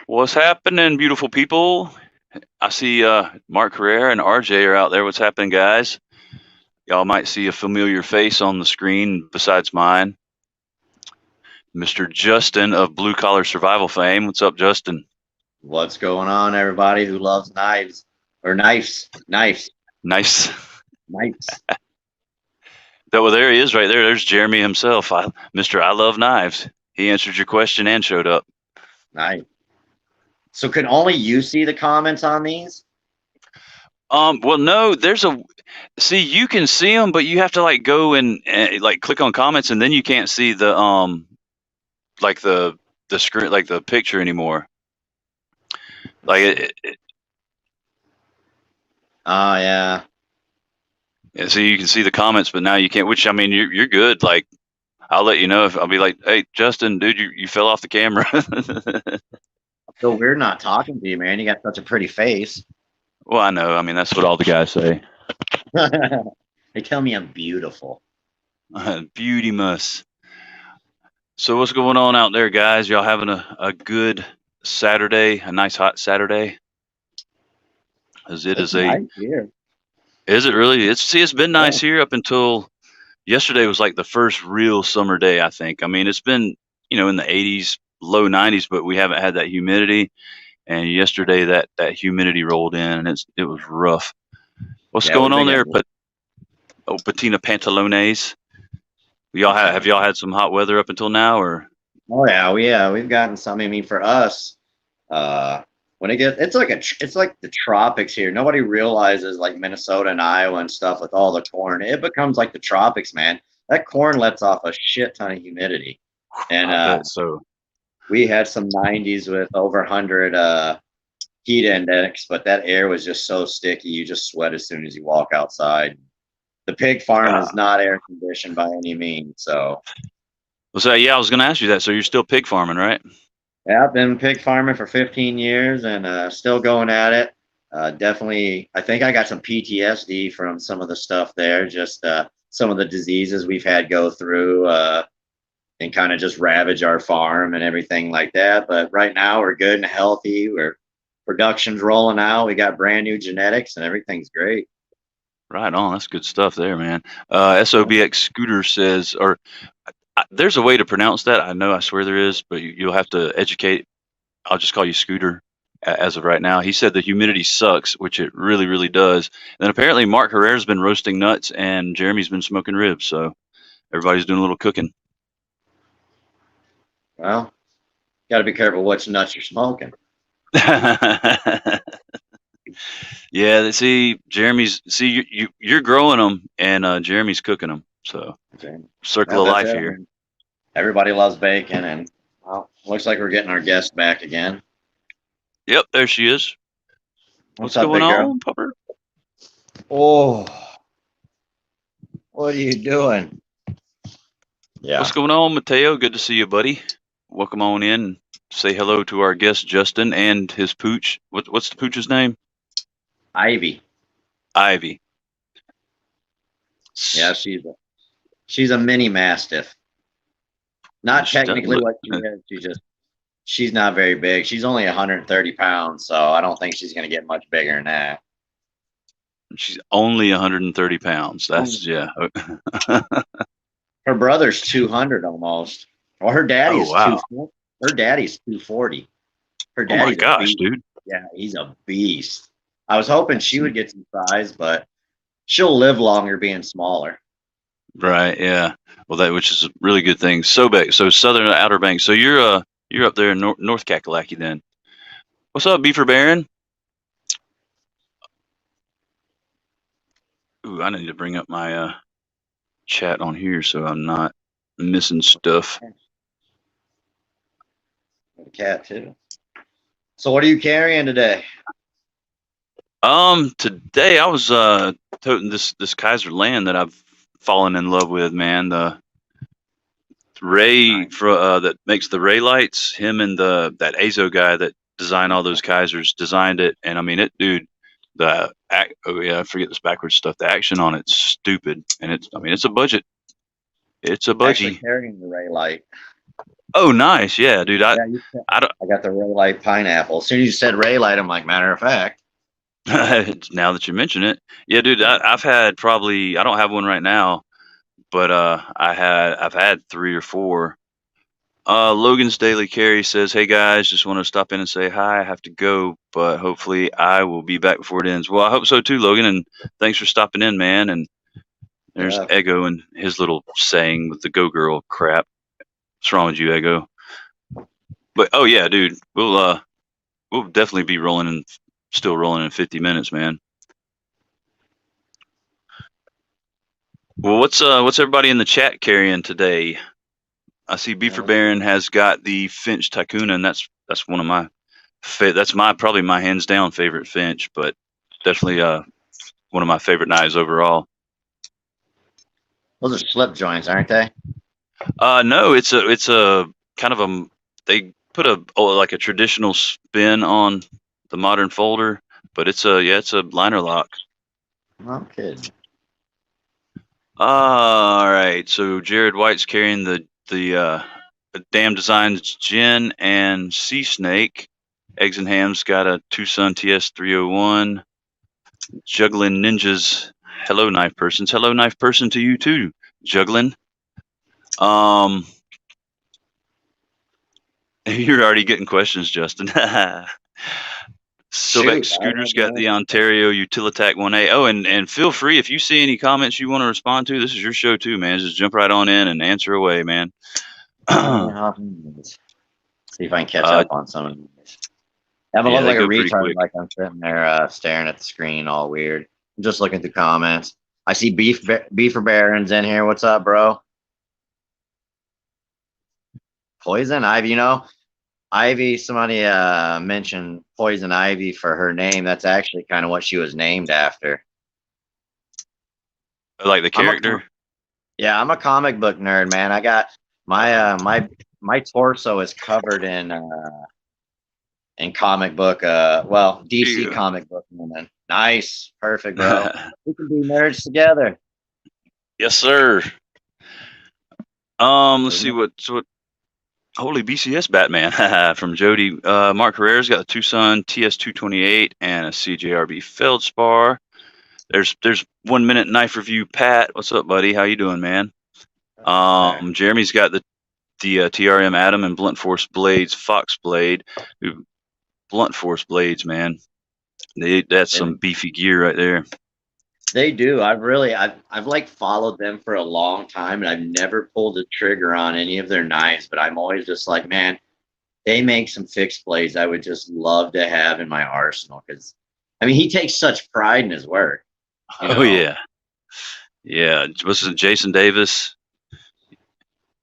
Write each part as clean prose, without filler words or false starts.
What's happening, beautiful people? I see Mark Herrera and RJ are out there. What's happening, guys? Y'all might see a familiar face on the screen besides mine. Mr. Justin of Blue Collar Survival fame. What's up, Justin? What's going on, everybody who loves knives or knives? Nice. Knives. Well, there he is right there. There's Jeremy himself. Mr. I Love Knives. He answered your question and showed up. Nice. So, can only you see the comments on these? Well, no, see, you can see them, but you have to like go and like click on comments, and then you can't see the like the screen, like the picture anymore. Like Oh, yeah. yeah, so you can see the comments, but now you can't. Which I mean, you're good. Like I'll let you know if I'll be like, hey, Justin, dude, you fell off the camera. I feel weird not talking to you, man. You got such a pretty face. Well, I know. I mean, that's what all the guys say. They tell me I'm beautiful. Beauty must. So what's going on out there, guys? Y'all having a good Saturday, a nice hot Saturday? As it It's is a. nice here. Is it really? It's been nice here up until yesterday was like the first real summer day, I think. I mean, it's been, in the 80s, low 90s, but we haven't had that humidity. And yesterday that humidity rolled in and it was rough. What's Yeah, going we've on been there, getting. Patina Pantalones? Have y'all had some hot weather up until now, or? Oh yeah, we've gotten some. I mean, for us, uh, when it's like the tropics here. Nobody realizes like Minnesota and Iowa and stuff with all the corn. It becomes like the tropics, man. That corn lets off a shit ton of humidity, and I bet so. we had some 90s with over 100 heat index, but that air was just so sticky. You just sweat as soon as you walk outside. The pig farm Uh, is not air conditioned by any means, so. yeah, I was going to ask you that. So you're still pig farming, right? Yeah, I've been pig farming for 15 years and still going at it. Definitely, I think I got some PTSD from some of the stuff there, just some of the diseases we've had go through and kind of just ravage our farm and everything like that. But right now we're good and healthy. Production's rolling out. We got brand new genetics and everything's great. Right on. That's good stuff there, man. SOBX Scooter says, or there's a way to pronounce that. I know, I swear there is, but you'll have to educate. I'll just call you Scooter as of right now. He said the humidity sucks, which it really, really does. And then apparently Mark Herrera's been roasting nuts and Jeremy's been smoking ribs. So everybody's doing a little cooking. Well, got to be careful which nuts you're smoking. Yeah, you're growing them and Jeremy's cooking them. So Okay. circle Well, of that's life it. I here. mean, everybody loves bacon, and well, looks like we're getting our guest back again. Yep, there she is. What's What's up, going big girl? on, Pupper? Oh, what are you doing? Yeah. What's going on, Mateo? Good to see you, buddy. Welcome on in. Say hello to our guest Justin and his pooch. What's the pooch's name? Ivy. Ivy. Yeah, she's a mini mastiff. Not She doesn't technically look. what she is. She's not very big. She's only 130 pounds, so I don't think she's gonna get much bigger than that. She's only 130 pounds. That's yeah. Her brother's 200 almost. Well, Oh wow. her daddy's 240. Her Oh my daddy's a gosh, beast. dude. Yeah, he's a beast. I was hoping she would get some size, but she'll live longer being smaller. Right. Yeah. Well, which is a really good thing. So big. So Southern Outer Banks. So you're up there in North Kakalaki then. What's up, Beaver Baron? Ooh, I need to bring up my chat on here so I'm not missing stuff. The cat too. So what are you carrying today? Today I was toting this Kaiser land that I've fallen in love with, man. The Ray that makes the Ray lights, him and that Azo guy that designed all those Kaisers designed it, and I mean it, dude. Oh yeah, I forget this backwards stuff. The action on it's stupid, and it's a budget. It's a Actually budgie. carrying the Ray light. Oh, nice. Yeah, dude. Yeah, I don't. I got the Ray Light pineapple. As soon as you said Ray Light, I'm like, matter of fact. Now that you mention it, yeah, dude. I've had probably. I don't have one right now, but I've had 3 or 4. Logan's Daily Carry says, "Hey guys, just want to stop in and say hi. I have to go, but hopefully I will be back before it ends." Well, I hope so too, Logan. And thanks for stopping in, man. And there's Yeah. Ego and his little saying with the Go Girl crap. What's wrong with you, Ego? But oh yeah, dude, we'll definitely be rolling and still rolling in 50 minutes, man. Well, what's everybody in the chat carrying today? I see Beefer Baron has got the Finch Tycoon, and that's one of my that's my probably my hands down favorite Finch, but definitely one of my favorite knives overall. Those are slip joints, aren't they? No, it's a kind of a they put like a traditional spin on the modern folder, but it's a liner lock. No kidding. All right, so Jared White's carrying the Damn Designs Gin and Sea Snake. Eggs and Ham's got a Tucson TS 301. Juggling Ninjas. Hello, knife persons. Hello, knife person to you too. Juggling. You're already getting questions, Justin. Silbeck Shoot, I Scooter's don't got know. the Ontario Utilitac 1A. Oh, and feel free if you see any comments you want to respond to. This is your show too, man. Just jump right on in and answer away, man. See if I can catch up on some of these. I haven't Yeah, looked they like a go pretty retard, quick. like I'm sitting there staring at the screen all weird. I'm just looking through comments. I see Beefer Barons in here. What's up, bro? Poison Ivy, Ivy, somebody mentioned Poison Ivy for her name. That's actually kind of what she was named after. Like the I'm a character. Yeah, I'm a comic book nerd, man. I got my torso is covered in comic book well, DC Yeah. comic book woman. Nice. Perfect, bro. We can be nerds together. Yes, sir. Let's see what. Holy BCS Batman from Jody. Mark Herrera's got a Tucson TS228 and a CJRB Feldspar. There's 1 minute knife review. Pat, what's up, buddy? How you doing, man? Jeremy's got the TRM Atom and Blunt Force Blades Fox Blade. Blunt Force Blades, man. That's some beefy gear right there. They do. I've like followed them for a long time, and I've never pulled the trigger on any of their knives. But I'm always just like, man, they make some fixed blades I would just love to have in my arsenal. Because I mean, he takes such pride in his work. Oh yeah, yeah. Was it Jason Davis,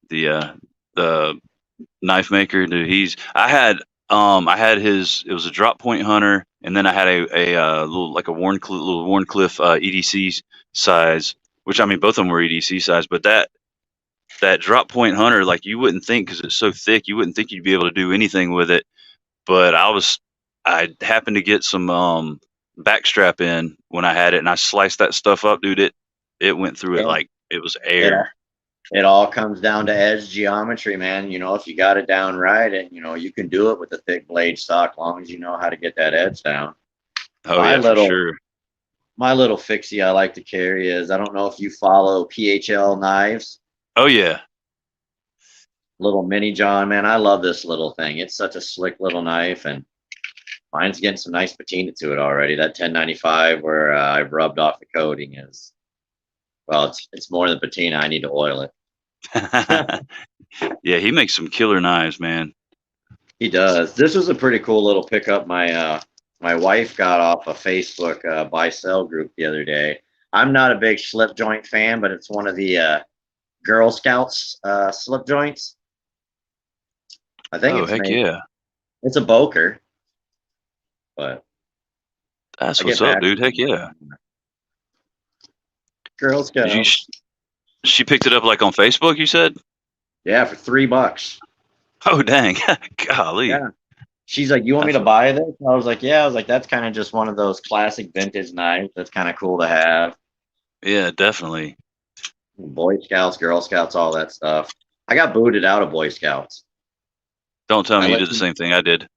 the knife maker? Dude, I had his. It was a drop point hunter, and then I had a little like a little Warncliffe EDC size, which I mean both of them were EDC size, but that drop point hunter, like you wouldn't think because it's so thick, you wouldn't think you'd be able to do anything with it. But I happened to get some backstrap in when I had it, and I sliced that stuff up, dude. It went through it Yeah. like it was It air. it all comes down to edge geometry, man. If you got it down right, and you can do it with a thick blade stock, as long as you know how to get that edge down. Oh My yeah, for little sure. my little fixie I like to carry is, I don't know if you follow PHL knives. Oh yeah. Little mini John, man. I love this little thing. It's such a slick little knife, and mine's getting some nice patina to it already. That 1095 where I've rubbed off the coating is, well, it's more than patina. I need to oil it. Yeah, he makes some killer knives, man. He does. This is a pretty cool little pickup. My wife got off a Facebook buy sell group the other day. I'm not a big slip joint fan, but it's one of the Girl Scouts slip joints. I think Oh it's heck made. yeah. It's a Boker, but That's I what's get up, back. dude. Heck yeah. Girl Did you? Scouts. She picked it up like on Facebook, you said? Yeah, for $3. Oh dang. Golly. Yeah. She's like, "You want me That's to buy this?" And I was like, "Yeah." I was like, "That's kind of just one of those classic vintage knives. That's kind of cool to have." yeah, definitely. Boy Scouts, Girl Scouts, all that stuff. I got booted out of Boy Scouts. Don't tell I me you let did the you same thing I did.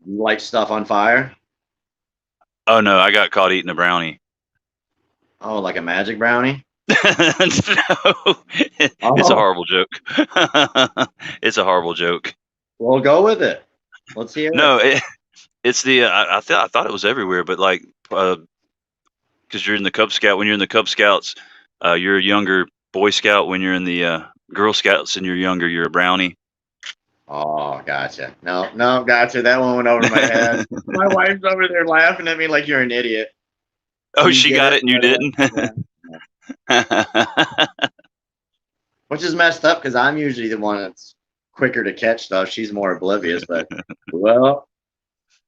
light stuff on fire. Oh no, I got caught eating a brownie. Oh, like a magic brownie. No, it's a Oh, horrible joke. It's a horrible joke. we'll go with it. Let's hear No, it. it's the I thought it was everywhere, but like because you're in the Cub Scout. When you're in the Cub Scouts, you're a younger Boy Scout. When you're in the Girl Scouts and you're younger, you're a brownie. Oh, gotcha. No, no, gotcha. That one went over my head. My wife's over there laughing at me like you're an idiot. Oh, You she get got it it and you right away. didn't. Yeah. Which is messed up because I'm usually the one that's quicker to catch stuff. She's more oblivious, but well,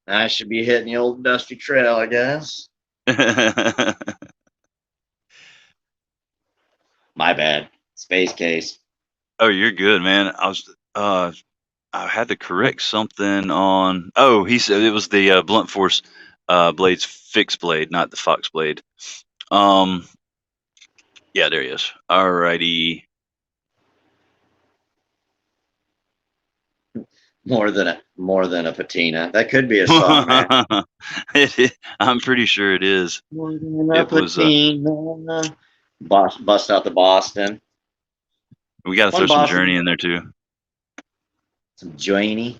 I should be hitting the old dusty trail, I guess. My bad. Space case. Oh, you're good, man. Uh I had to correct something on. Oh, he said it was the blunt force blades fixed blade, not the Fox blade. Um, yeah, there he is. Alrighty. More than a patina. That could be a song, man. I'm pretty sure it is. More than a It was. patina. Bust out the Boston. We got to throw One some Boston. Journey in there too. Some joiny.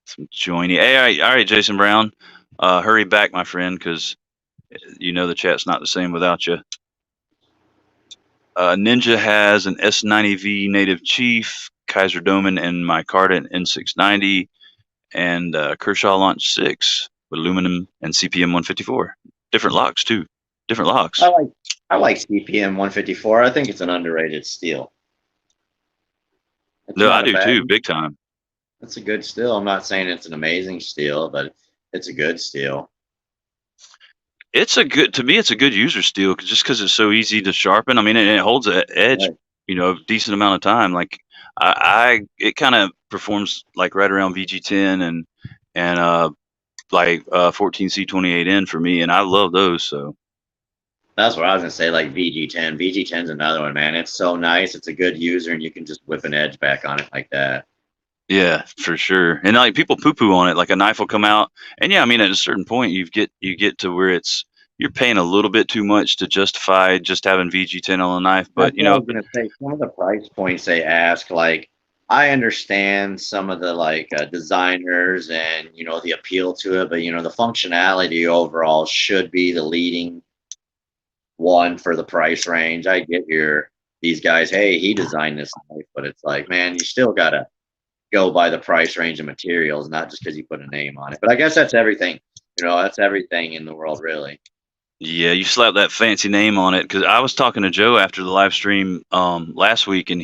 Some Journey. Hey, all right, Jason Brown. Hurry back, my friend, because you know the chat's not the same without you. Ninja has an S90V Native Chief, Kaiser Doman, and Micarta an N690, and Kershaw Launch 6 with aluminum and CPM 154. Different locks too. Different I locks. like I like CPM 154. I think it's an underrated steel. It's No, I not a do bad. too, big time. It's a good steel. I'm not saying it's an amazing steel, but it's a good steel. It's a good to me. It's a good user steel just because it's so easy to sharpen. I mean, it holds an edge, Right. a decent amount of time. Like I it kind of performs like right around VG10 and like 14C28N for me, and I love those. So That's what I was gonna say. Like VG10. VG10's another one, man. It's so nice. It's a good user, and you can just whip an edge back on it like that. yeah, for sure. And like people poo poo on it, like a knife will come out, and yeah, I mean at a certain point you get to where you're paying a little bit too much to justify just having VG10 on a knife, That's but what I was gonna say. Some of the price points they ask, like I understand some of the designers and the appeal to it, but the functionality overall should be the leading one for the price range. I get these guys, hey, he designed this knife, but it's like, man, you still gotta go by the price range of materials, not just because you put a name on it. But I guess that's everything. That's everything in the world, really. Yeah, you slap that fancy name on it because I was talking to Joe after the live stream last week, and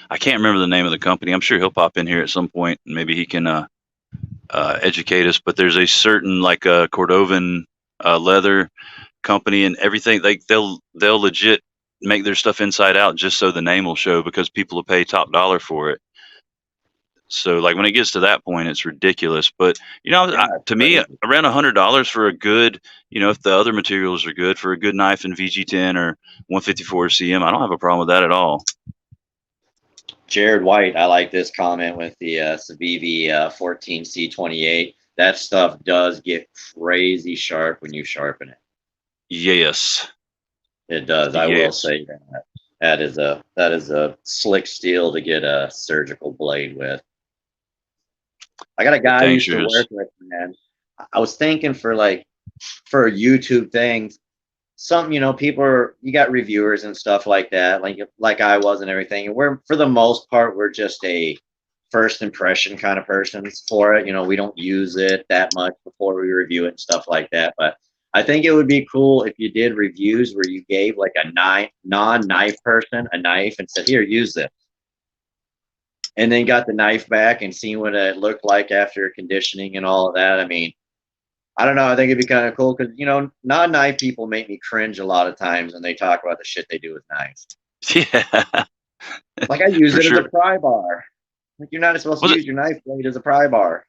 I can't remember the name of the company. I'm sure he'll pop in here at some point, and maybe he can educate us. But there's a certain like Cordovan leather company and everything. Like they'll legit make their stuff inside out just so the name will show because people will pay top dollar for it. So like when it gets to that point, it's ridiculous. But Yeah, it's to me, crazy. around $100 for a good, if the other materials are good for a good knife in VG10 or 154 CM, I don't have a problem with that at all. Jared White, I like this comment with the Civivi 14C28. That stuff does get crazy sharp when you sharpen it. Yes, It does. I will yes, say that. That is a slick steel to get a surgical blade with. I got a it guy I dang used to sure is. work with, man. I was thinking for YouTube things, some you got reviewers and stuff like that, like I was and everything. And we're for the most part we're just a first impression kind of persons for it. We don't use it that much before we review it and stuff like that. But I think it would be cool if you did reviews where you gave like a non-knife person a knife and said, "Here, use this," and then got the knife back and seen what it looked like after conditioning and all of that. I mean, I don't know. I think it'd be kind of cool because non-knife people make me cringe a lot of times when they talk about the shit they do with knives. Yeah, Like I use for it as a sure. pry bar. Like you're not supposed to Was it? use your knife blade as a pry bar.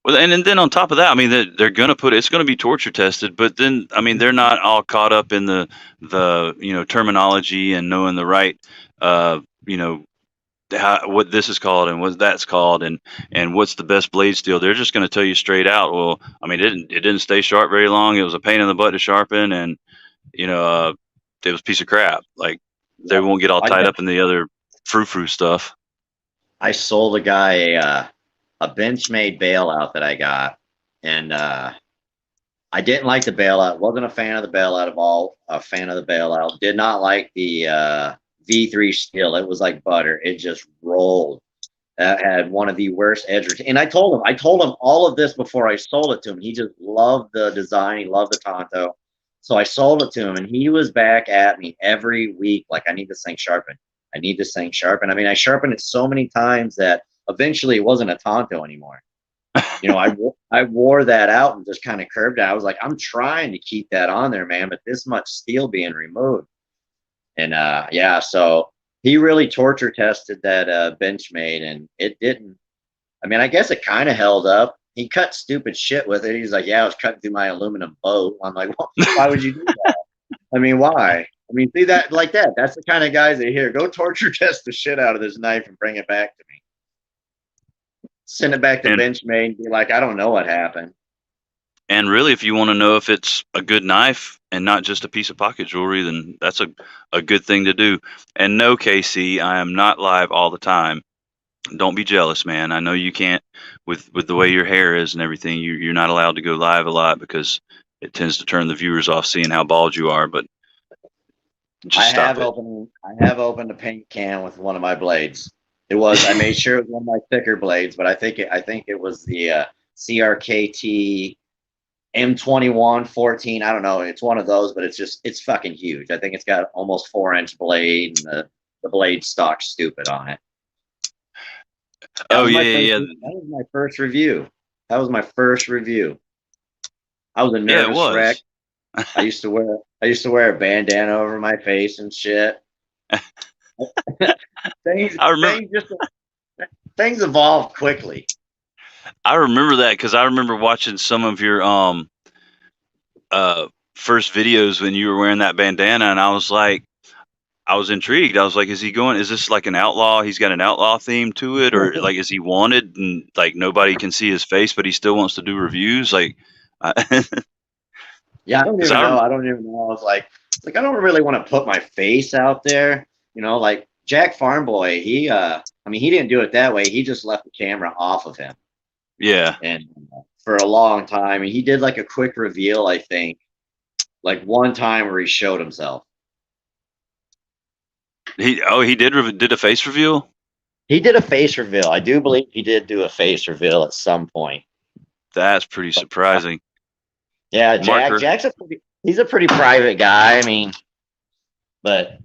Well, and then on top of that, I mean, they're gonna put it's gonna be torture tested, but then I mean, they're not all caught up in the terminology and knowing the right uh, you know what this is called and what that's called, and what's the best blade steel. They're just going to tell you straight out. Well, I mean, it didn't stay sharp very long. It was a pain in the butt to sharpen, and you know, it was a piece of crap. Like they Yep. won't get all I tied got, up in the other frou-frou stuff. I sold a guy a Benchmade bailout that I got, and I didn't like the bailout. Wasn't a fan of the bailout at all. A fan of the bailout. Did not like the V3 steel. It was like butter. It just rolled. Had one of the worst edge and I told him all of this before I sold it to him. He just loved the design. He loved the Tonto. So I sold it to him, and he was back at me every week like, I need this thing sharpened. I need this thing sharpened. I mean, I sharpened it so many times that eventually it wasn't a Tonto anymore. You know, I wore that out and just kind of curved it. I was like, I'm trying to keep that on there, man, but this much steel being removed. And yeah, so he really torture tested that Benchmade, and it didn't. I mean, I guess it kind of held up. He cut stupid shit with it. He's like, yeah, I was cutting through my aluminum boat. I'm like, well, why would you do that? I mean, why? I mean, see that like that. That's the kind of guys that here go torture test the shit out of this knife and bring it back to me. Send it back to And Benchmade and be like, I don't know what happened. and really, if you want to know if it's a good knife and not just a piece of pocket jewelry, then that's a good thing to do. And no, Casey, I am not live all the time. Don't be jealous, man. I know you can't with the way your hair is and everything. You're not allowed to go live a lot because it tends to turn the viewers off seeing how bald you are. But just stop it. I have opened a paint can with one of my blades. I made sure it was one of my thicker blades, but I think it was the CRKT M21 14. I don't know. It's one of those, but it's fucking huge. I think it's got almost 4-inch blade, and the blade stock stupid on it. Oh yeah, yeah, yeah. That was my first review. That was my first review. I was a Yeah, it nervous wreck. was. I used to wear a bandana over my face and shit. things I remember. things just things evolved quickly. I remember that because I remember watching some of your uh first videos when you were wearing that bandana, and I was like, I was intrigued. I was like, is he going? Is this like an outlaw? He's got an outlaw theme to it, or like is he wanted and like nobody can see his face, but he still wants to do reviews? Like, Yeah, I don't 'cause even know. I don't even know. I was like I don't really want to put my face out there. You know, like Jack Farm Boy, I mean, he didn't do it that way. He just left the camera off of him, yeah. and for a long time, and he did like a quick reveal. I think like one time where he showed himself. He did a face reveal. He did a face reveal. I do believe he did do a face reveal at some point. That's pretty surprising. Yeah, Marker. he's a pretty private guy. I mean, but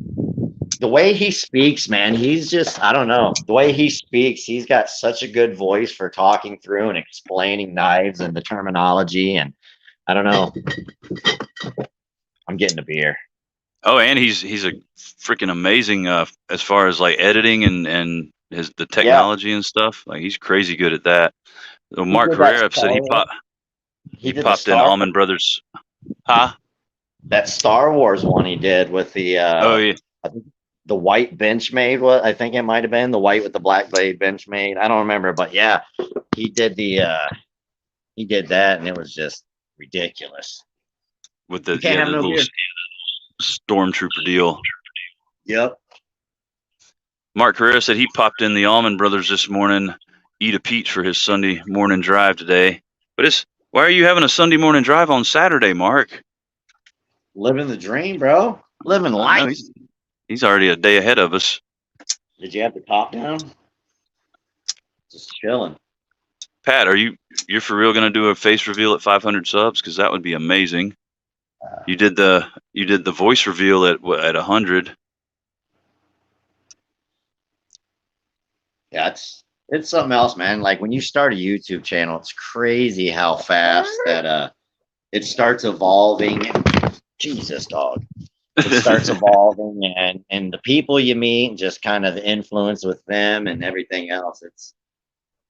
the way he speaks, man, he's just, I don't know. The way he speaks, he's got such a good voice for talking through and explaining knives and the terminology. And I don't know. I'm getting a beer. Oh, and he's a freaking amazing as far as like editing and the Yeah, technology and stuff. Like he's crazy good at that. So he Mark did that Carrera said He he did the popped in Almond Brothers. Huh? that Star Wars one he did with Oh yeah. I think the white Benchmade. What I think it might have been the white with the black blade Benchmade. I don't remember, but yeah, he did he did that, and it was just ridiculous. With You the can't have the no little beer. stormtrooper deal. Yep. Mark Carrera said he popped in the Almond Brothers this morning, eat a peach for his Sunday morning drive today. But why are you having a Sunday morning drive on Saturday, Mark? Living the dream, bro. Living I know life. he's already a day ahead of us. Did you have the top down? Just chilling. Pat, you're for real going to do a face reveal at 500 subs? Because that would be amazing. You did the voice reveal at 100. Yeah, it's something else, man. Like when you start a YouTube channel, it's crazy how fast that it starts evolving. Jesus, dog. It starts evolving, and the people you meet, and just kind of the influence with them and everything else.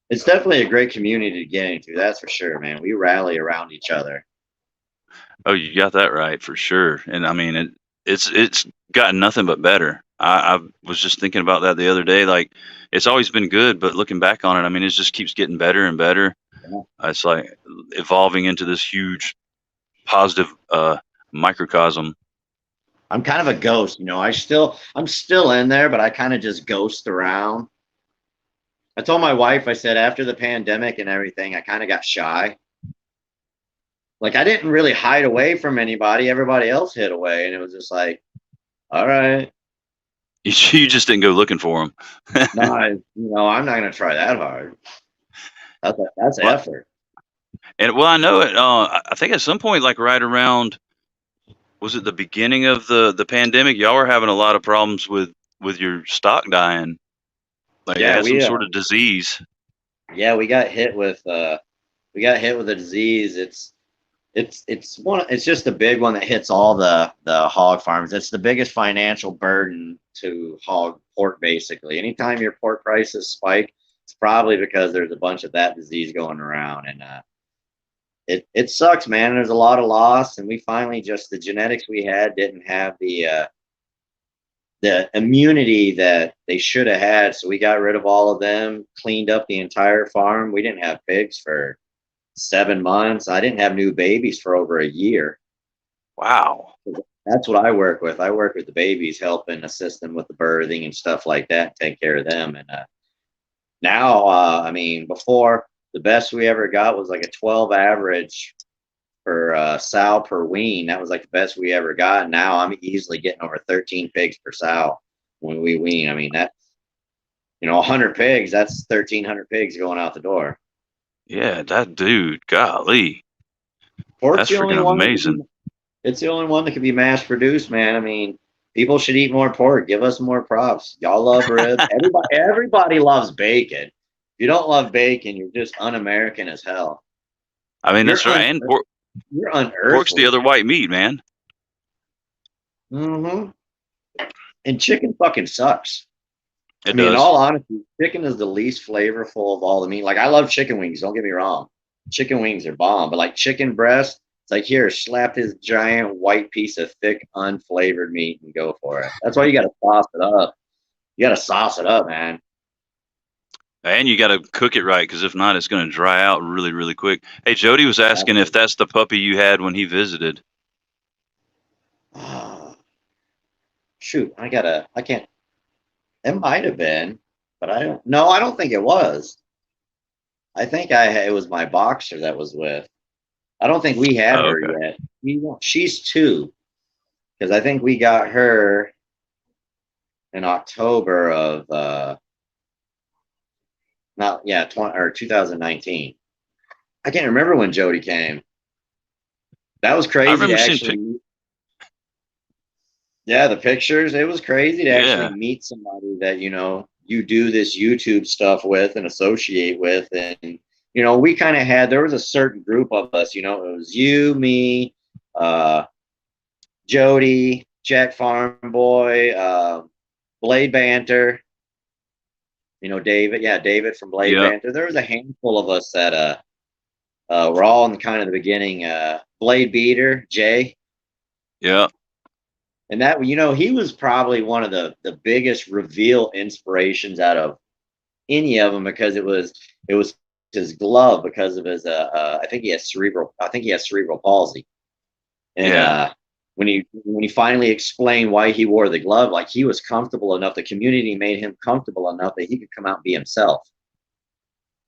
It's definitely a great community to get into. That's for sure, man. We rally around each other. Oh, you got that right for sure. And I mean it's gotten nothing but better. I was just thinking about that the other day. Like, it's always been good, but looking back on it, I mean, it just keeps getting better and better. Yeah. It's like evolving into this huge positive microcosm. I'm kind of a ghost, you know. I'm still in there, but I kind of just ghost around. I told my wife, I said after the pandemic and everything, I kind of got shy. Like I didn't really hide away from anybody. Everybody else hid away, and it was just like, all right, You just didn't go looking for them. no, I'm not gonna try that hard. That's Well, effort. and well, I know it. I think at some point, like right around, was it the beginning of the pandemic? Y'all were having a lot of problems with your stock dying. Like it Yeah, had some sort of disease. we got hit with a disease. It's just a big one that hits all the hog farms. It's the biggest financial burden to hog pork basically. Anytime your pork prices spike, it's probably because there's a bunch of that disease going around, and it sucks, man. There's a lot of loss, and we finally just the genetics we had didn't have the immunity that they should have had, so we got rid of all of them, cleaned up the entire farm. We didn't have pigs for 7 months. I didn't have new babies for over a year. Wow. That's what I work with. I work with the babies, helping assist them with the birthing and stuff like that, take care of them. And now, I mean, before the best we ever got was like a 12 average per sow per wean. That was like the best we ever got. Now I'm easily getting over 13 pigs per sow when we wean. I mean, that's, 100 pigs, that's 1,300 pigs going out the door. Yeah, that dude. Golly, Pork's that's the only freaking one that can amazing. be It's the only one that can be mass produced, man. I mean, people should eat more pork. Give us more props. Y'all love ribs. Everybody loves bacon. If you don't love bacon, you're just un-American as hell. I mean, You're that's right. un And you're pork's the unearthly. other white meat, man. Hmm. And chicken fucking sucks. I It mean, in does. all honesty, chicken is the least flavorful of all the meat. Like I love chicken wings. Don't get me wrong. Chicken wings are bomb, but like chicken breast, it's like here, slap this giant white piece of thick, unflavored meat and go for it. That's why you got to sauce it up. You got to sauce it up, man. And you got to cook it right, because if not, it's going to dry out really, really quick. Hey, Jody was asking if that's the puppy you had when he visited. Oh, shoot, I can't. It might have been, but I don't. No, I don't think it was. I think it was my boxer that was with. I don't think we had Oh, her okay. yet. She's two, because I think we got her in October of not yeah 20 or 2019. I can't remember when Jody came. That was I crazy to remember seeing actually. Yeah, the pictures. It was crazy to actually yeah, meet somebody that you do this YouTube stuff with and associate with, and we kind of had. There was a certain group of us. It was you, me, uh, Jody, Jack Farm Boy, Blade Banter. David. Yeah, David from Blade yeah, Banter. There was a handful of us that were all in kind of the beginning. Blade Beater, Jay. yeah, And that he was probably one of the biggest reveal inspirations out of any of them, because it was his glove, because of his I think he has cerebral palsy. And yeah, when he finally explained why he wore the glove, like he was comfortable enough, the community made him comfortable enough that he could come out and be himself.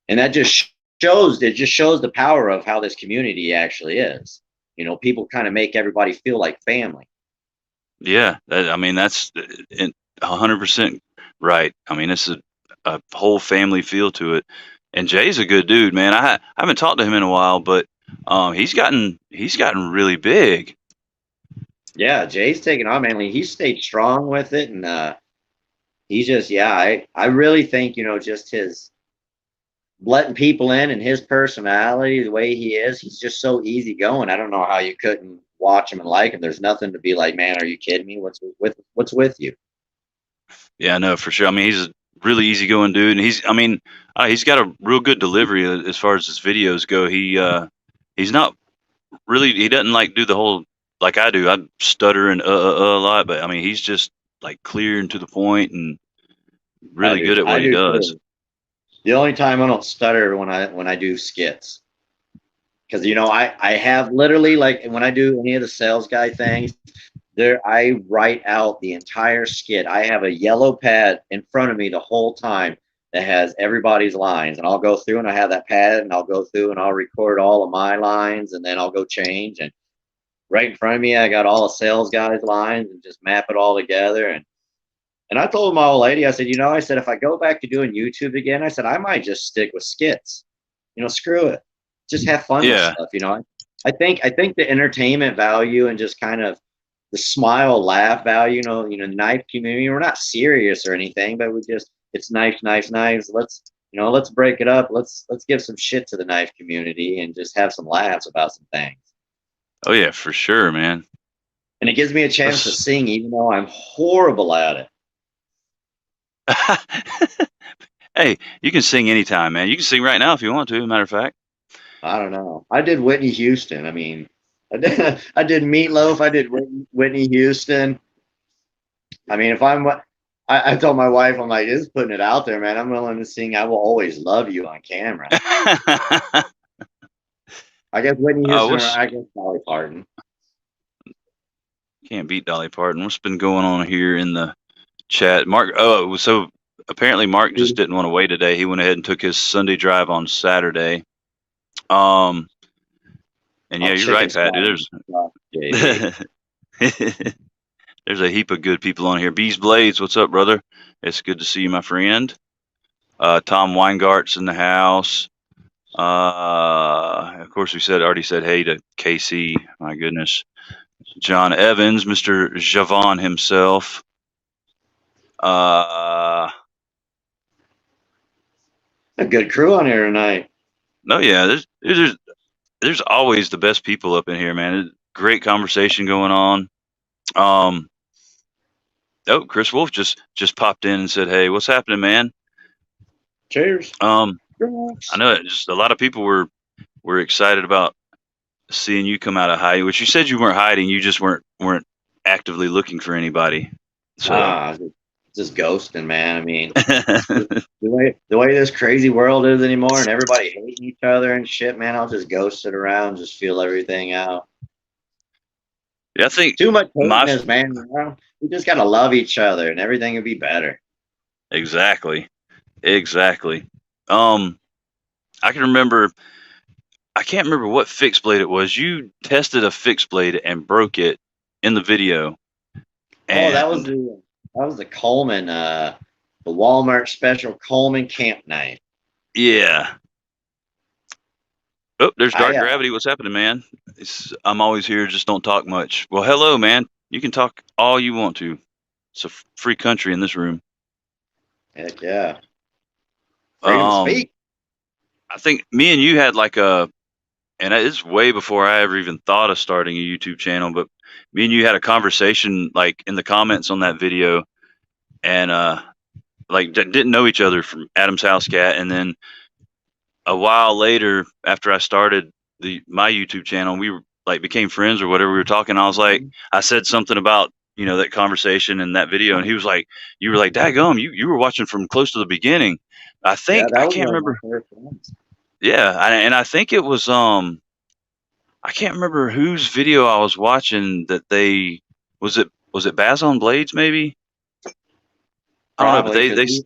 And that just shows the power of how this community actually is. People kind of make everybody feel like family. yeah. I mean, that's 100% right. I mean, it's a whole family feel to it. And Jay's a good dude, man. I haven't talked to him in a while, but he's gotten really big. Yeah, Jay's taking on, man. He stayed strong with it, and he's just, yeah. I really think just his letting people in and his personality, the way he is, he's just so easygoing. I don't know how you couldn't watch him and like him. There's nothing to be like, man, are you kidding me? What's with you? Yeah, no, for sure. I mean, he's a really easygoing dude, and I mean, he's got a real good delivery as far as his videos go. He's not really, he doesn't like do the whole like I do. I stutter and a lot, but I mean, he's just like clear and to the point, and really good at I what he do does. too. The only time I don't stutter when I do skits, because I have literally, like, when I do any of the sales guy things, there I write out the entire skit. I have a yellow pad in front of me the whole time that has everybody's lines, and I'll go through and I have that pad and I'll go through and I'll record all of my lines and then I'll go change, and right in front of me I got all the sales guys lines and just map it all together. And I told my old lady, I said, I said, if I go back to doing YouTube again, I said, I might just stick with skits. Screw it. Just have fun with Yeah. stuff. I think the entertainment value and just kind of the smile, laugh value, knife community, we're not serious or anything, but it's knives, knives, knives. Let's break it up. Let's give some shit to the knife community and just have some laughs about some things. Oh yeah, for sure, man. And it gives me a chance to That's sing, even though I'm horrible at it. Hey, you can sing anytime, man. You can sing right now if you want to. Matter of fact. I don't know. I did Whitney Houston. I mean, I did Meatloaf. I did Whitney Houston. I mean, I told my wife, I'm like, just putting it out there, man. I'm willing to sing "I Will Always Love You" on camera. I guess Whitney Houston, or What's I guess Dolly Parton. can't beat Dolly Parton. What's been going on here in the chat? Mark. Oh, so apparently Mark just didn't want to wait today. He went ahead and took his Sunday drive on Saturday. Um, and yeah, I'm you're chicken right, Pat. scratching stuff, JB. There's a heap of good people on here. Bees Blades, what's up, brother? It's good to see you, my friend. Tom Weingart's in the house. Of course, already said hey to KC. My goodness. John Evans, Mr. Javon himself. A good crew on here tonight. No, yeah, there's always the best people up in here, man. Great conversation going on. Oh, Chris Wolf just popped in and said, "Hey, what's happening, man?" Cheers. I know it. Just a lot of people were excited about seeing you come out of hiding, which you said you weren't hiding. You just weren't actively looking for anybody. So Just ghosting, man. I mean, the way this crazy world is anymore, and everybody hating each other and shit, man. I'll just ghost it around, just feel everything out. yeah, I think Too much my hatiness, man. We just gotta love each other, and everything will be better. exactly. I can remember. I can't remember what fixed blade it was. You tested a fixed blade and broke it in the video. Oh, that was And the Coleman, the Walmart special Coleman camp knife. yeah. Oh, there's Dark I Gravity. What's happening, man? I'm always here. Just don't talk much. Well, hello, man. You can talk all you want to. It's a free country in this room. Heck yeah, freedom to speak. I think me and you had and it's way before I ever even thought of starting a YouTube channel, but me and you had a conversation like in the comments on that video, and like didn't know each other from Adam's House Cat, and then a while later after I started my YouTube channel, we were like became friends or whatever. We were talking. I was like, I said something about that conversation in that video, and he was like, you were like, daggum, you were watching from close to the beginning. I Yeah, think that I was can't one of my remember. first ones. Yeah, and I think it was I can't remember whose video I was watching that they was it Baz on Blades maybe? I don't know, but Probably, because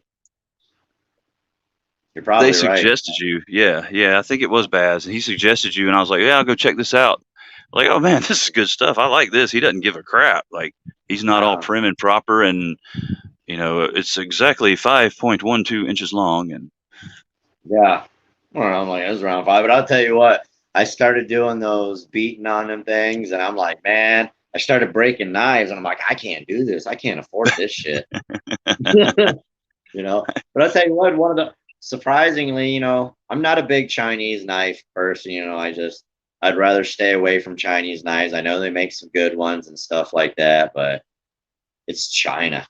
you're they probably right. suggested you. Yeah, I think it was Baz, and he suggested you, and I was like, yeah, I'll go check this out. Like, oh man, this is good stuff. I like this. He doesn't give a crap. Like, he's not all No, prim and proper, and it's exactly 5.12 inches long, and yeah. Well, I'm like, it was around 5, but I'll tell you what, I started doing those beating on them things, and I'm like, man, I started breaking knives, and I'm like, I can't do this. I can't afford this shit. But I'll tell you what, one of the surprisingly, I'm not a big Chinese knife person. I'd rather stay away from Chinese knives. I know they make some good ones and stuff like that, but it's China.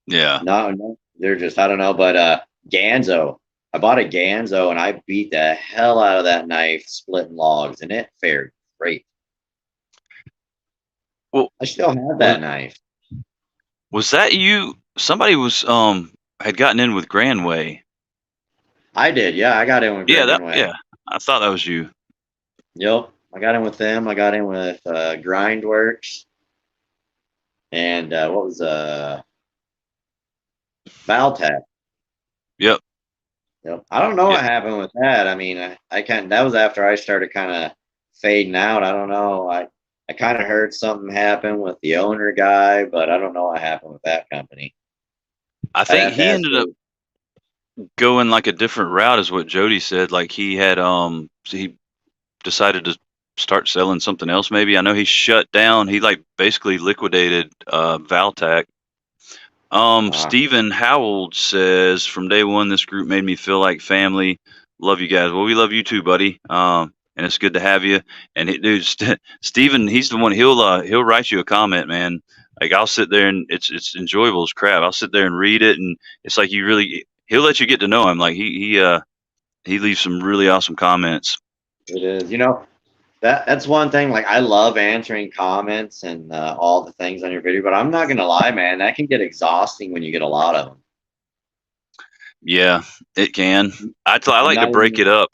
yeah. No, they're just, I don't know, but Ganzo. I bought a Ganzo and I beat the hell out of that knife splitting logs, and it fared great. Well, I still have well, that knife. Was that you? Somebody was had gotten in with Grandway. I did, yeah. I got in with Greenway. Yeah. I thought that was you. Yep, I got in with them. I got in with Grindworks and what was Valtech. Yep. Yep. I don't know Yeah. what happened with that. I mean, I kind that was after I started kind of fading out. I don't know. I kind of heard something happen with the owner guy, but I don't know what happened with that company. I I'd think have to he ask ended up you. going like a different route, is what Jody said. Like he decided to start selling something else. Maybe I know he shut down. He like basically liquidated Valtech. Uh, Stephen Howell says, from day one, this group made me feel like family. Love you guys. Well, we love you too, buddy. And it's good to have you. And dude, Stephen, he's the one. He'll write you a comment, man. Like I'll sit there and it's enjoyable as crap. I'll sit there and read it, and it's like he'll let you get to know him. Like he leaves some really awesome comments. it is. That's one thing. Like I love answering comments and all the things on your video, but I'm not gonna lie, man. That can get exhausting when you get a lot of them. Yeah, it can. I And like to not break it even up.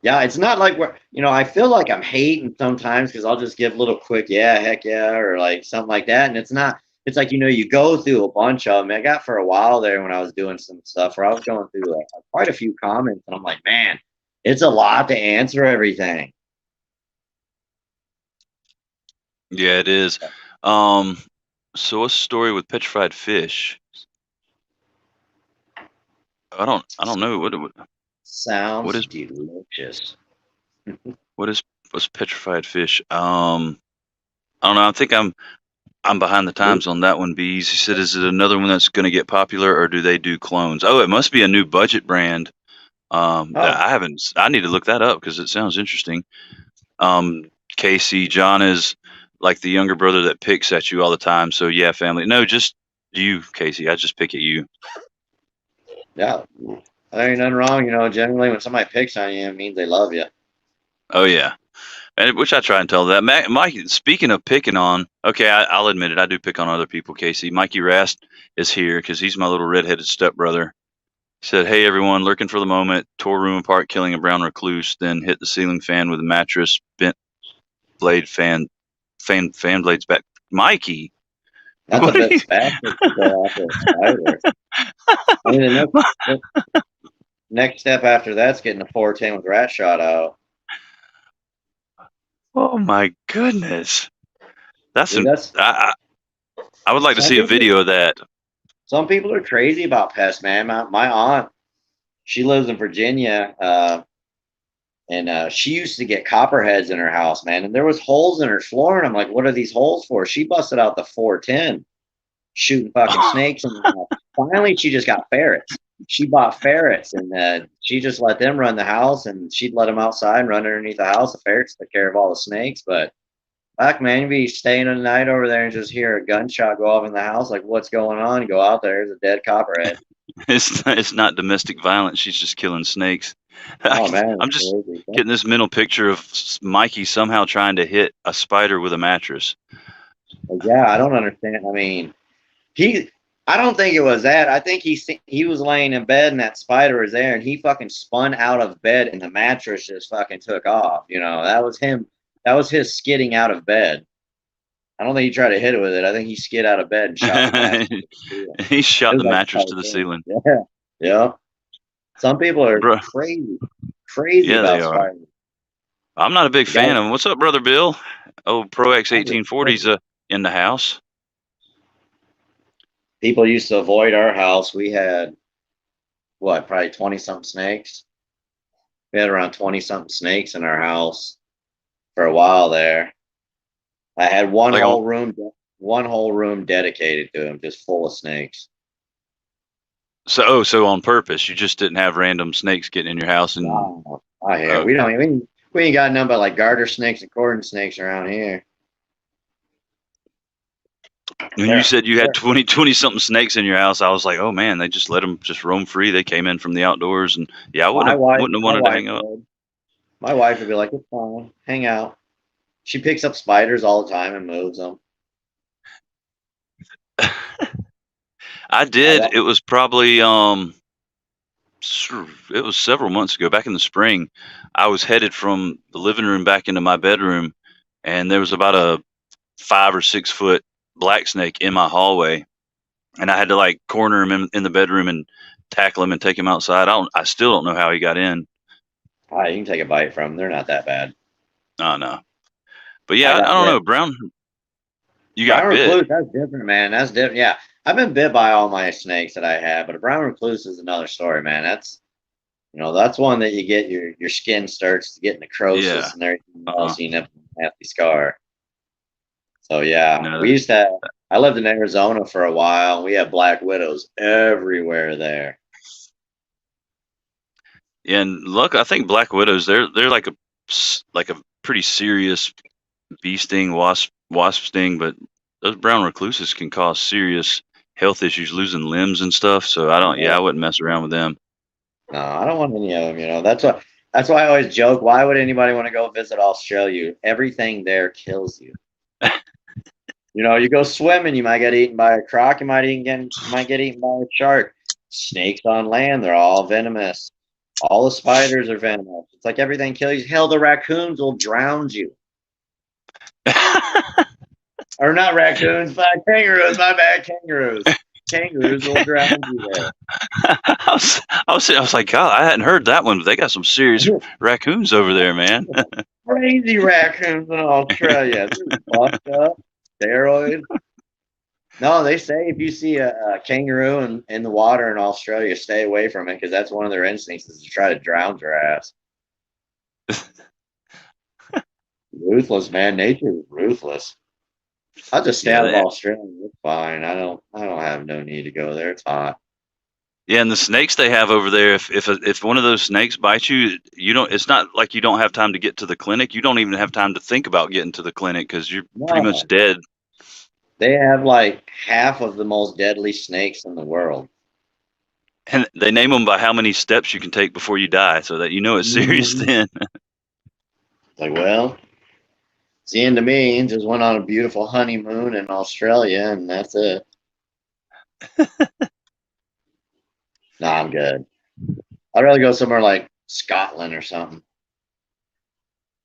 Yeah, it's not like we're, I feel like I'm hating sometimes because I'll just give little quick, yeah, heck yeah, or like something like that. And it's not, it's like, you go through a bunch of them. I got for a while there when I was doing some stuff where I was going through like quite a few comments and I'm like, man, it's a lot to answer everything. Yeah, it is. Um, so what's the story with petrified fish? I don't know what Sounds is delicious. what is what's petrified fish. I don't know. I think I'm behind the times on that one. Bees. He said, is it another one that's going to get popular, or do they do clones? Oh, it must be a new budget brand. That Oh, I haven't. I need to look that up because it sounds interesting. Um, Casey, John is like the younger brother that picks at you all the time. So yeah, family. No, just you, Casey. I just pick at you. yeah. There ain't nothing wrong. Generally when somebody picks on you, it means they love you. Oh yeah. And which I try and tell that. Mike, speaking of picking on, okay, I'll admit it. I do pick on other people. Casey, Mikey Rast is here because he's my little redheaded stepbrother. He said, "Hey everyone, lurking for the moment. Tore room apart, killing a brown recluse. Then hit the ceiling fan with a mattress. Bent blade fan blades back. Mikey, That's a what are bit you? spastic to go after a spider. I mean, the next step after that's getting a 410 with rat shot out. Oh my goodness, that's Dude, some. I would like to some see a people. video of that. Some people are crazy about pests, man. My aunt, she lives in Virginia, and she used to get copperheads in her house, man. And there was holes in her floor, and I'm like, what are these holes for? She busted out the 410, shooting fucking snakes. And finally, she just got ferrets. She bought ferrets, and she just let them run the house, and she'd let them outside and run underneath the house. The ferrets took care of all the snakes, but fuck, man, you'd be staying a night over there and just hear a gunshot go off in the house. Like, what's going on? You go out there, there's a dead copperhead. It's not domestic violence. She's just killing snakes. Oh man, I'm it's just crazy. getting this mental picture of Mikey somehow trying to hit a spider with a mattress. Like, yeah, I don't understand. I mean, he. I don't think it was that. I think he was laying in bed and that spider was there and he fucking spun out of bed and the mattress just fucking took off. That was him. That was his skidding out of bed. I don't think he tried to hit it with it. I think he skid out of bed and shot the mattress. It He shot was the like mattress a to the cartoon. ceiling. Yeah, yeah. Some people are Bro, crazy, crazy yeah, they about are. spiders. I'm not a big The fan guy, of him. What's up, brother Bill? Oh, Pro X 1840's in the house. people used to avoid our house. We had what, probably 20 something snakes. We had around 20 something snakes in our house for a while there. I had Like on one whole room dedicated to them, just full of snakes. so on purpose. You just didn't have random snakes getting in your house and No, I hear uh, we don't even we ain't got none but like garter snakes and cordon snakes around here. when you There, said you had there. 20 something snakes in your house, I was like, oh man, they just let them just roam free. They came in from the outdoors, and yeah, I wouldn't have My wanted to wife hang up. would. My wife would be like, "It's fine, hang out." She picks up spiders all the time and moves them. I I did. don't. It was probably it was several months ago, back in the spring. I was headed from the living room back into my bedroom, and there was about a 5 or 6 foot black snake in my hallway, and I had to like corner him in the bedroom and tackle him and take him outside. I still don't know how he got in. You can take a bite from them. They're not that bad. I know, but I yeah, I got don't bit. know. Brown, you got Brown bit. recluse, that's different, man. That's different. Yeah, I've been bit by all my snakes that I had, but a brown recluse is another story, man. That's one that you get your skin starts to get Yeah. necrosis and everything Uh-uh. else. You end up with a nasty scar. So yeah, No. we used to. I lived in Arizona for a while. And we had black widows everywhere there. Yeah, and look, I think black widows they're like like a pretty serious bee sting, wasp sting, but those brown recluses can cause serious health issues, losing limbs and stuff. So I don't. Yeah, Yeah. I wouldn't mess around with them. No, I don't want any of them. That's why I always joke. Why would anybody want to go visit Australia? Everything there kills you. You go swimming, you might get eaten by a croc, you might get eaten by a shark. Snakes on land, they're all venomous. All the spiders are venomous. It's like everything kills you. Hell, the raccoons will drown you. Or not raccoons, but kangaroos, my bad, kangaroos. Kangaroos will drown you I was like, God, I hadn't heard that one, but they got some serious there. raccoons over there, man. Crazy raccoons in Australia. They're fucked up. Steroids. No, they say if you see a kangaroo in the water in Australia, stay away from it because that's one of their instincts is to try to drown your ass. Ruthless, man. Nature is ruthless. I'll just stay Yeah, out of Australia. It's fine. I don't have no need to go there. It's hot. yeah, and the snakes they have over there. If one of those snakes bites you, you don't. It's not like you don't have time to get to the clinic. You don't even have time to think about getting to the clinic because you're pretty much No. dead. They have like half of the most deadly snakes in the world. And they name them by how many steps you can take before you die, so that you know it's serious. Mhm. Then Like, well, it's the end of me. Just went on a beautiful honeymoon in Australia, and that's it. Nah, I'm good. I'd rather go somewhere like Scotland or something.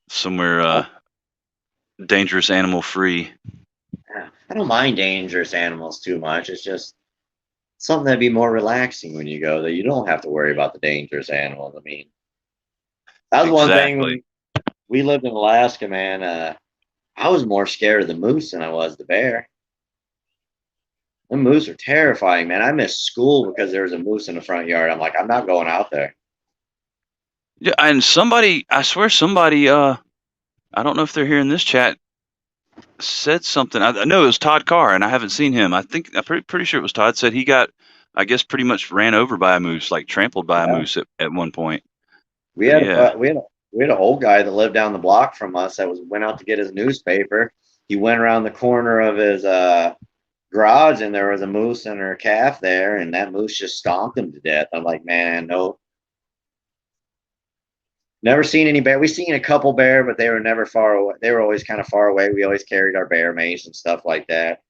somewhere I, dangerous, animal free. I don't mind dangerous animals too much. It's just something that'd be more relaxing when you go there. You don't have to worry about the dangerous animals. I mean, that was one thing Exactly. when we lived in Alaska, man. I was more scared of the moose than I was the bear. The moose are terrifying, man. I missed school because there was a moose in the front yard. I'm like, I'm not going out there. Yeah, and somebody, I swear, somebody. I don't know if they're here in this chat. Said something. I know it was Todd Carr, and I haven't seen him. I'm pretty sure it was Todd. Said he got, I guess, pretty much ran over by a moose, like trampled by a Yeah, moose at one point. we But had yeah, a we had an old guy that lived down the block from us that went out to get his newspaper. He went around the corner of his garage, and there was a moose and her calf there, and that moose just stomped him to death. I'm like, man, no, never seen any bear. We seen a couple bear, but they were never far away. They were always kind of far away. We always carried our bear mace and stuff like that.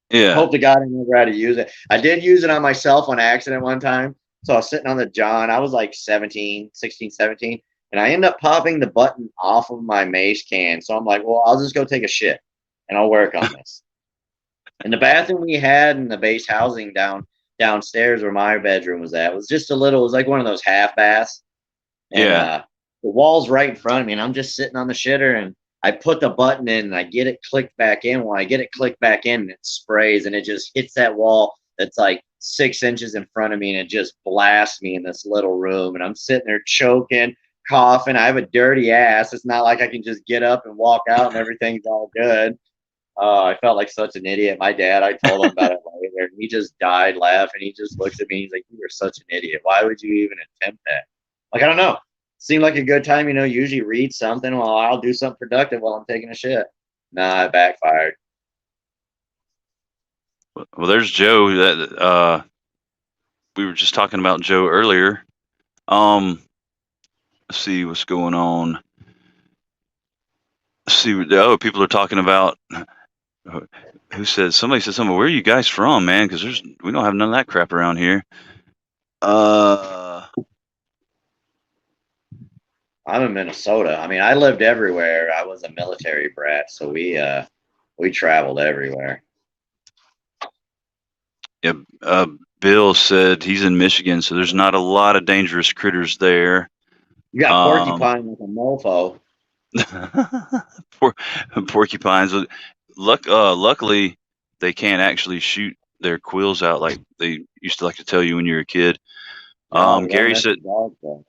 yeah, Hope to God I never had to use it. I did use it on myself on accident one time. So I was sitting on the John. I was like 17, 16, 17, and I ended up popping the button off of my mace can. So I'm like, well, I'll just go take a shit and I'll work on this. And the bathroom we had in the base housing downstairs where my bedroom was at was just a little. It was like one of those half baths, and yeah. the wall's right in front of me, and I'm just sitting on the shitter, and I put the button in, and I get it clicked back in. When I get it clicked back in, it sprays, and it just hits that wall that's like 6 inches in front of me, and it just blasts me in this little room, and I'm sitting there choking, coughing. I have a dirty ass. It's not like I can just get up and walk out and everything's all good. I felt like such an idiot. My dad, I told him about it later, and he just died laughing. He just looks at me. He's like, "You were such an idiot. Why would you even attempt that?" Like, I don't know. Seemed like a good time, usually read something. Well, I'll do something productive while I'm taking a shit. Nah, it backfired. Well, there's Joe. That we were just talking about Joe earlier. Let's see what's going on. Let's see. Oh, people are talking about Who said? Somebody said something. Where are you guys from, man? Because we don't have none of that crap around here. Uh, I'm in Minnesota. I mean, I lived everywhere. I was a military brat, so we traveled everywhere. yeah, Bill said he's in Michigan, so there's not a lot of dangerous critters there. You got Um, porcupine with a mofo. por- porcupines. Luckily, they can't actually shoot their quills out like they used to like to tell you when you were a kid. No, don't Gary mess said with dogs though.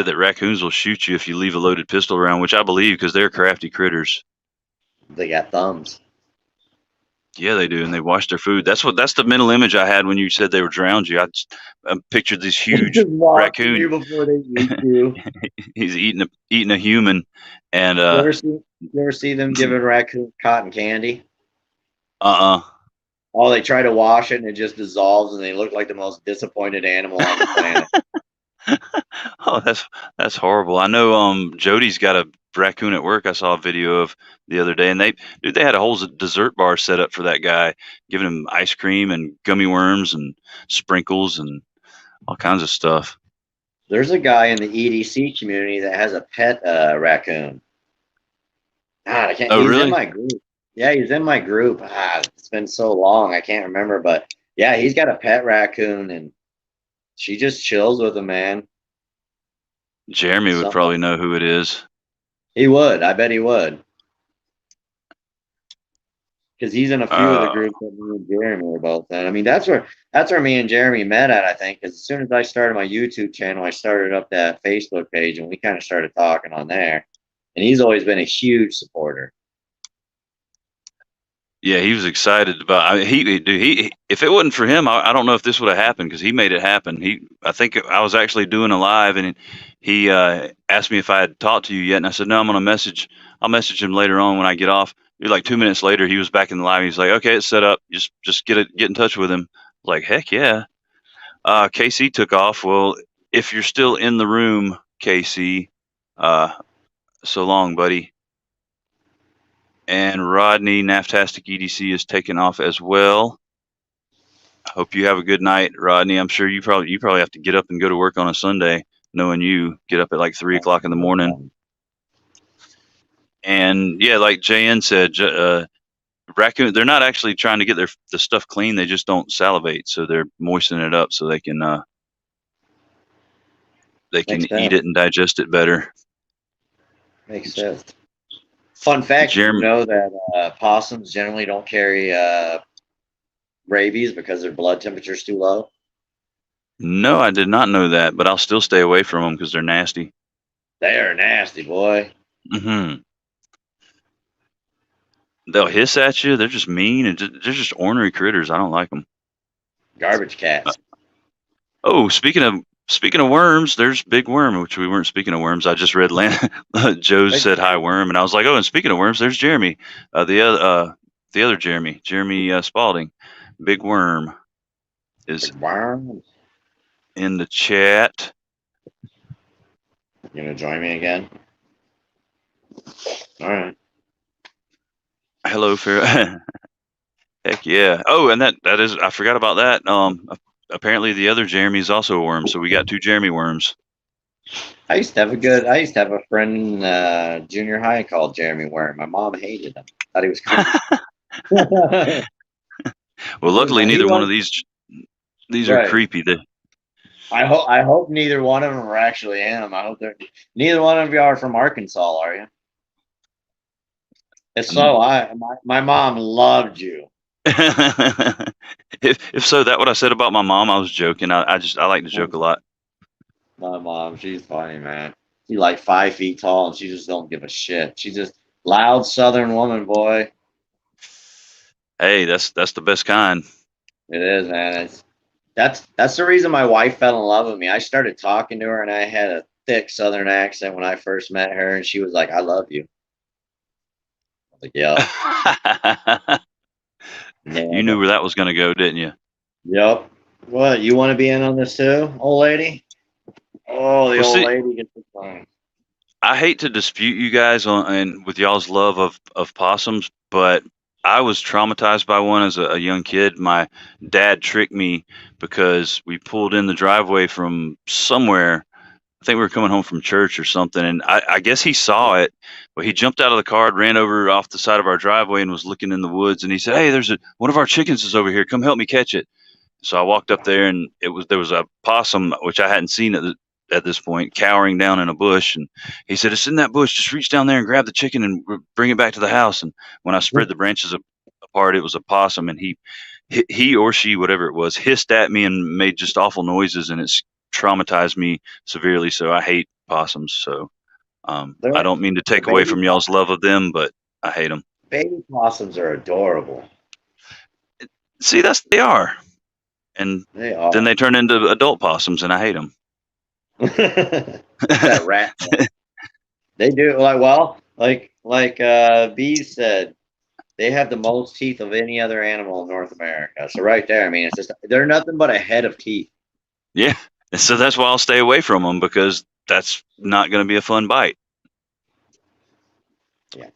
that raccoons will shoot you if you leave a loaded pistol around, which I believe because they're crafty critters. They got thumbs. Yeah, they do, and they wash their food. That's the mental image I had when you said they were drowned you. I pictured this huge Just watching raccoon. you before they eat you. He's eating a human, and You ever see you ever see them giving raccoons cotton candy? uh Oh, they try to wash it and it just dissolves and they look like the most disappointed animal on the planet. oh, that's horrible. I know Jody's got a raccoon at work I saw a video of the other day, and they had a whole dessert bar set up for that guy, giving him ice cream and gummy worms and sprinkles and all kinds of stuff. There's a guy in the EDC community that has a pet raccoon. God, I can't. Oh, He's in really? my group. Yeah, he's in my group. It's been so long, I can't remember. But yeah, he's got a pet raccoon, and she just chills with him, man. Jeremy would Something probably know who it is. he would. I bet he would, because he's in a few of the Uh, groups that me and Jeremy are both in. I mean, that's where me and Jeremy met at. I think because as soon as I started my YouTube channel, I started up that Facebook page, and we kind of started talking on there. And he's always been a huge supporter. Yeah, he was excited about. I mean, he if it wasn't for him, I don't know if this would have happened because he made it happen. I think I was actually doing a live, and he asked me if I had talked to you yet, and I said no. I'll message him later on when I get off. Like 2 minutes later, he was back in the live. He's like, okay, it's set up. Just get in touch with him. Like, heck yeah. KC took off. Well, if you're still in the room, KC, uh, so long, buddy. And Rodney, Naftastic EDC is taking off as well. I hope you have a good night, Rodney. I'm sure you probably have to get up and go to work on a Sunday, knowing you get up at like 3 o'clock in the morning. And yeah, like JN said, raccoon, they're not actually trying to get the stuff clean. They just don't salivate, so they're moistening it up so they can Makes eat sense. it and digest it better. Makes sense. Fun fact: did you Jeremy, know that possums generally don't carry rabies because their blood temperature is too low? no, I did not know that, but I'll still stay away from them because they're nasty. They are nasty, boy. Hmm. They'll hiss at you. They're just mean and they're just ornery critters. I don't like them. Garbage cats. Oh, speaking of worms, there's Big Worm, which we weren't speaking of worms. I just read Joe Hey, said hi worm, and I was like, oh, and speaking of worms, there's Jeremy, the other Jeremy Spalding. Big Worm is worms. in the chat. You gonna join me again? All right. Hello, Farrah. Heck yeah. Oh, and that is I forgot about that. Apparently the other Jeremy is also a worm, so we got two Jeremy worms. I used to have a friend in junior high called Jeremy Worm. My mom hated him. Thought he was creepy. Well, luckily He neither one of was these are right. creepy. I hope neither one of them are actually him. I hope they're neither one of you are from Arkansas, are you? If so, my mom loved you. If so, that what I said about my mom, I was joking. I like to joke a lot. My mom, she's funny, man. She's like 5 feet tall and she just don't give a shit. She's just loud Southern woman, boy. Hey, that's the best kind. It is, man. That's the reason my wife fell in love with me. I started talking to her and I had a thick Southern accent when I first met her, and she was like, "I love you." I was like, "Yeah." You knew where that was going to go, didn't you? Yep. What, you want to be in on this too, old lady? Oh, the Well, old see, lady gets the phone. I hate to dispute you guys on and with y'all's love of possums, but I was traumatized by one as a young kid. My dad tricked me because we pulled in the driveway from somewhere. I think we were coming home from church or something, and I guess he saw it, but he jumped out of the car, ran over off the side of our driveway, and was looking in the woods. And he said, "Hey, one of our chickens is over here. Come help me catch it." So I walked up there, and there was a possum which I hadn't seen at this point, cowering down in a bush. And he said, "It's in that bush. Just reach down there and grab the chicken and bring it back to the house." And when I spread the branches apart, it was a possum, and he or she, whatever it was, hissed at me and made just awful noises, and it's traumatized me severely. So I hate possums. So I They're don't mean to the take away from y'all's love of them, but I hate them. baby possums are adorable. See, they are, and They then are. they turn into adult possums, and I hate them. It's that rat. They do like B said, they have the most teeth of any other animal in North America. So right there, I mean, it's just they're nothing but a head of teeth. Yeah. So that's why I'll stay away from them, because that's not going to be a fun bite. Yeah.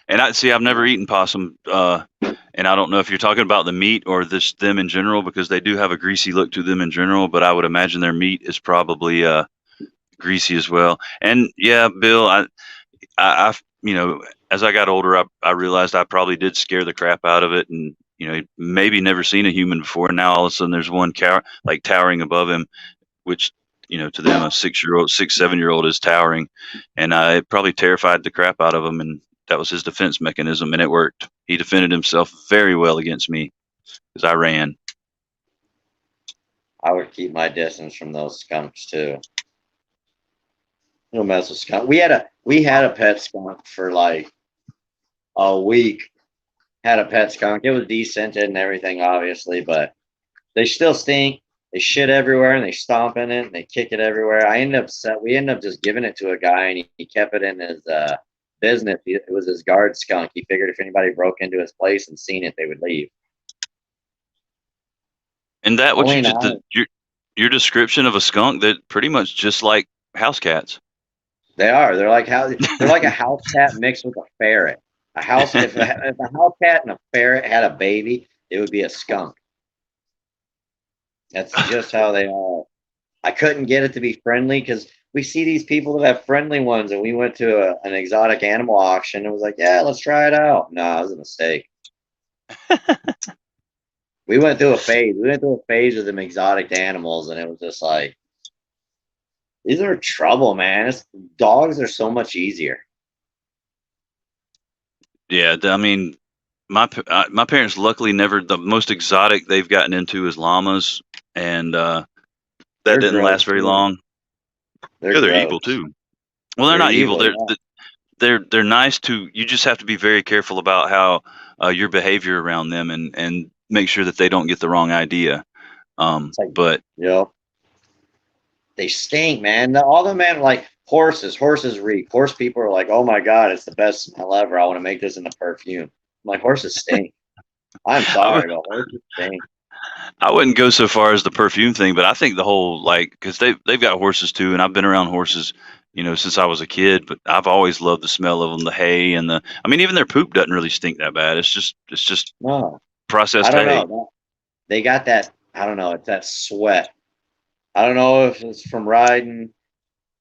And I've never eaten possum, and I don't know if you're talking about the meat or them in general, because they do have a greasy look to them in general. But I would imagine their meat is probably greasy as well. And yeah, Bill, as I got older, I realized I probably did scare the crap out of it, and maybe never seen a human before. And now all of a sudden, there's one like towering above him, which to them, a 7-year old is towering, and it probably terrified the crap out of him, and that was his defense mechanism, and it worked. He defended himself very well against me because I ran. I would keep my distance from those skunks too. No mess with skunk. We had a pet skunk for like a week. Had a pet skunk. It was descented and everything, obviously, but they still stink. They shit everywhere and they stomp in it and they kick it everywhere. We ended up just giving it to a guy and he kept it in his business. It was his guard skunk. He figured if anybody broke into his place and seen it, they would leave. And that what you Only just now your description of a skunk, that pretty much just like house cats. they are. They're like a house cat mixed with a ferret. If a house cat and a ferret had a baby, it would be a skunk. That's just how they are. I couldn't get it to be friendly because we see these people that have friendly ones, and we went to an exotic animal auction and was like, yeah, let's try it out. No, it was a mistake. We went through a phase. We went through a phase with them exotic animals, and it was just like, these are trouble, man. Dogs are so much easier. Yeah, I mean, my parents luckily never. The most exotic they've gotten into is llamas, and that They're didn't last gross very too. long. They're Yeah, they're evil gross. too. Well, they're They're not evil. evil. They're Yeah. they're nice to you. Just have to be very careful about how your behavior around them, and make sure that they don't get the wrong idea. It's like, But you know, they stink, man. All the men like horses. Horses reek. Horse people are like, oh my god, it's the best smell ever. I want to make this in the perfume. I'm like, horses stink. I'm I, sorry, but horses stink. I wouldn't go so far as the perfume thing, but I think the whole, like, because they've got horses too, and I've been around horses, since I was a kid. But I've always loved the smell of them, the hay, and I mean, even their poop doesn't really stink that bad. It's just No, I processed don't hay. know. They got that. I don't know. It's that sweat. I don't know if it's from riding.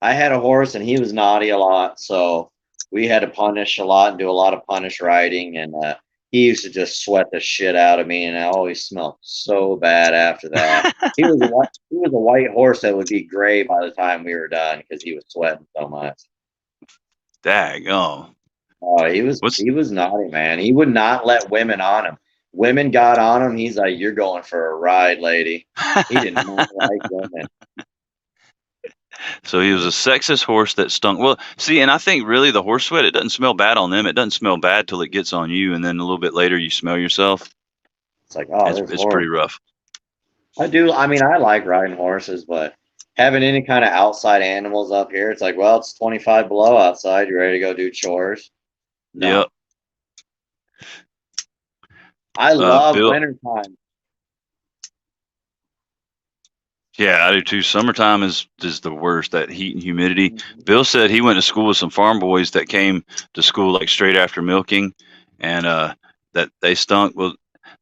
I had a horse and he was naughty a lot, so we had to punish a lot and do a lot of punish riding. And he used to just sweat the shit out of me, and I always smelled so bad after that. He was a white horse that would be gray by the time we were done because he was sweating so much. Dag, oh, Oh, what's he was naughty, man. He would not let women on him. Women got on him. He's like, "You're going for a ride, lady." He did not like women. so he was a sexist horse that stunk. Well, see, and I think really the horse sweat, it doesn't smell bad on them. It doesn't smell bad till it gets on you, and then a little bit later you smell yourself. It's like, oh, It's this it's pretty horse. rough. I do. I mean, I like riding horses, but having any kind of outside animals up here, it's like, well, it's 25 below outside. You ready to go do chores? Yep. No. I love Bill, wintertime. Yeah, I do too. Summertime is the worst. That heat and humidity. Mhm. Bill said he went to school with some farm boys that came to school like straight after milking, and that they stunk. Well,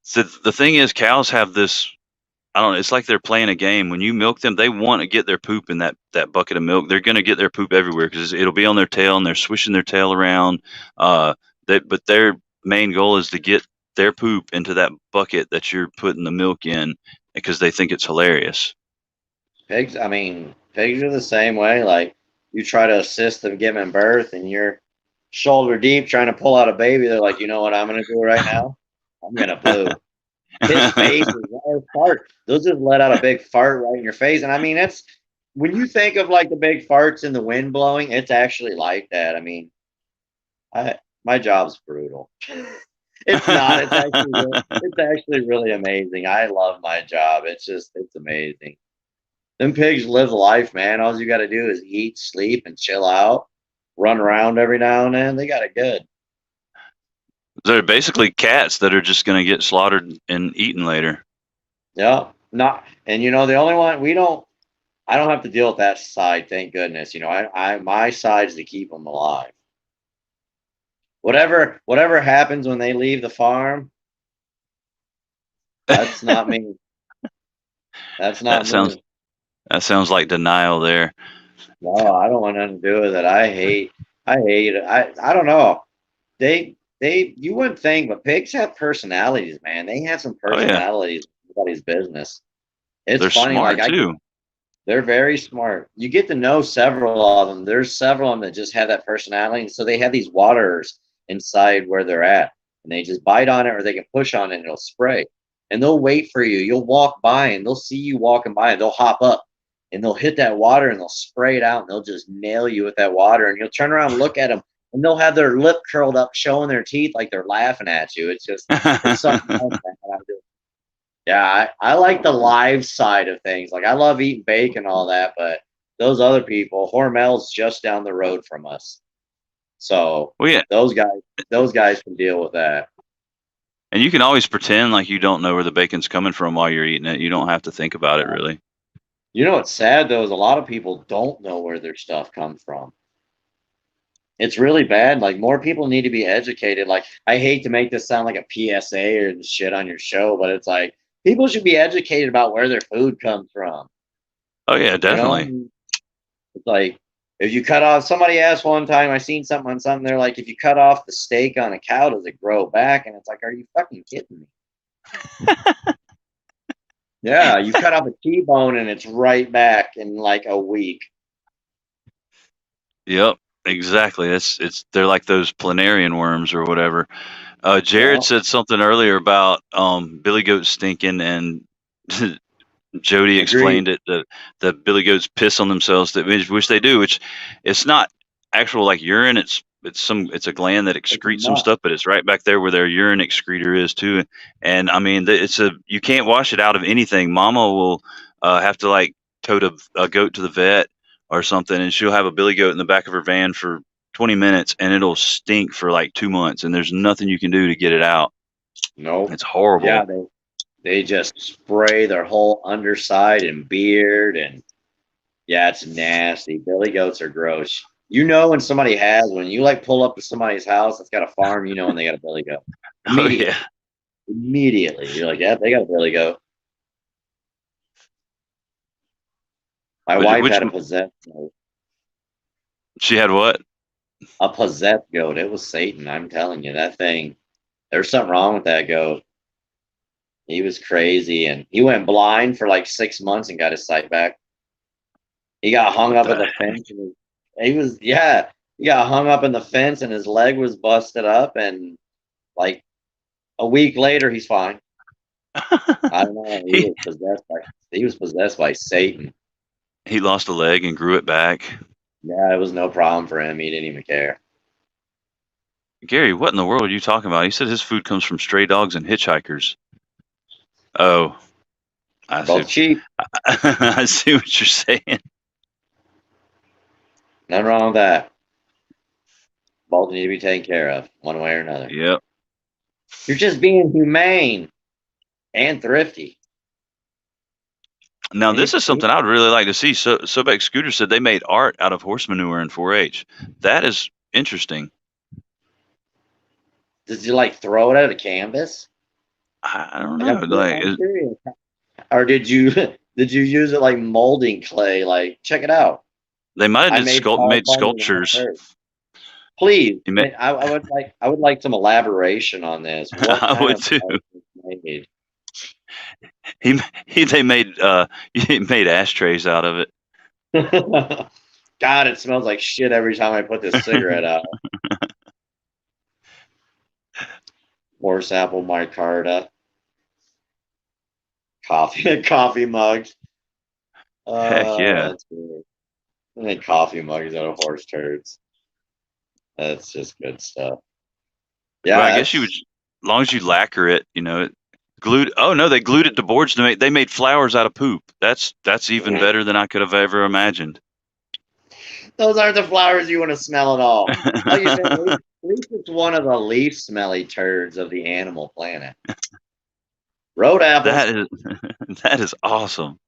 so the thing is, cows have this. I don't know. It's like they're playing a game. When you milk them, they want to get their poop in that bucket of milk. They're going to get their poop everywhere because it'll be on their tail and they're swishing their tail around. But their main goal is to get their poop into that bucket that you're putting the milk in because they think it's hilarious. Pigs, I mean, pigs are the same way. Like you try to assist them giving birth, and you're shoulder deep trying to pull out a baby. They're like, you know what I'm going to do right now? I'm going to poo. Piss faces or fart. They'll just let out a big fart right in your face. And I mean, that's when you think of like the big farts and the wind blowing, it's actually like that. I mean, I my job's brutal. It's not. It's actually really amazing. I love my job. It's amazing. Them pigs live life, man. All you got to do is eat, sleep, and chill out. Run around every now and then. They got it good. They're basically cats that are just going to get slaughtered and eaten later. Yeah. Not and the only one we don't I don't have to deal with that side, thank goodness. I my side's to keep them alive. Whatever happens when they leave the farm, that's not me. That's That not sounds me. that sounds like denial there. No, I don't want nothing to do with it. I hate it. I don't know. You wouldn't think, but pigs have personalities, man. They have some Oh yeah, personalities. Nobody's business. It's they're funny, like smart too. they're very smart. You get to know several of them. There's several of them that just have that personality. And so they have these waters inside where they're at. And they just bite on it or they can push on it and it'll spray. And they'll wait for you. You'll walk by and they'll see you walking by and they'll hop up and they'll hit that water and they'll spray it out and they'll just nail you with that water. And you'll turn around and look at them and they'll have their lip curled up, showing their teeth like they're laughing at you. It's something else, man. Yeah, I like the live side of things. Like I love eating bacon and all that, but those other people, Hormel's just down the road from us. So Well, yeah, those guys those guys can deal with that. and you can always pretend like you don't know where the bacon's coming from while you're eating it. You don't have to think about it really. You know what's sad though is a lot of people don't know where their stuff comes from. It's really bad. Like more people need to be educated. Like I hate to make this sound like a PSA or shit on your show, but it's like people should be educated about where their food comes from. Oh yeah, You know, definitely. it's like if you cut off. Somebody asked one time. I seen something on something. They're like, if you cut off the steak on a cow, does it grow back? And it's like, are you fucking kidding me? Yeah, you cut off a T-bone and it's right back in like a week. Yep, exactly. It's they're like those planarian worms or whatever. Jared Yeah, said something earlier about billy goats stinking, and Jody agreed. explained it that the billy goats piss on themselves, that which they do, which it's not actual like urine. It's a gland that It's a excretes some mutt. stuff, but it's right back there where their urine excreter is too. And I mean, it's a you can't wash it out of anything. Mama will have to like tote a goat to the vet or something, and she'll have a billy goat in the back of her van for 20 minutes, and it'll stink for like 2 months, and there's nothing you can do to get it out. Nope. It's Yeah, horrible. they just spray their whole underside and beard, and yeah, it's nasty. Billy goats are gross. You know when somebody has when you like pull up to somebody's house that's got a farm, you know when they got a billy goat. Oh yeah. Immediately. Immediately. You're like, yeah, they got a billy goat. My Which, wife which had she had what? a possessed goat. It was Satan. I'm telling you, that thing. There's something wrong with that goat. He was crazy, and he went blind for like 6 months and got his sight back. He got hung What up in the the fence, and he was yeah. He got hung up in the fence, and his leg was busted up, and like a week later, he's fine. I don't know. he He was possessed by Satan. he lost a leg and grew it back. Yeah, it was no problem for him. He didn't even care. Gary, what in the world are you talking about? He said his food comes from stray dogs and hitchhikers. Oh, I see. Both cheap. I see what you're saying. Nothing wrong with that. Both need to be taken care of, one way or another. Yep. You're just being humane and thrifty. Now Any, this is something I would really like to see. So Sobeck Scooter said they made art out of horse manure in 4-H. That is interesting. did you like throw it at a canvas? I don't Like know. Like I'm curious. Or did you did you use it like molding clay? Like, check it out. they might have I did made made farming on sculptures. earth. Please, He made, I would like some elaboration on this. What I kind would of too. art was made? He they made he made ashtrays out of it. God, it smells like shit every time I put this cigarette out. Horse apple micarta, coffee coffee mugs. Heck yeah. That's weird. I make coffee mugs out of horse turds. That's just good stuff. Well, I Yeah, guess you would, that's as long as you lacquer it, glued. Oh no, they glued it to boards to make. They made flowers out of poop. That's even better than I could have ever imagined. those aren't the flowers you want to smell at all. Like you said, at least it's one of the least smelly turds of the animal planet. Road That apples. is that is awesome.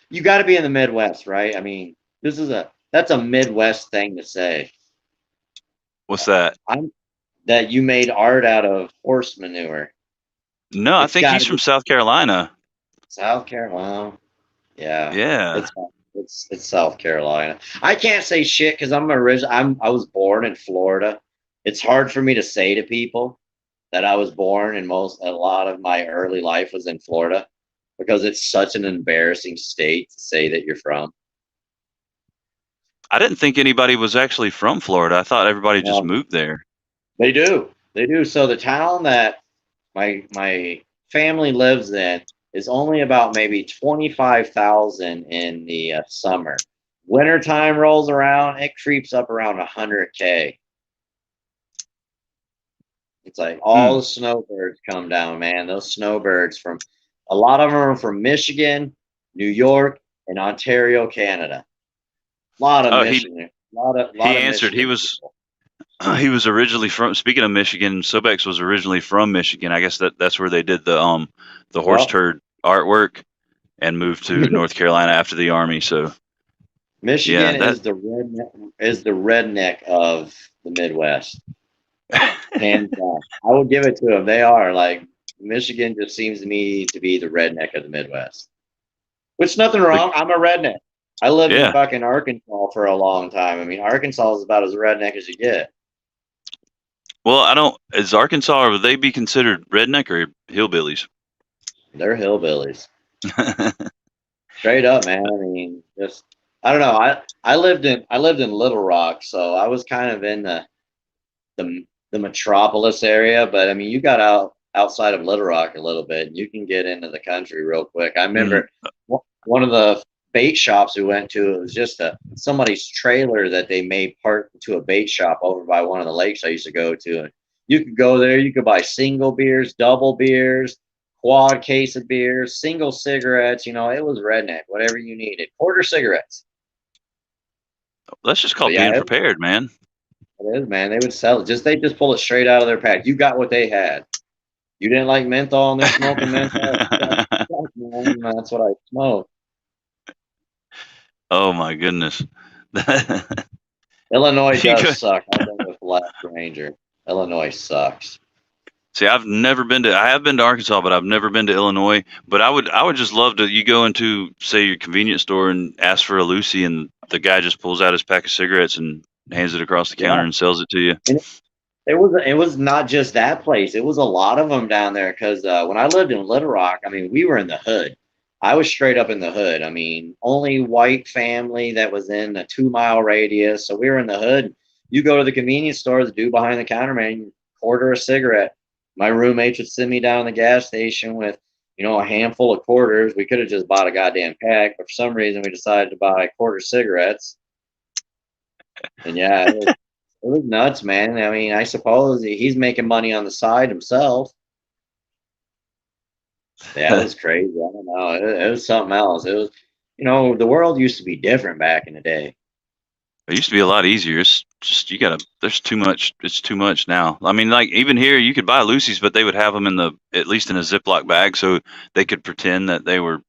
You got to be in the Midwest, right? I mean, that's a Midwest thing to say. What's that? I'm that you made art out of horse manure. No, I It's think got he's to from be South Carolina. South Carolina. Yeah, Yeah. it's it's South Carolina. I can't say shit because I was born in Florida. It's hard for me to say to people that I was born and a lot of my early life was in Florida because it's such an embarrassing state to say that you're from. I didn't think anybody was actually from Florida. I thought everybody just No, moved there. they do. They do. So the town that my family lives in is only about maybe 25,000 in the summer. Wintertime rolls around, it creeps up around 100K. It's like all Hmm. the snowbirds come down, man. Those snowbirds from a lot of them are from Michigan, New York, and Ontario, Canada. A lot of Oh, Michigan, he lot of answered. He Michigan was people. he was originally from. Speaking of Michigan, Sobex was originally from Michigan. I guess that's where they did the horse Well, turd artwork and moved to North Carolina after the army. So yeah, Michigan that is the redneck of the Midwest. Hands down. I will give it to them. They are like Michigan just seems to me to be the redneck of the Midwest. Which nothing the, wrong. I'm a redneck. I lived in yeah. fucking Arkansas for a long time. I mean, Arkansas is about as redneck as you get. Well, I don't. Is Arkansas or would they be considered redneck or hillbillies? They're hillbillies. Straight up, man. I mean, just I don't know. I lived in Little Rock, so I was kind of in the metropolis area, but I mean, you got outside of Little Rock a little bit, and you can get into the country real quick. I Mm. remember one of the bait shops we went to. It was just somebody's trailer that they made part to a bait shop over by one of the lakes I used to go to. And you could go there. You could buy single beers, double beers, quad case of beers, single cigarettes. You know, it was redneck. Whatever you needed, quarter cigarettes. That's just But called yeah, being prepared, man. it is, man. They would sell it. They just pull it straight out of their pack. You got what they had. You didn't like menthol and they're smoking menthol. Fuck, man, that's what I smoke. Oh my goodness. Illinois You does go, suck. I've been with Last Ranger. Illinois sucks. see, I've never been to. I have been to Arkansas, but I've never been to Illinois. But I would just love to. You go into, say, your convenience store and ask for a Lucy, and the guy just pulls out his pack of cigarettes and hands it across the counter Yeah. and sells it to you. And it was not just that place. It was a lot of them down there because when I lived in Little Rock, I mean, we were in the hood. I was straight up in the hood. I mean, only white family that was in a 2 mile radius. So we were in the hood. You go to the convenience store, the dude behind the counter, man, you quarter a cigarette. My roommates would send me down to the gas station with, a handful of quarters. We could have just bought a goddamn pack, but for some reason we decided to buy quarter cigarettes. And yeah, it was nuts, man. I mean, I suppose he's making money on the side himself. Yeah, it was crazy. I don't know. It was something else. It was, the world used to be different back in the day. It used to be a lot easier. It's just you gotta. There's too much. It's too much now. I mean, like even here, you could buy Lucy's, but they would have them at least in a Ziploc bag, so they could pretend that they were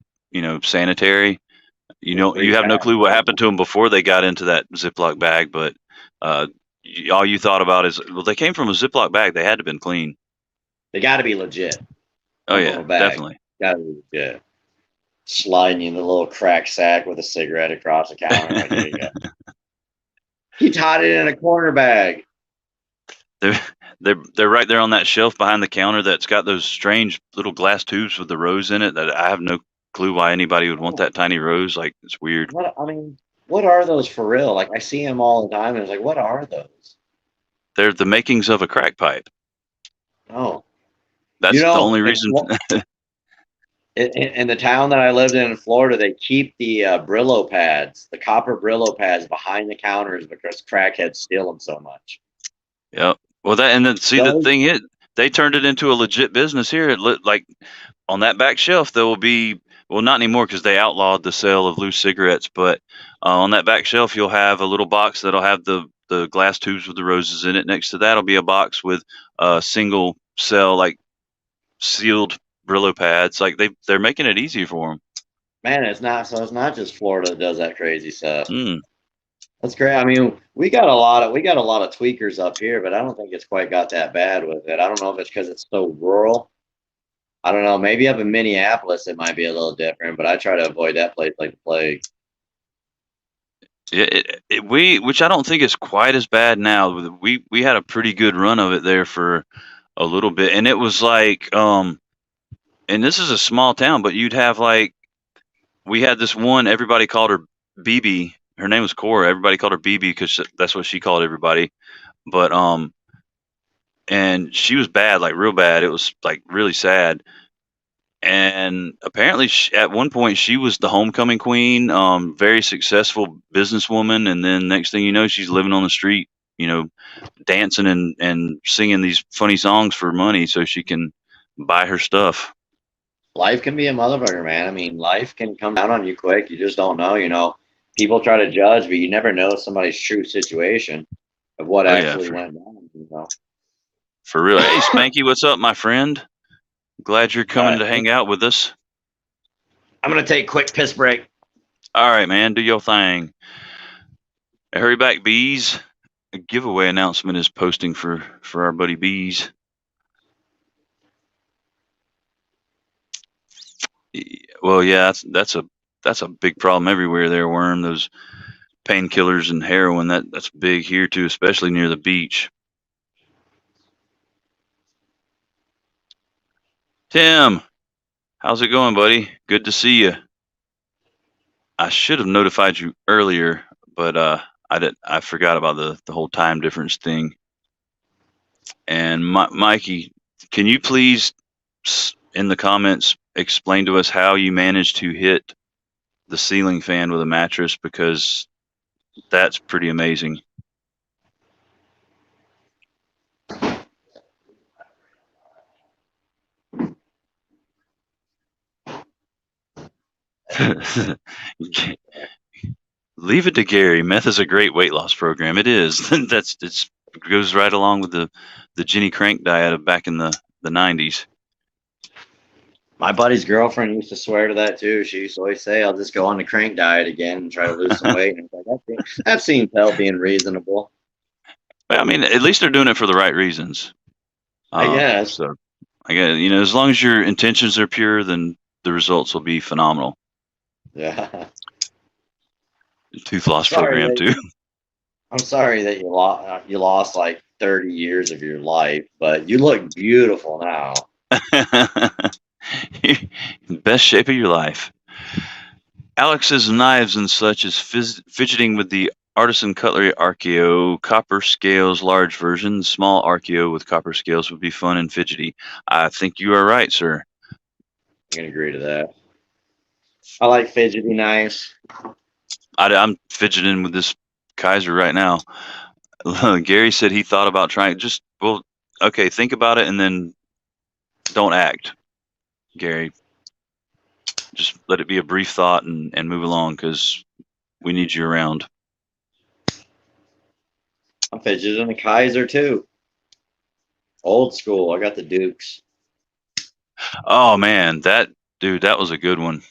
sanitary. little You brief have no pack. clue what happened to them before they got into that Ziploc bag, but uh, all you thought about is, well, they came from a Ziploc bag. They had to have been clean. They got to be legit. Oh Come from yeah, a bag. definitely. Got to be legit. Sliding you in the little crack sack with a cigarette across the counter. Like, here you go. He tied it in a corner bag. they're they're right there on that shelf behind the counter that's got those strange little glass tubes with the rose in it that I have no clue why anybody would want Oh, that tiny rose. Like, it's weird. what I mean, what are those for real? Like I see them all the time, and it's like, what are those? They're the makings of a crack pipe. Oh, you That's the know, only reason. in the town that I lived in Florida, they keep the Brillo pads, the copper Brillo pads, behind the counters because crackheads steal them so much. Yep. Well, that and then see the Those thing is, they turned it into a legit business here. Like on that back shelf, there will be, well, not anymore because they outlawed the sale of loose cigarettes. But on that back shelf, you'll have a little box that'll have the glass tubes with the roses in it. Next to that'll be a box with single cell, like, sealed Brillo pads. Like, they're making it easy for them. man, it's not so. It's not just Florida that does that crazy stuff. Mm. That's great. I mean, we got a lot of tweakers up here, but I don't think it's quite got that bad with it. I don't know if it's because it's so rural. I don't know. Maybe up in Minneapolis it might be a little different, but I try to avoid that place like the plague. Which I don't think is quite as bad now. We had a pretty good run of it there for a little bit, and it was like, and this is a small town, but you'd have, like, we had this one. Everybody called her BB. Her name was Cora. Everybody called her BB because that's what she called everybody. But and she was bad, like real bad. It was like really sad. And apparently, at one point, she was the homecoming queen, very successful businesswoman. And then next thing you know, she's living on the street, you know, dancing and singing these funny songs for money so she can buy her stuff. Life can be a motherfucker, man. I mean, life can come down on you quick. You just don't know. People try to judge, but you never know somebody's true situation of what Oh yeah, actually went down. for real. Hey, Spanky, what's up, my friend? Glad you're All coming right, to hang out with us. I'm gonna take a quick piss break. All right, man, do your thing. Hurry back, bees. A giveaway announcement is posting for our buddy Bees. Well, yeah, that's a big problem everywhere there, Worm. Those painkillers and heroin, that's big here too, especially near the beach. Tim, how's it going, buddy? Good to see you. I should have notified you earlier, but I forgot about the whole time difference thing. And Mikey, can you please in the comments explain to us how you managed to hit the ceiling fan with a mattress, because that's pretty amazing. Leave it to Gary. Meth is a great weight loss program. It is. It goes right along with the Jenny Crank diet of back in the 90s. My buddy's girlfriend used to swear to that too. She used to always say, "I'll just go on the crank diet again and try to lose some weight." And it's like that seems healthy and reasonable. I mean, at least they're doing it for the right reasons. I guess. So I guess, as long as your intentions are pure, then the results will be phenomenal. Yeah. Tooth loss Sorry program that too. I'm sorry that you lost like 30 years of your life, but you look beautiful now. Best shape of your life. Alex's knives and such is fidgeting with the artisan cutlery Archeo copper scales large version. Small Archeo with copper scales would be fun and fidgety. I think you are right, sir. I can agree to that. I like fidgety knives. I'm fidgeting with this Kaiser right now. Gary said he thought about trying. Well, okay, think about it and then don't act, Gary. Just let it be a brief thought and move along, because we need you around. I'm fidgeting a Kaiser too. Old school. I got the Dukes. Oh man, that was a good one.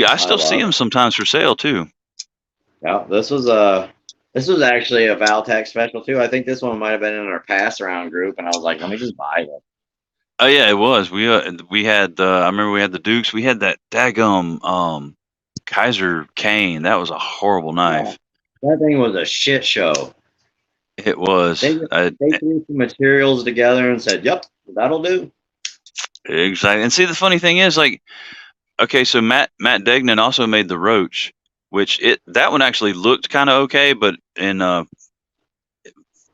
I I still see love them it. sometimes for sale too. Yeah, this was actually a Valtech special too. I think this one might have been in our pass around group, and I was like, let me just buy it. Oh yeah, it was. We had I remember we had the Dukes. We had that daggum Kaiser cane. That was a horrible Yeah, knife. that thing was a shit show. It was. They threw some materials together and said, "Yep, that'll do." Exactly. And see, the funny thing is, like, okay, so Matt Degnan also made the Roach, which that one actually looked kind of okay, but in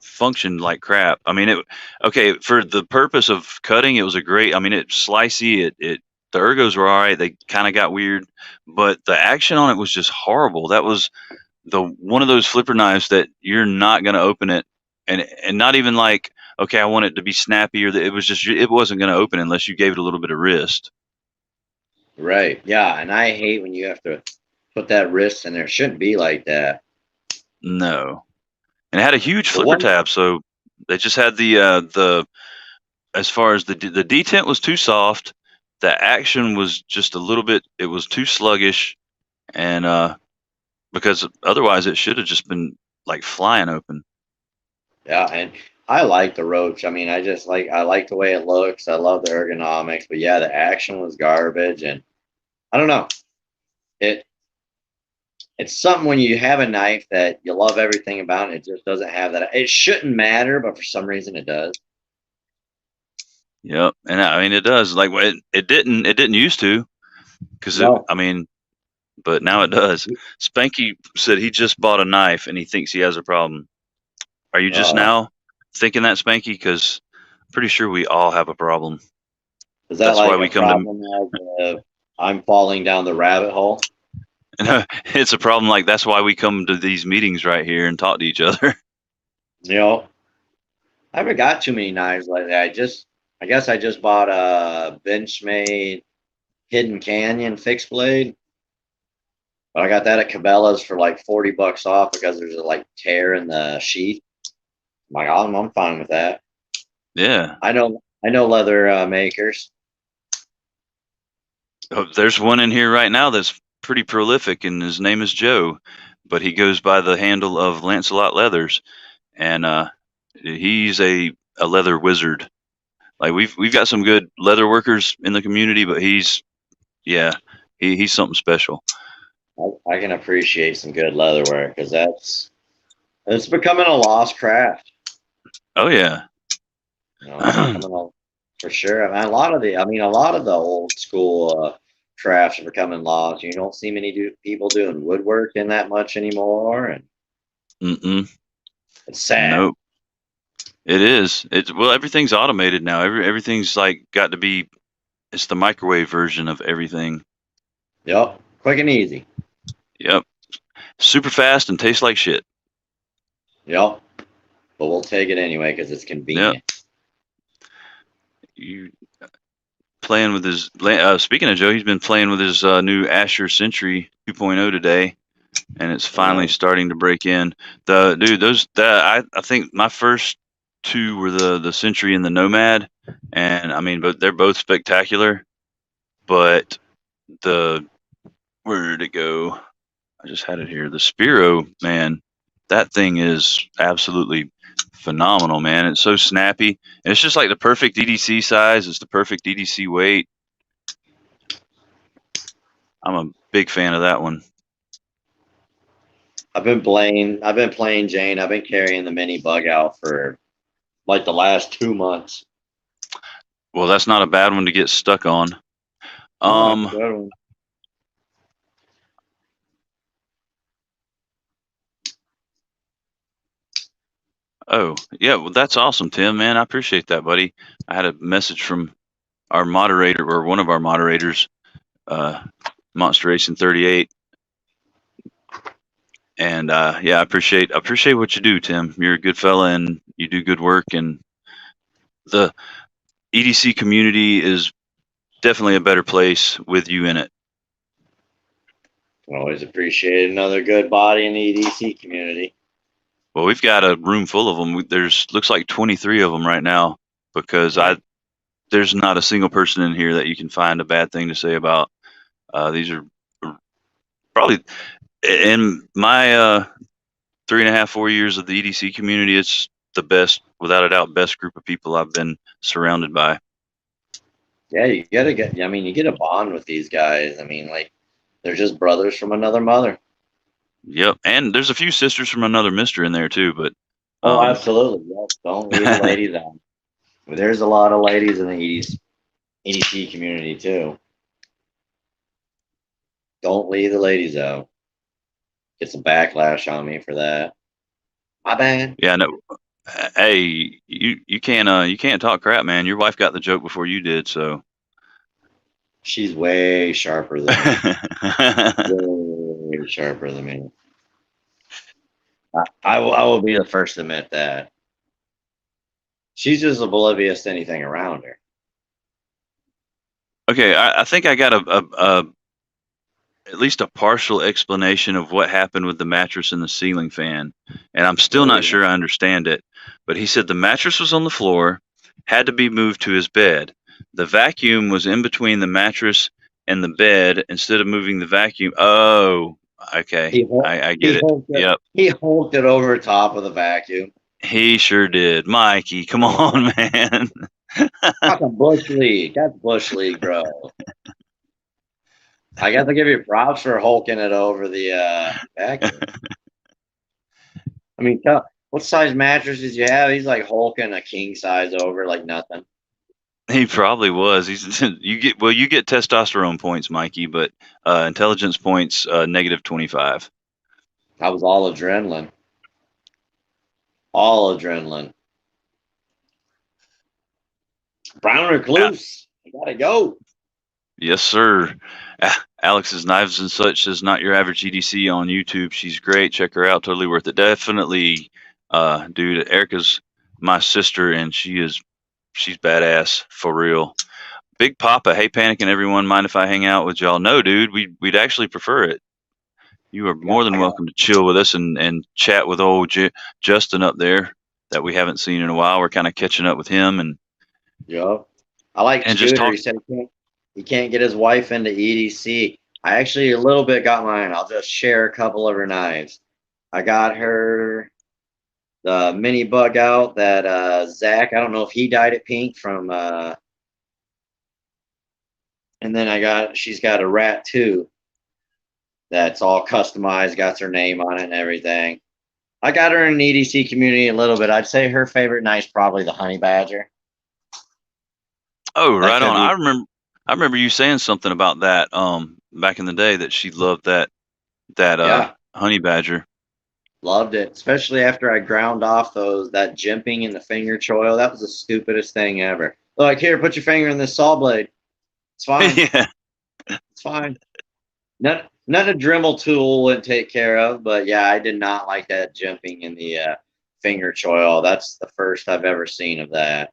functioned like crap. I mean, it okay for the purpose of cutting. It was a great. I mean, it's slicey. It the ergos were all right. They kind of got weird, but the action on it was just horrible. That was the one of those flipper knives that you're not going to open it, and not even like, okay, I want it to be snappy, or it was just it wasn't going to open unless you gave it a little bit of wrist. Right? Yeah, and I hate when you have to put that wrist in there. It shouldn't be like that. No, and it had a huge The flipper one, tab, so they just had the as far as the detent was too soft, the action was just a little bit. It was too sluggish, and because otherwise it should have just been like flying open. yeah, and I like the Roach. I mean, I like the way it looks. I love the ergonomics, but yeah, the action was garbage, and I don't know. It it's something when you have a knife that you love everything about it, it just doesn't have that. It shouldn't matter, but for some reason it does. Yep, and I mean it does. Like it didn't used to because it. No, I mean, but now it does. Spanky said he just bought a knife and he thinks he has a problem. Are you just uh, now thinking that, Spanky? Because I'm pretty sure we all have a problem. is that That's why like a we come to. problem I'm falling down the rabbit hole? It's a problem. Like that's why we come to these meetings right here and talk to each other. You know, I haven't got too many knives lately. I guess I just bought a Benchmade Hidden Canyon fixed blade, but I got that at Cabela's for like $40 off because there's a like tear in the sheath. I'm like, I'm fine with that. Yeah. I know leather makers. Oh, there's one in here right now that's pretty prolific, and his name is Joe, but he goes by the handle of Lancelot Leathers, and he's a leather wizard. Like we've got some good leather workers in the community, but yeah, he's something special. I can appreciate some good leatherware because it's becoming a lost craft. Oh yeah. You know, it's becoming a for sure. I mean, a lot of the old school crafts are becoming lost. You don't see many people doing woodworking that much anymore, and Mm-mm. it's sad. Nope. It is. It's well, everything's automated now. Everything's like got to be. It's the microwave version of everything. Yep, quick and easy. Yep. Super fast and tastes like shit. Yep, but we'll take it anyway because it's Yep. convenient. You playing with his. Speaking of Joe, he's been playing with his new Asher Century 2.0 today, and it's finally Uh, starting to break in. The dude, I think my first two were the Century and the Nomad, and I mean, but they're both spectacular. But the where did it go? I just had it here. The Spiro, man, that thing is absolutely phenomenal, man. It's so snappy. And it's just like the perfect EDC size. It's the perfect EDC weight. I'm a big fan of that one. I've been playing Jane. I've been carrying the mini bug out for like the last 2 months. Well, that's not a bad one to get stuck on. Oh, it's Um, good. oh, yeah, well, that's awesome, Tim, man. I appreciate that, buddy. I had a message from our moderator or one of our moderators, uh, Monsteration 38. And yeah, I appreciate what you do, Tim. You're a good fella and you do good work. And the EDC community is definitely a better place with you in it. Always appreciate another good body in the EDC community. Well, we've got a room full of them. There's looks like 23 of them right now because there's not a single person in here that you can find a bad thing to say about. These are Probably in my 3.5, 4 years of the EDC community, it's the best, without a doubt, best group of people I've been surrounded by. Yeah, you gotta get. I mean, you get a bond with these guys. I mean, like they're just brothers from another mother. Yep, and there's a few sisters from another mister in there too, but Oh, um, absolutely. Yes. Don't leave the ladies out. There's a lot of ladies in the EDC community too. Don't leave the ladies out. Get some backlash on me for that. My bad. yeah, no, hey, you can't talk crap, man. Your wife got the joke before you did, so. She's way sharper than me. Way sharper than me. I will be the first to admit that. She's just oblivious to anything around her. Okay, I think I got a at least a partial explanation of what happened with the mattress and the ceiling fan, and I'm still There not you go. sure I understand it. But he said the mattress was on the floor, had to be moved to his bed. The vacuum was in between the mattress and the bed. Instead of moving the vacuum, oh, okay, I get it. Yep, He hulked it over top of the vacuum. he sure did. Mikey, come on, man. That's a bush league. That's bush league, bro. I got to give you props for hulking it over the vacuum. I mean, what size mattress did you have? He's like hulking a king size over like nothing. He probably was. He's you get testosterone points, Mikey, but intelligence points -25. I was all adrenaline. All adrenaline. Brown A- recluse. I gotta go. yes, sir. Alex's Knives and Such says not your average EDC on YouTube. She's great. Check her out. Totally worth it. Definitely, dude. Erica's my sister, and she's badass for real. Big Papa, hey Panic and everyone, mind if I hang out with y'all? No, dude. We'd actually prefer it. You are Yeah, more than I got. welcome to chill with us and chat with old Justin up there that we haven't seen in a while. We're kind of catching up with him Yep. I like and just Scooter. talk. He can't get his wife into EDC. I actually a little bit got mine. I'll just share a couple of her knives. I got her the mini bug out that Zach. I don't know if he dyed it pink from. And then she's got a rat too. That's all customized, got her name on it and everything. I got her in the EDC community a little bit. I'd say her favorite knife's probably the honey badger. Oh, That right could on. be. I remember you saying something about that back in the day that she loved that Yeah, honey badger. loved it, especially after I ground off that jimping in the finger choil. That was the stupidest thing ever. Like, here, put your finger in this saw blade. It's fine. Yeah. It's fine. None a Dremel tool wouldn't take care of, but yeah, I did not like that jimping in the finger choil. That's the first I've ever seen of that.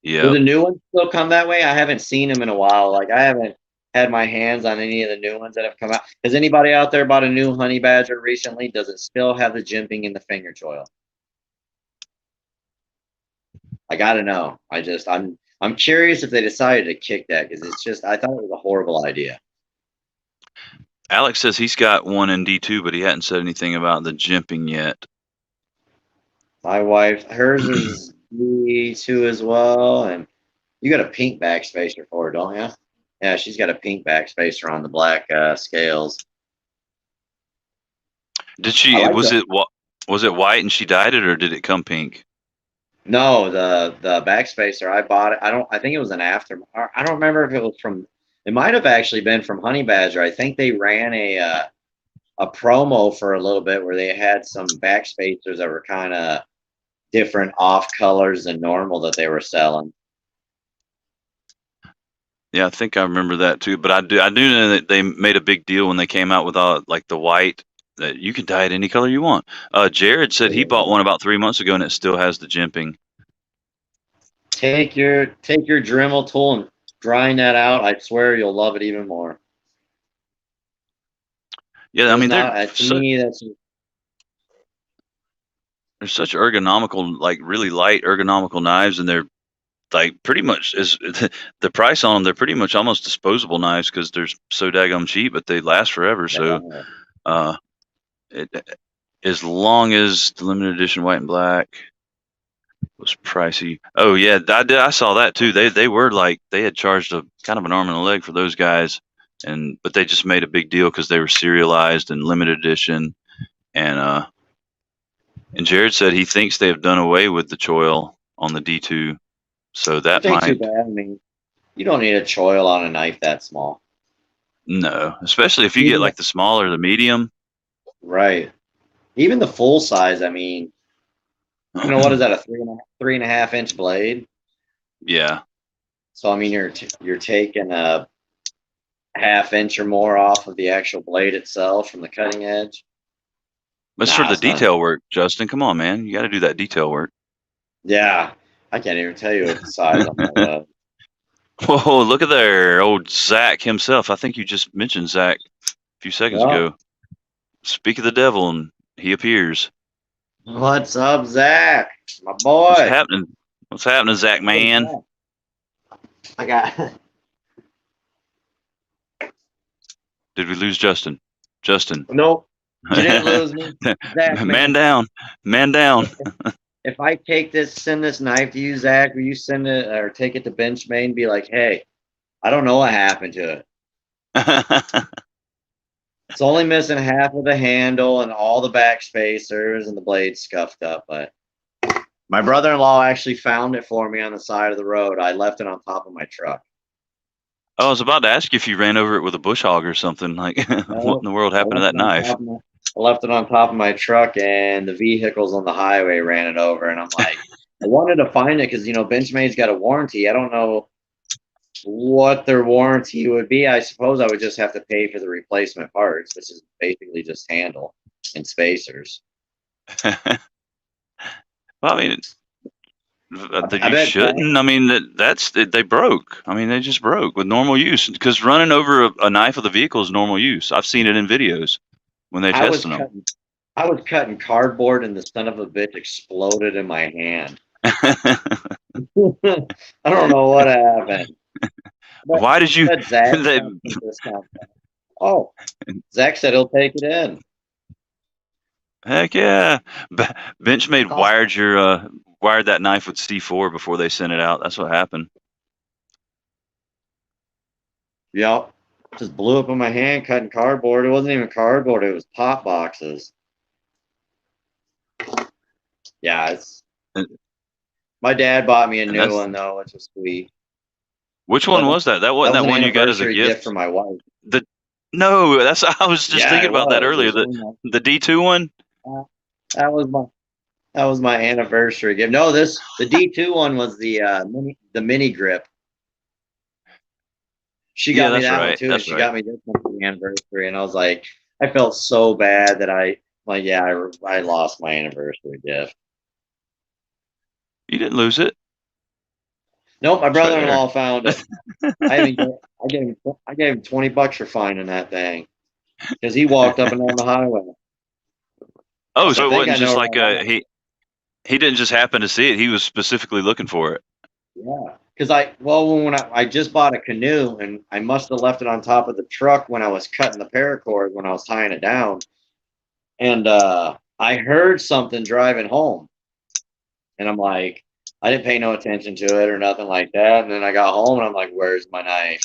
Do Yep. the new ones still come that way? I haven't seen them in a while. Like I haven't had my hands on any of the new ones that have come out. Has anybody out there bought a new honey badger recently? Does it still have the jimping in the finger choil? I gotta know. I'm curious if they decided to kick that because it's just I thought it was a horrible idea. Alex says he's got one in D2, but he hadn't said anything about the jimping yet. My wife, hers is D2 as well, and you got a pink backspacer for her, don't you? Yeah, she's got a pink backspacer on the black scales. Did I she? like the Was it white and she dyed it, or did it come pink? No, the backspacer I bought it. I think it was an after. I don't remember if it was from. It might have actually been from Honey Badger. I think they ran a promo for a little bit where they had some backspacers that were kind of different off colors than normal that they were selling. Yeah, I think I remember that too. But I do know that they made a big deal when they came out with like the white that you can dye it any color you want. Jared said he bought one about 3 months ago and it still has the jimping. Take your Dremel tool and grind that out. I swear you'll love it even more. Yeah, I There's mean not to me they're such ergonomical, like really light ergonomical knives, and like pretty much is the price on them. They're pretty much almost disposable knives because they're so daggum cheap, but they last forever. So, Yeah. uh, it, as long as the limited edition white and black was pricey. Oh yeah, I saw that too. They were like they had charged a kind of an arm and a leg for those guys, but they just made a big deal because they were serialized and limited edition. And and Jared said he thinks they have done away with the choil on the D2, so Which that ain't too might bad. I mean, you don't need a choil on a knife that small. no, especially if you get Even the, like the small or the medium. right. Even the full size, I mean, what is that, a 3.5 inch blade? Yeah, So I mean, you're taking a half inch or more off of the actual blade itself from the cutting edge. that's for Nah, the it's not. detail work, Justin. Come on, man, you got to do that detail work. Yeah, I can't even tell you what the size on that was. Whoa, look at there, old Zach himself. I think you just mentioned Zach a few seconds Well, ago. Speak of the devil, and he appears. what's up, Zach? My What's boy. happening? What's happening, Zach Hey, man? Zach. I got. Did we lose Justin? Justin, Nope, you didn't lose me, Zach, man man. down, man down. If I send this knife to you, Zach, will you send it or take it to Benchmade and be like, hey, I don't know what happened to it. It's only missing half of the handle and all the back spacers and the blade scuffed up. But my brother-in-law actually found it for me on the side of the road. I left it on top of my truck. I was about to ask you if you ran over it with a bush hog or something. Like, what in No, the world I happened to left that it on knife? top of my I left it on top of my truck, and the vehicles on the highway ran it over. And I'm like, I wanted to find it because Benchmade's got a warranty. I don't know what their warranty would be. I suppose I would just have to pay for the replacement parts, which is basically just handle and spacers. Well, I mean, I you bet bank. shouldn't. I mean, they broke. I mean, they just broke with normal use because running over a knife with a vehicle is normal use. I've seen it in videos when they I was tested them. cutting. I was cutting cardboard, and the son of a bitch exploded in my hand. I don't know what happened, but Why did you? but Zach They, found some discount. Oh, Zach said he'll take it in. heck yeah! Benchmade Cost. wired that knife with C4 before they sent it out. That's what happened. Yep. Just blew up in my hand cutting cardboard. It wasn't even cardboard, it was pop boxes. Yeah, it's And, my dad bought me a and new that's one though, which was sweet. which one But was that? That that wasn't was that an one you got as a anniversary gift gift. for my wife. The no, that's I was just Yeah, thinking it about that was. It earlier. was The only my, the D2 one. uh, that was my anniversary gift. No, the D2 one was the mini grip. She Yeah, got me that's that one right. too, and That's she right. got me this one for the anniversary. And I was like, I felt so bad that I lost my anniversary gift. You didn't lose it. Nope, my It's right there. brother-in-law found it. I even I gave him $20 for finding that thing because he walked up and down the highway. Oh, I so it think wasn't I know just where like I got it. he didn't just happen to see it. He was specifically looking for it. Yeah, because when I just bought a canoe and I must have left it on top of the truck when I was cutting the paracord when I was tying it down, and I heard something driving home, and I'm like, I didn't pay no attention to it or nothing like that, and then I got home and I'm like, where's my knife?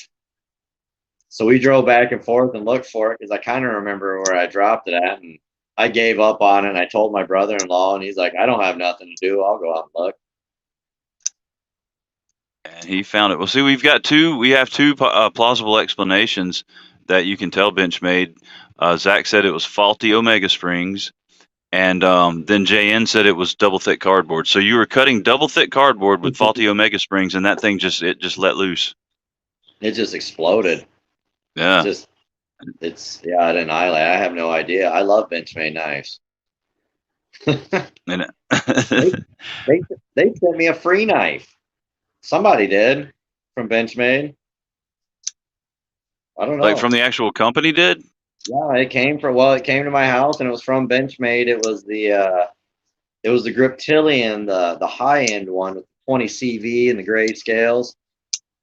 So we drove back and forth and looked for it because I kind of remember where I dropped it at, and I gave up on it. And I told my brother-in-law, and he's like, I don't have nothing to do. I'll go out and look. And he found it. Well, see, we have two plausible explanations that you can tell Benchmade. Zach said it was faulty Omega springs, and then JN said it was double thick cardboard. So you were cutting double thick cardboard with faulty Omega springs, and that thing just let loose. It just exploded. Yeah. Just it's yeah, I didn't highlight. I have no idea. I love Benchmade knives. And they, they they sent me a free knife. Somebody did from Benchmade. I don't like know. from the actual company did. Yeah, it came to my house and it was from Benchmade. It was the Griptilian, the high end one with the 20 CV and the grade scales,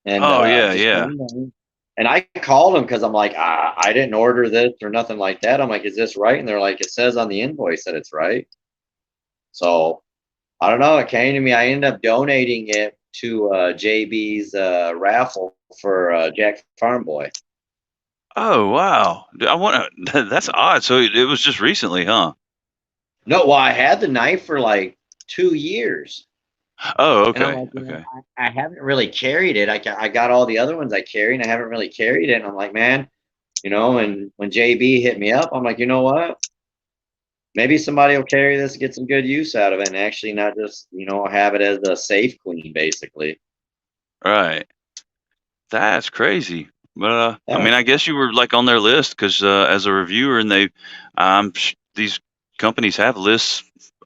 and Oh yeah, just yeah. clean them. And I called them because I'm like, I didn't order this or nothing like that. I'm like, is this right? And they're like, it says on the invoice that it's right. So I don't know. It came to me. I ended up donating it to JB's raffle for Jack Farm Boy. Oh wow. I want to. That's odd. So it was just recently, huh? No, well, I had the knife for like 2 years. Oh, And I'm okay, like, okay. I haven't really carried it. I got all the other ones I carry, and I haven't really carried it. And I'm like, man, and when JB hit me up, I'm like, you know what? Maybe somebody will carry this and get some good use out of it, and actually not just, have it as a safe clean, basically. Right. That's crazy. But I Yeah, mean, I guess you were like on their list because as a reviewer, and these companies have lists.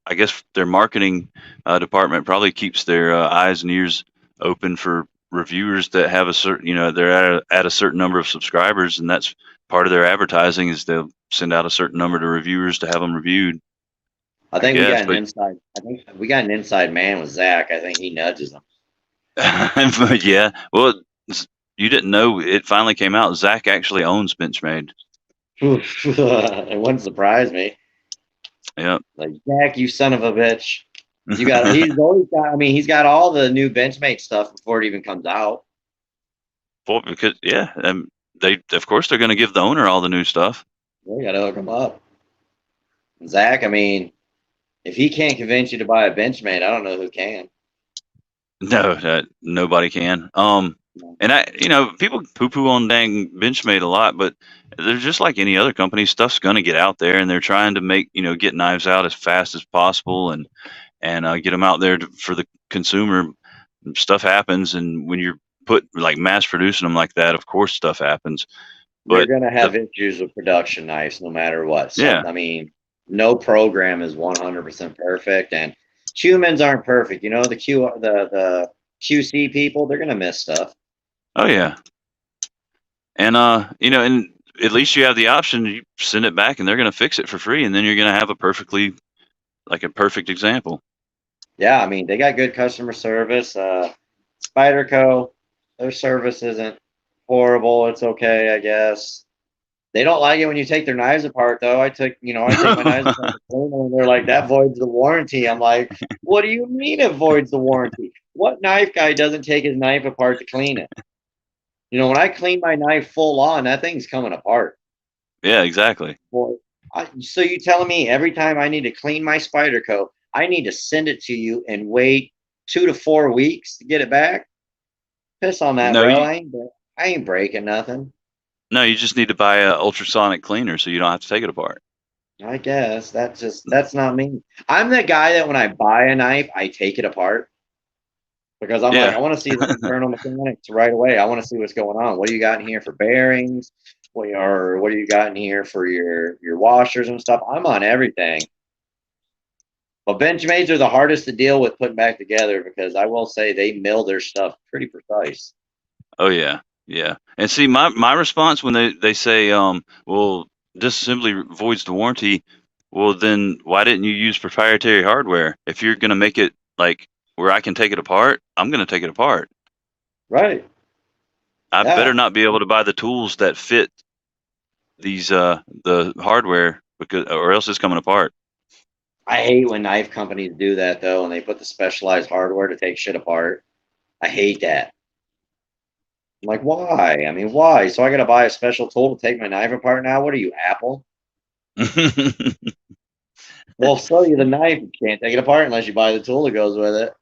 I guess their marketing department probably keeps their eyes and ears open for reviewers that have a certain, they're at a certain number of subscribers, and that's part of their advertising is they'll send out a certain number to reviewers to have them reviewed. I I think we guess, got an but inside. I think we got an inside man with Zach. I think he nudges them. but yeah, well, you didn't know it finally came out. Zach actually owns Benchmade. It wouldn't surprise me. Yep. Like, Zach, you son of a bitch. He's always got, I mean, he's got all the new Benchmade stuff before it even comes out. Well, because yeah, they of course they're going to give the owner all the new stuff. We got to hook him up. Zach, I mean, if he can't convince you to buy a Benchmade, I don't know who can. No, nobody can. And people poo-poo on dang Benchmade a lot, but they're just like any other company. Stuff's going to get out there, and they're trying to get knives out as fast as possible, and get them out there for the consumer. Stuff happens, and when you're put like mass producing them like that, of course stuff happens. You're But going to the have issues with production knives no matter what. yeah, I mean, no program is 100% perfect, and humans aren't perfect. The QC people, they're going to miss stuff. oh yeah, and and at least you have the option. You send it back, and they're going to fix it for free, and then you're going to have a perfect example. Yeah, I mean, they got good customer service. Spyderco, their service isn't horrible. It's okay, I guess. They don't like it when you take their knives apart, though. I take my knives apart to clean them, and they're like, that voids the warranty. I'm like, what do you mean it voids the warranty? What knife guy doesn't take his knife apart to clean it? When I clean my knife full on, that thing's coming apart. Yeah, exactly. Boy, so you telling me every time I need to clean my Spyderco, I need to send it to you and wait 2 to 4 weeks to get it back? Piss on that, No, bro. you I ain't breaking nothing. no, you just need to buy a ultrasonic cleaner so you don't have to take it apart. I guess that's not me. I'm the guy that when I buy a knife, I take it apart because I'm like, Yeah. I want to see the internal mechanics right away. I want to see what's going on. What do you got in here for bearings? What do you got in here for your washers and stuff? I'm on everything. But Benchmades are the hardest to deal with putting back together because I will say they mill their stuff pretty precise. Oh yeah. Yeah. And see, my response when they say, well, disassembly voids the warranty. Well, then why didn't you use proprietary hardware? If you're going to make it like where I can take it apart, I'm going to take it apart. Right. I better Yeah. not be able to buy the tools that fit these the hardware because or else it's coming apart. I hate when knife companies do that though, and they put the specialized hardware to take shit apart. I hate that. I'm like, why? I mean, why? So I got to buy a special tool to take my knife apart now? What are you, Apple? We'll sell you the knife. You can't take it apart unless you buy the tool that goes with it.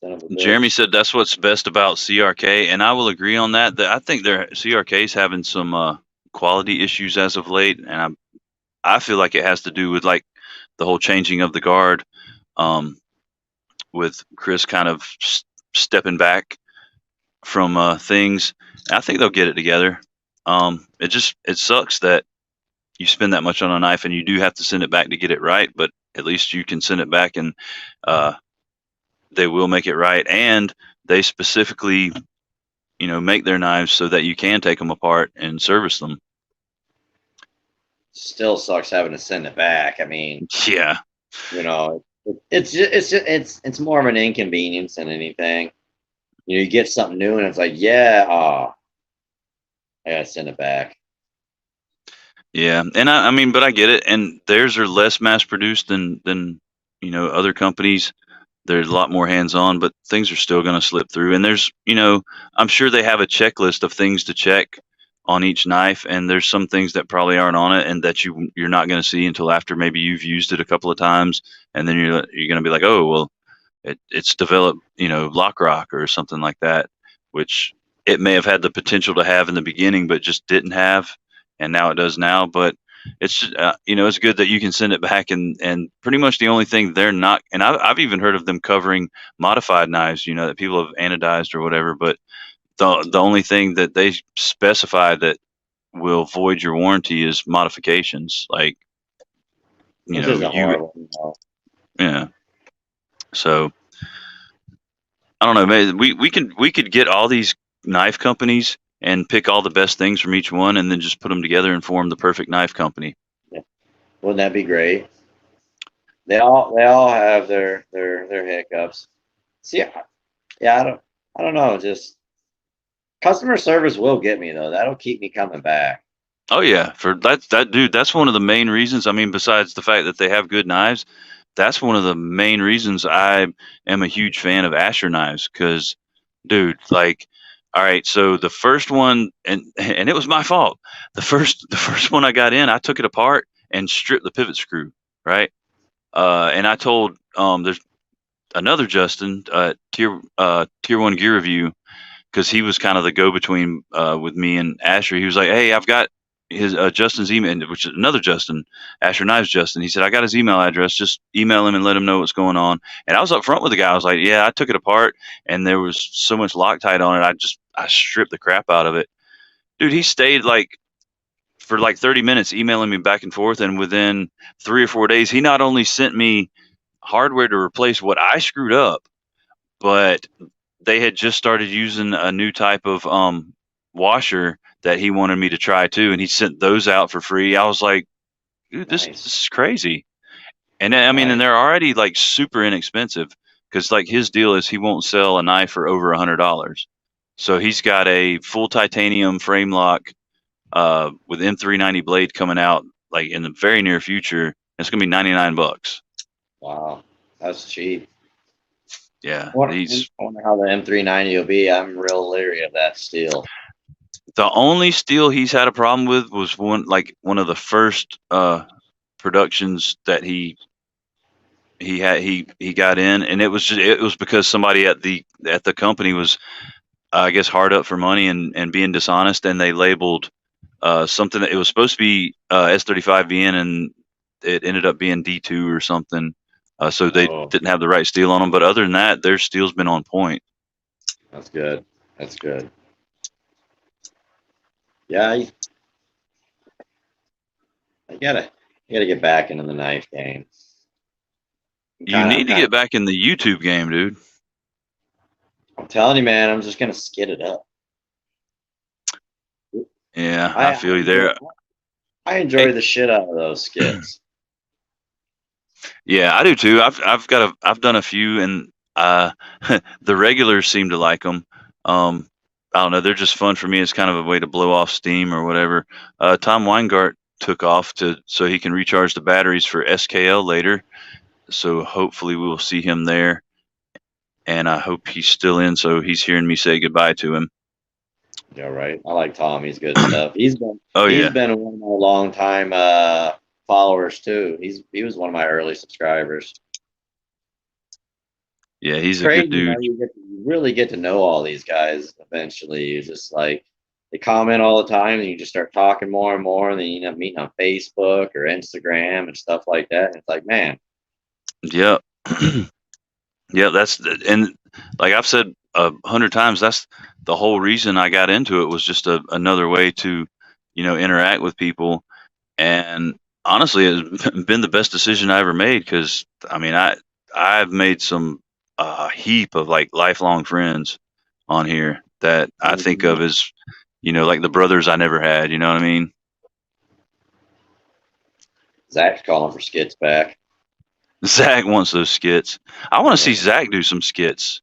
Son of a Jeremy bitch. said that's what's best about CRK, and I will agree on that. I think their CRK's having some quality issues as of late, and I feel like it has to do with like the whole changing of the guard, um, with Chris kind of stepping back from things. I think they'll get it together. It sucks that you spend that much on a knife and you do have to send it back to get it right, but at least you can send it back and uh, they will make it right. And they specifically, make their knives so that you can take them apart and service them. Still sucks having to send it back. I mean, Yeah. you know, It's more of an inconvenience than anything. You get something new and it's like, yeah, I gotta send it back. Yeah, and I mean, but I get it, and theirs are less mass produced than other companies. There's a lot more hands on, but things are still going to slip through. And I'm sure they have a checklist of things to check on each knife, and there's some things that probably aren't on it, and that you're not going to see until after maybe you've used it a couple of times, and then you're going to be like, oh well, it's developed, lock rock or something like that, which it may have had the potential to have in the beginning, but just didn't have, and now it does now. But it's good that you can send it back, and pretty much the only thing they're not, and I've even heard of them covering modified knives, that people have anodized or whatever, but the only thing that they specify that will void your warranty is modifications, like This isn't you horrible. yeah. So I don't know, man. We could get all these knife companies and pick all the best things from each one, and then just put them together and form the perfect knife company. Yeah. Wouldn't that be great? They all have their hiccups. See, yeah, I don't know. Just customer service will get me though. That'll keep me coming back. Oh yeah, for that dude, that's one of the main reasons. I mean, besides the fact that they have good knives, that's one of the main reasons I am a huge fan of Asher knives. Because, dude, like, all right, so the first one, and it was my fault. The first one I got in, I took it apart and stripped the pivot screw, right? And I told there's another Justin, tier one gear review, because he was kind of the go between with me and Asher. He was like, "Hey, I've got his Justin's email, which is another Justin, Asher Knives Justin." He said, "I got his email address. Just email him and let him know what's going on." And I was up front with the guy. I was like, "Yeah, I took it apart, and there was so much Loctite on it. I stripped the crap out of it." Dude, he stayed like for like 30 minutes emailing me back and forth, and within 3 or 4 days, he not only sent me hardware to replace what I screwed up, but they had just started using a new type of washer that he wanted me to try too, and he sent those out for free. I was like, dude, this Nice, is crazy. And I mean, and nice. they're already like super inexpensive, because like his deal is he won't sell a knife for over $100. So he's got a full titanium frame lock with M390 blade coming out like in the very near future. It's gonna be $99. Wow, that's cheap. Yeah, I wonder how the M390 will be. I'm real leery of that steel. the only steel he's had a problem with was one of the first productions that he got in, and it was because somebody at the company was, I guess, hard up for money and being dishonest, and they labeled something that it was supposed to be S35VN, and it ended up being D2 or something. So they Oh, didn't have the right steel on them, but other than that, their steel's been on point. that's good. That's good. Yeah, I gotta get back into the knife game. You I'm need to kind get of. back in the YouTube game, dude. I'm telling you, man. I'm just gonna skid it up. Yeah, I I I feel you enjoy, there. I Hey, enjoy the shit out of those skits. yeah, I do too. I've done a few, and uh, the regulars seem to like them. I don't know. They're just fun for me. It's kind of a way to blow off steam or whatever. Tom Weingart took off so he can recharge the batteries for SKL later. So hopefully we will see him there, and I hope he's still in. So he's hearing me say goodbye to him. Yeah, right. I like Tom. He's good stuff. He's been Oh he's yeah, been one of my long time followers too. He was one of my early subscribers. yeah, It's he's a good crazy, dude. you really get to know all these guys eventually. You just like they comment all the time, and you just start talking more and more, and then you end up meeting on Facebook or Instagram and stuff like that. And it's like, man, Yeah, yeah. And like I've said 100 times, that's the whole reason I got into it, was just another way to, interact with people. And honestly, it's been the best decision I ever made, because I mean, I've made some heap of like lifelong friends on here that I think of as, like the brothers I never had. You know what I mean? Zach's calling for skits back. Zach wants those skits. I want to see Yeah. Zach do some skits.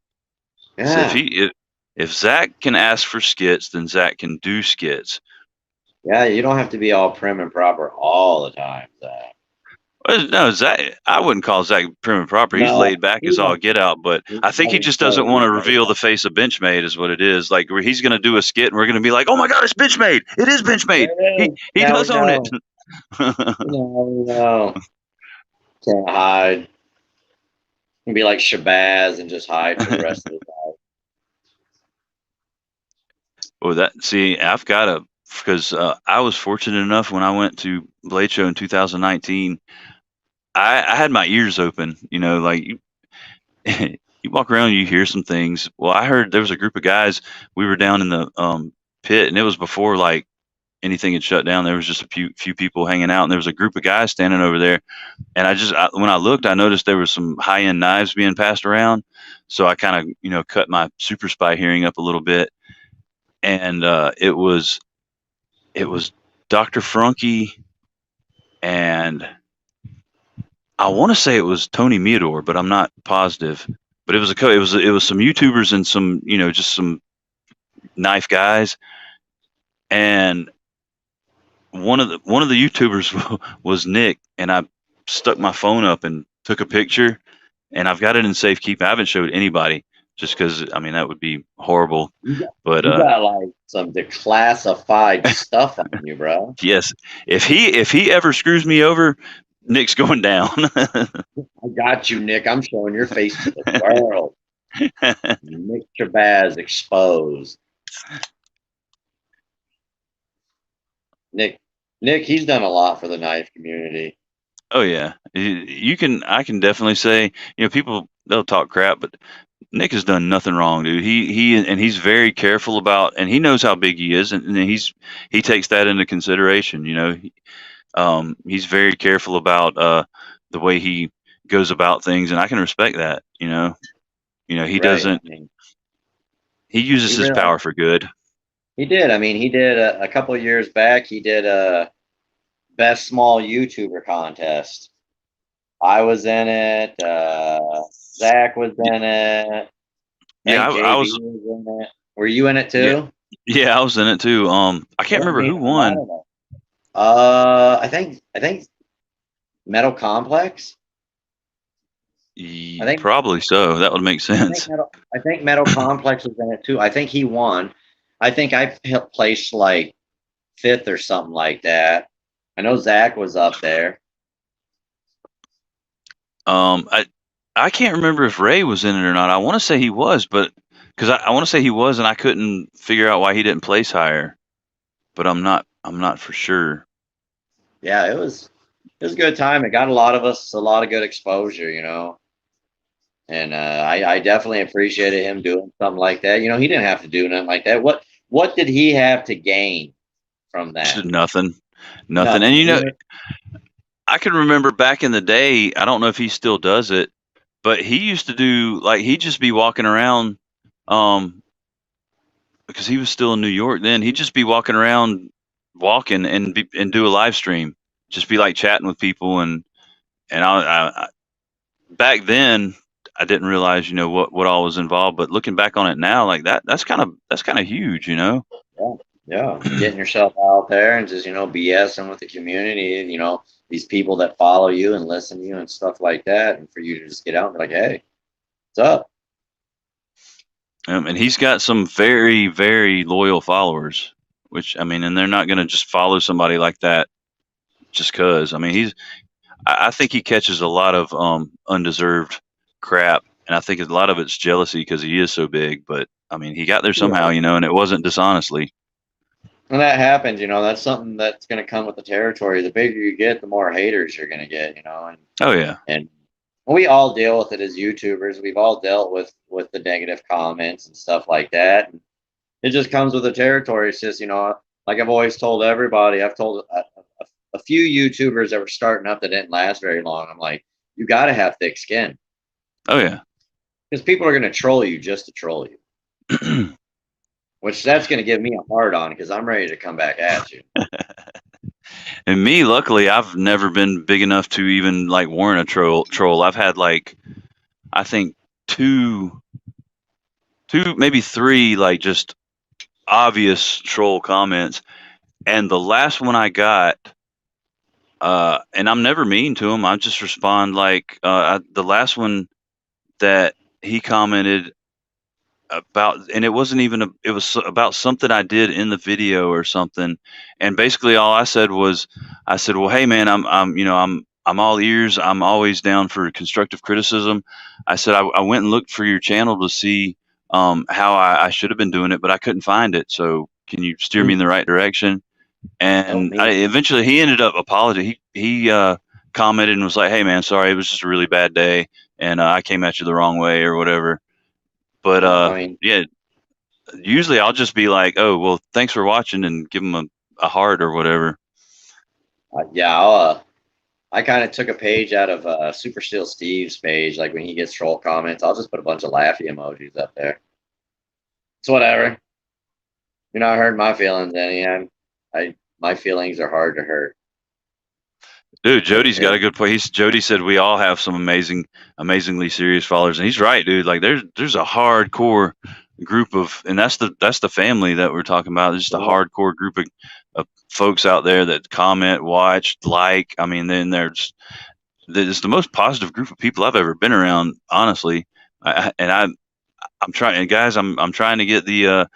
So Yeah. if Zach can ask for skits, then Zach can do skits. Yeah. You don't have to be all prim and proper all the time, Zach. No, Zach, I wouldn't call Zach prim and proper. He's No, laid back he as all won't. get out, but I think he just doesn't want to reveal the face of Benchmade, is what it is. Like he's going to do a skit, and we're going to be like, "Oh my God, it's Benchmade! It is Benchmade! There it is. He Now we does own it." know. Now we know. Can't hide. Can be like Shabazz and just hide for the rest of his life. Well, I've got a because I was fortunate enough when I went to Blade Show in 2019. I had my ears open, like you walk around, you hear some things. Well, I heard there was a group of guys. We were down in the pit, and it was before like anything had shut down. There was just a few people hanging out, and there was a group of guys standing over there. And when I looked, I noticed there was some high end knives being passed around. So I kind of cut my super spy hearing up a little bit, and it was Dr. Frunky, and I want to say it was Tony Meador, but I'm not positive. But it was some YouTubers and some just some knife guys, and one of the YouTubers was Nick, and I stuck my phone up and took a picture, and I've got it in safekeeping. I haven't showed anybody just because that would be horrible. But You got like some declassified stuff on you, bro. yes, if he ever screws me over, Nick's going down. I got you, Nick. I'm showing your face to the world. Nick Shabazz exposed. Nick, Nick, he's done a lot for the knife community. Oh yeah, I can definitely say, people they'll talk crap, but Nick has done nothing wrong, dude. He's very careful about, and he knows how big he is, and he takes that into consideration. He's very careful about the way he goes about things, and I can respect that. He Right. doesn't. I mean, He uses he his really power for good. he did. I mean, he did a couple of years back. He did a best small YouTuber contest. I was in it. Zach was in it. I Yeah, think I JB was. was in it. Were you in it Yeah, too? yeah, I was in it too. I can't Yeah, I remember mean, who a lot won. of them. I think Metal Complex. I think Probably so. That would make I think sense. Metal Complex was in it too. I think he won. I think I placed like fifth or something like that. I know Zach was up there. I can't remember if Ray was in it or not. I want to say he was, but because I want to say he was, and I couldn't figure out why he didn't place higher. But I'm not for sure. Yeah, it was a good time. It got a lot of us a lot of good exposure. And I definitely appreciated him doing something like that. He didn't have to do nothing like that. What did he have to gain from that? Nothing, nothing. And Nothing. I can remember back in the day. I don't know if he still does it, but he used to do like he'd just be walking around, um, because he was still in New York then. He'd just be walking around, walking and do a live stream, just be like chatting with people and back then I didn't realize what all was involved, but looking back on it now, like that's kind of huge. Yeah, yeah. Getting yourself out there and just BSing with the community. These people that follow you and listen to you and stuff like that, and for you to just get out and be like, hey, what's up? And he's got some very very loyal followers, which and they're not going to just follow somebody like that just cuz. I think he catches a lot of undeserved crap, and I think a lot of it's jealousy because he is so big, but he got there somehow, Yeah. and it wasn't dishonestly. And that happens. That's something that's going to come with the territory. The bigger you get, the more haters you're going to get. And Oh yeah. and we all deal with it as YouTubers. We've all dealt with the negative comments and stuff like that. And it just comes with the territory. It's just like I've always told everybody. I've told a few YouTubers that were starting up that didn't last very long. I'm like, you got to have thick skin Oh yeah. because people are going to troll you just to troll you. Which that's going to give me a hard on because I'm ready to come back at you. And me, luckily, I've never been big enough to even like warrant a troll. I've had like I think two, maybe three, like just obvious troll comments, and the last one I got, and I'm never mean to him. I just respond like the last one that he commented about, and it wasn't even it was about something I did in the video or something, and basically all I said was, I said, well, hey man, I'm all ears. I'm always down for constructive criticism. I said I went and looked for your channel to see how I should have been doing it, but I couldn't find it. So can you steer me in the right direction? Help And me. eventually he ended up apologizing. He commented and was like, hey man, sorry, it was just a really bad day, and I came at you the wrong way or whatever. But I mean, yeah, usually I'll just be like, "Oh, well, thanks for watching," and give them a heart or whatever. yeah, I kind of took a page out of Super Steel Steve's page. Like when he gets troll comments, I'll just put a bunch of laughy emojis up there. It's whatever. You're not hurting my feelings any. My feelings are hard to hurt. Dude, Jody's got Yeah. a good point. Jody said we all have some amazingly serious followers, and he's right, dude. Like there's a hardcore group of, and that's the family that we're talking about. There's just a hardcore group of folks out there that comment, watch, like. I mean, then it's the most positive group of people I've ever been around, honestly. I'm trying, and guys, I'm trying to get the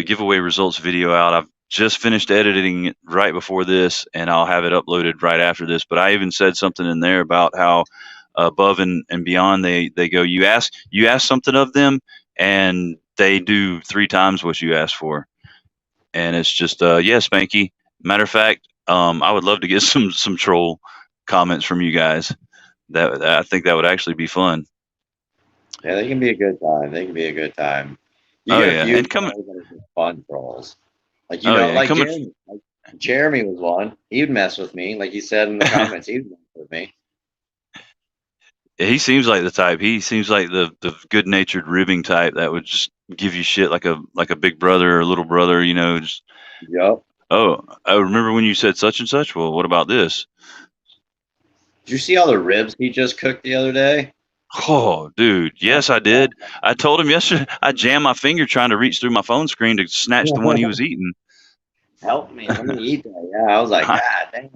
giveaway results video out. I've just finished editing it right before this, and I'll have it uploaded right after this. But I even said something in there about how above and beyond they go. You ask something of them, and they do three times what you asked for, and it's just yeah, Spanky. Matter of fact, I would love to get some troll comments from you guys. I think that would actually be fun. Yeah, they can be a good time. They can be a good time. You Oh get a yeah, few and come. trolls that are just fun trolls. Like Oh yeah, and like coming. Jeremy. Like Jeremy was one. He'd mess with me. Like he said in the comments, he'd mess with me. He seems like the type. He seems like the good natured ribbing type that would just give you shit like a big brother or a little brother. Just Yup. oh, I remember when you said such and such. Well, what about this? Did you see all the ribs he just cooked the other day? Oh, dude, Oh yes, I did. I told him yesterday. I jammed my finger trying to reach through my phone screen to snatch the one he was eating. Help me. Let me eat that. Yeah, I was like, God damn.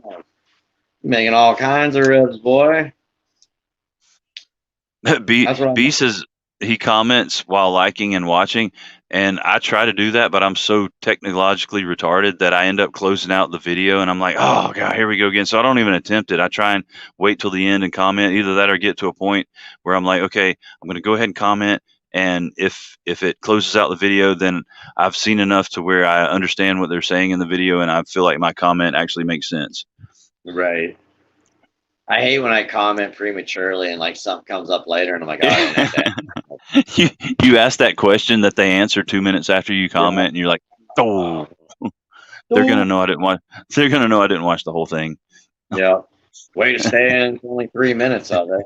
You're making all kinds of ribs, boy. B That's what I'm B says he comments while liking and watching, and I try to do that, but I'm so technologically retarded that I end up closing out the video, and I'm like, oh god, here we go again. So I don't even attempt it. I try and wait till the end and comment. Either that or get to a point where I'm like, okay, I'm going to go ahead and comment, and if it closes out the video, then I've seen enough to where I understand what they're saying in the video, and I feel like my comment actually makes sense. right. I hate when I comment prematurely and like something comes up later and I'm like, oh, I don't like that. you you ask that question that they answer 2 minutes after you Yeah. comment, and you're like, oh, they're gonna Oh. know I didn't watch. They're gonna know I didn't watch the whole thing. Yeah. Way to stay in. It's only 3 minutes of it.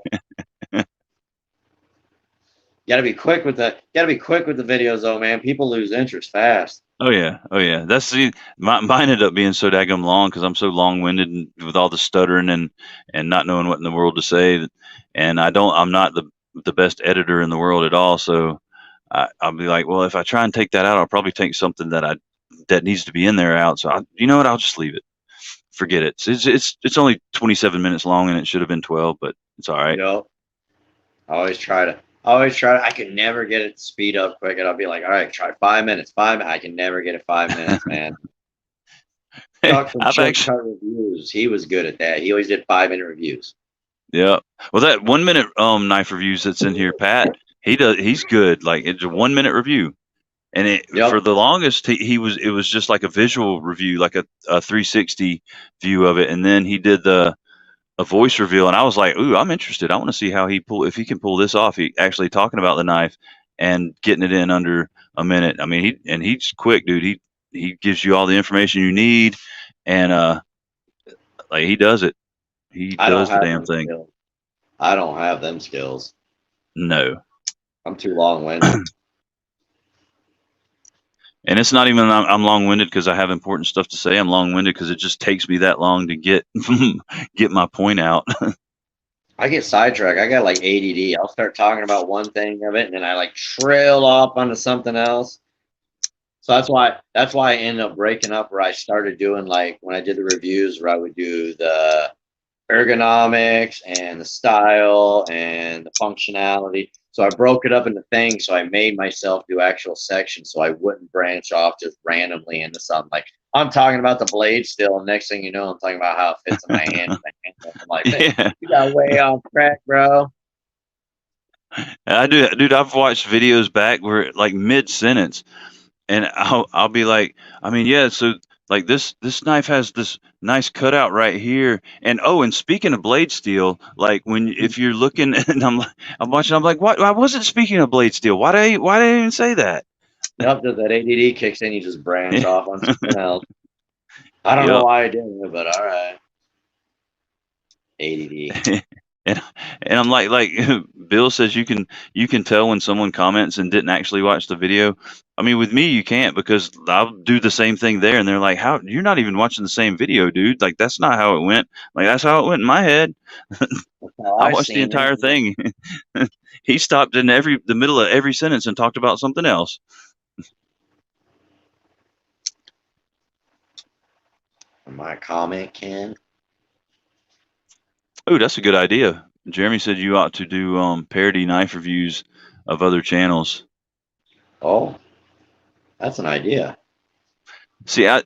You gotta be quick with the videos though, man. People lose interest fast. Oh yeah, oh yeah. Mine ended up being so daggum long because I'm so long winded and with all the stuttering and not knowing what in the world to say, and I'm not the best editor in the world at all. So I'll be like, well, if I try and take that out, I'll probably take something that needs to be in there out. So you know what? I'll just leave it. Forget it. It's only 27 minutes long and it should have been 12, but it's all You right. know, I always try to. I can never get it to speed up quick, and I'll be like, all right, try 5 minutes. I can never get it 5 minutes, man. Talk from I've actually, shortcut reviews. He was good at that. He always did 5 minute reviews. yeah. Well, that 1 minute knife reviews that's in here, Pat. He's good. Like it's a 1 minute review, and for Yep. the longest it was just like a visual review, like a 360 view of it, and then he did a voice reveal, and I was like, ooh, I'm interested. I want to see how if he can pull this off. He actually talking about the knife and getting it in under a minute. I mean, he's quick, dude. He gives you all the information you need, and like he does it. He I don't does the have damn them thing. skills. I don't have them skills. No. I'm too long winded. And it's not even I'm long-winded because I have important stuff to say. I'm long-winded because it just takes me that long to get get my point out. I get sidetracked. I got like ADD. I'll start talking about one thing of it, and then I like trail off onto something else. So that's why I ended up breaking up. Where I started doing like when I did the reviews, where I would do the ergonomics and the style and the functionality. So I broke it up into things. So I made myself do actual sections so I wouldn't branch off just randomly into something. Like I'm talking about the blade still, and next thing you know, I'm talking about how it fits in my hand. I'm like, man, Yeah, you got way off track, bro. I do, dude. I've watched videos back where like mid-sentence, and I'll be like, I mean, yeah. So like this knife has this nice cutout right here, and oh, and speaking of blade steel, like when if you're looking, and I'm watching, I'm like, what? I wasn't speaking of blade steel. Why did I even say that? Yep, just that ADD kicks in, you just branch off on something else. I don't know Yep. why I did it, but all right. ADD. And and I'm like Bill says you can tell when someone comments and didn't actually watch the video. I mean, with me you can't because I'll do the same thing there, and they're like, "How you're not even watching the same video, dude? Like that's not how it went." Like that's how it went in my head. That's how I I watched the seen it. entire thing. He stopped in the middle of every sentence and talked about something else. My comment, Ken. Oh, that's a good idea. Jeremy said you ought to do parody knife reviews of other channels. Oh, that's an idea. See, I've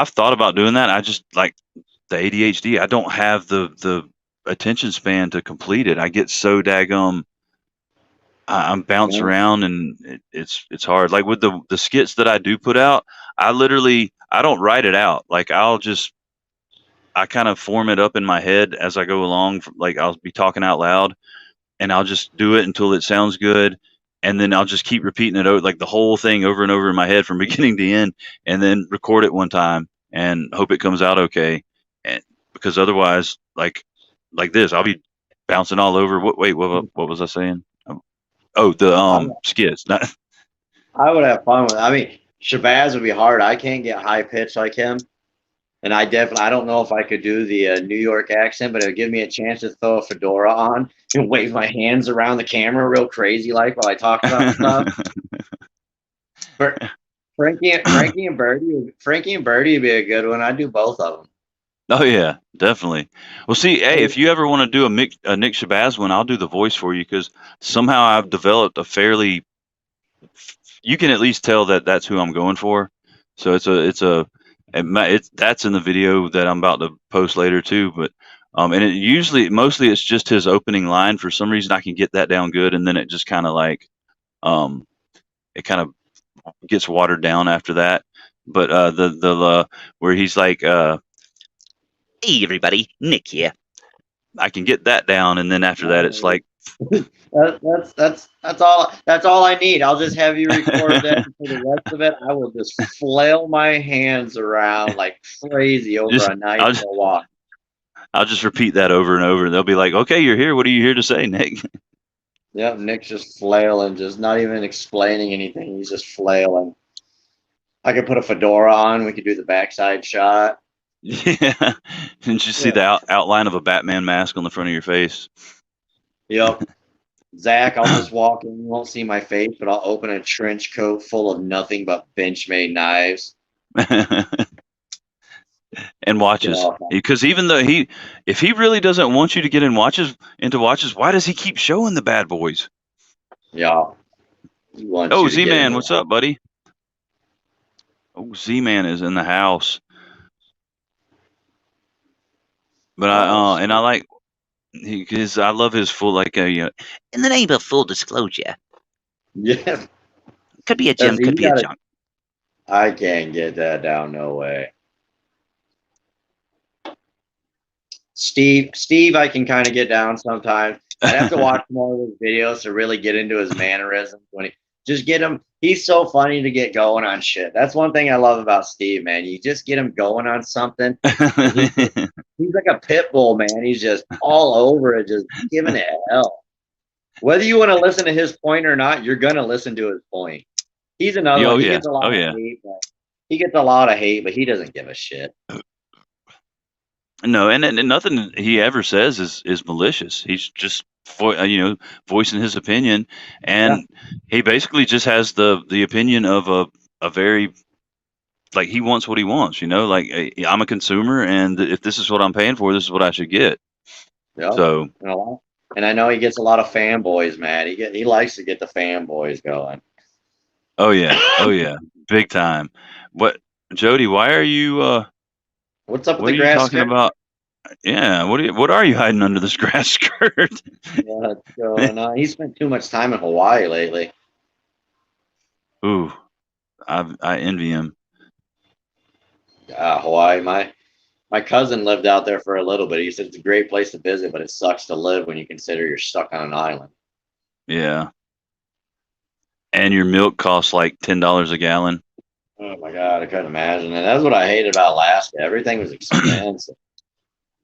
thought about doing that. I just like the ADHD. I don't have the attention span to complete it. I get so daggum. I'm bounce Yeah. around and it's hard. Like with the skits that I do put out, I don't write it out. Like I kind of form it up in my head as I go along. Like I'll be talking out loud and I'll just do it until it sounds good, and then I'll just keep repeating it like the whole thing over and over in my head from beginning to end, and then record it one time and hope it comes out okay. And because otherwise, like this, I'll be bouncing all over. What was I saying? Oh, the I, skits. Not, I would have fun with it. I mean, Shabazz would be hard. I can't get high pitched like him. And I don't know if I could do the New York accent, but it would give me a chance to throw a fedora on and wave my hands around the camera real crazy like while I talk about stuff. But Frankie and Birdie would be a good one. I'd do both of them. oh yeah, definitely. Well, see, hey, if you ever want to do a Nick Shabazz one, I'll do the voice for you because somehow I've developed a fairly you can at least tell that that's who I'm going for. So it's that's in the video that I'm about to post later too. But and it usually mostly it's just his opening line. For some reason, I can get that down good, and then it just kind of like um, it kind of gets watered down after that. But where he's like, "Hey everybody, Nick here." I can get that down, and then after that, it's like, That's all I need. I'll just have you record that, and for the rest of it, I will just flail my hands around like crazy over just a nice walk. I'll just repeat that over and over. They'll be like, "Okay, you're here. What are you here to say, Nick?" Yep, Nick's just flailing, just not even explaining anything. He's just flailing. I could put a fedora on. We could do the backside shot. Yeah. Didn't you see Yeah. the outline of a Batman mask on the front of your face? Yep. Zach, I'll just walk in. You won't see my face, but I'll open a trench coat full of nothing but bench-made knives. And Get watches. off. Because even though if he really doesn't want you to get into watches, why does he keep showing the bad boys? Yeah. He wants Oh, you to get Z-Man, into what's up, buddy? Oh, Z-Man is in the house. But and I like because I love his full like in the name of full disclosure, Yeah. could be a That's, gem, could you be a gotta, junk. I can't get that down. No way. Steve, I can kind of get down sometimes. I'd have to watch more of his videos to really get into his mannerisms when he just get him. He's so funny to get going on shit. That's one thing I love about Steve, man. You just get him going on something, and he's like a pit bull, man. He's just all over it, just giving it hell. Whether you want to listen to his point or not, you're gonna listen to his point. He's another Oh one. He yeah, gets a oh lot of yeah. hate, but he gets a lot of hate, but he doesn't give a shit. No, and nothing he ever says is malicious. He's just voicing his opinion, Yeah. and he basically just has the opinion of a very like he wants what he wants. Like I'm a consumer, and if this is what I'm paying for, this is what I should get. Yep. So, And a lot. And I know he gets a lot of fanboys mad. He likes to get the fanboys going. oh yeah, big time. What, Jody? Why are you? What's up with What the are you grass talking skirt? about? Yeah, what are you hiding under this grass skirt? What's going on? He spent too much time in Hawaii lately. Ooh, I envy him. Hawaii. My cousin lived out there for a little bit. He said it's a great place to visit, but it sucks to live when you consider you're stuck on an island. Yeah, and your milk costs like $10 a gallon. Oh my god, I couldn't imagine. And that's what I hated about Alaska. Everything was expensive.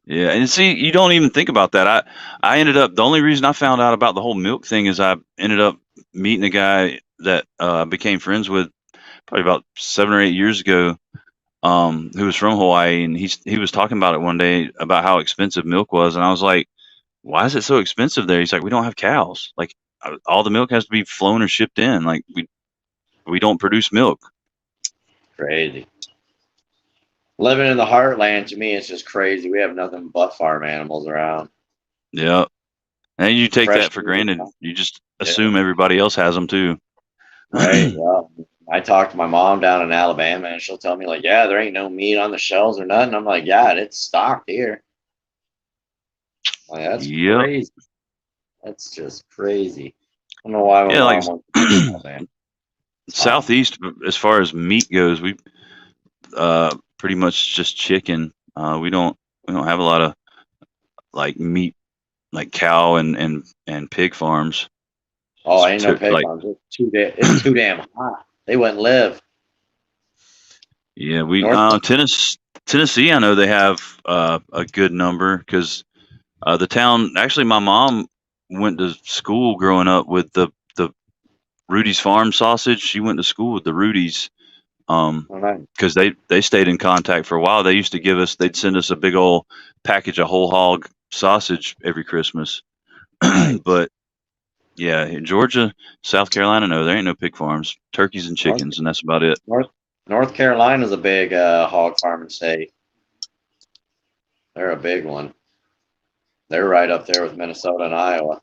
Yeah, and see, you don't even think about that. I ended up the only reason I found out about the whole milk thing is I ended up meeting a guy that I became friends with probably about 7 or 8 years ago, who was from Hawaii, and he was talking about it one day about how expensive milk was, and I was like, "Why is it so expensive there?" He's like, "We don't have cows. Like all the milk has to be flown or shipped in. Like we don't produce milk." Crazy. Living in the heartland to me, it's just crazy. We have nothing but farm animals around. Yeah, and you take Fresh that for food. granted. You just Yeah. assume everybody else has them too. Right. Well, I talked to my mom down in Alabama, and she'll tell me like, "Yeah, there ain't no meat on the shelves or nothing." I'm like, "Yeah, it's stocked here." Like, that's Yep. crazy. That's just crazy. I don't know why my Yeah, like mom wants to live in Alabama. It's fine. Southeast, as far as meat goes, we pretty much just chicken. We don't have a lot of like meat, like cow and pig farms. Oh, ain't no pig Like farms. It's too damn hot. They wouldn't live. yeah, we North Tennessee. I know they have a good number because the town. Actually, my mom went to school growing up with the Rudy's Farm sausage. She went to school with the Rudy's. Carolina. Because they stayed in contact for a while. They'd send us a big old package of whole hog sausage every Christmas. Nice. But yeah, in Georgia, South Carolina, no, there ain't no pig farms, turkeys and North chickens, and that's about it. North North Carolina's a big hog farming state. They're a big one. They're right up there with Minnesota and Iowa.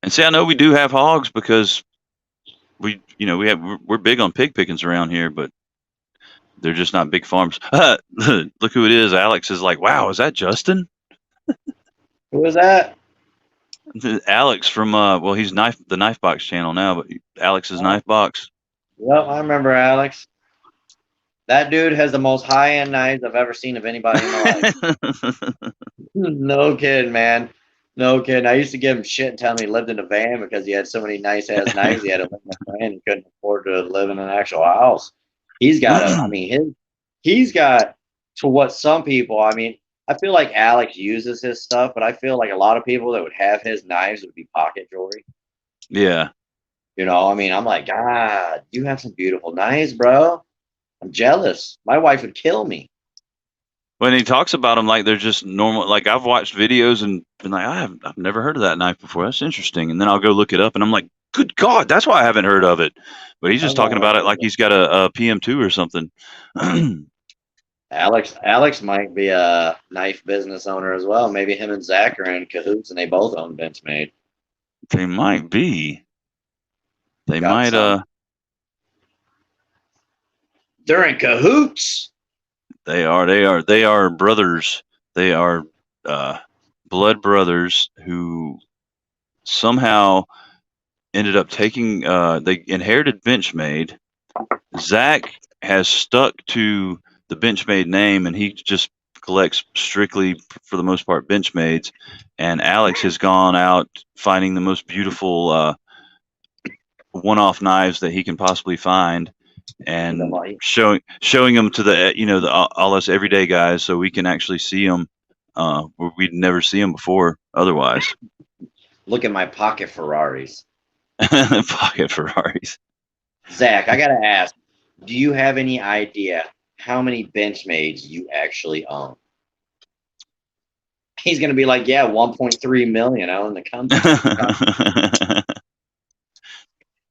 And see, I know we do have hogs because we're big on pig pickings around here, but they're just not big farms. Look who it is. Alex is like, wow, is that Justin? Who is that? Alex from well, he's the Knife Box channel now, but Alex's Oh, Knife Box. yep, I remember Alex. That dude has the most high end knives I've ever seen of anybody in my life. No kidding, man. No kidding. I used to give him shit and tell him he lived in a van because he had so many nice ass knives. He had to live in a van. He couldn't afford to live in an actual house. He's got a. I mean, he's got to what some people. I mean, I feel like Alex uses his stuff, but I feel like a lot of people that would have his knives would be pocket jewelry. Yeah. I mean, I'm like, God, you have some beautiful knives, bro. I'm jealous. My wife would kill me. When he talks about them like they're just normal, like I've watched videos and been like, I've never heard of that knife before. That's interesting. And then I'll go look it up and I'm like, good God, that's why I haven't heard of it. But he's I've just talking never about it heard like of he's got a PM2 or something. Alex might be a knife business owner as well. Maybe him and Zach are in cahoots and they both own Benchmade. They might be. They Got might some. They're in cahoots. they are brothers. They are uh blood brothers who somehow ended up taking they inherited Benchmade. Zach has stuck to the Benchmade name, and he just collects strictly, for the most part, Benchmades. And Alex has gone out finding the most beautiful one-off knives that he can possibly find, and showing them to the all us everyday guys, so we can actually see them where we'd never see them before otherwise. Look at my pocket Ferraris. Pocket Ferraris. Zach, I gotta ask, do you have any idea how many Benchmades you actually own? He's gonna be like, yeah, 1.3 million. I own the company.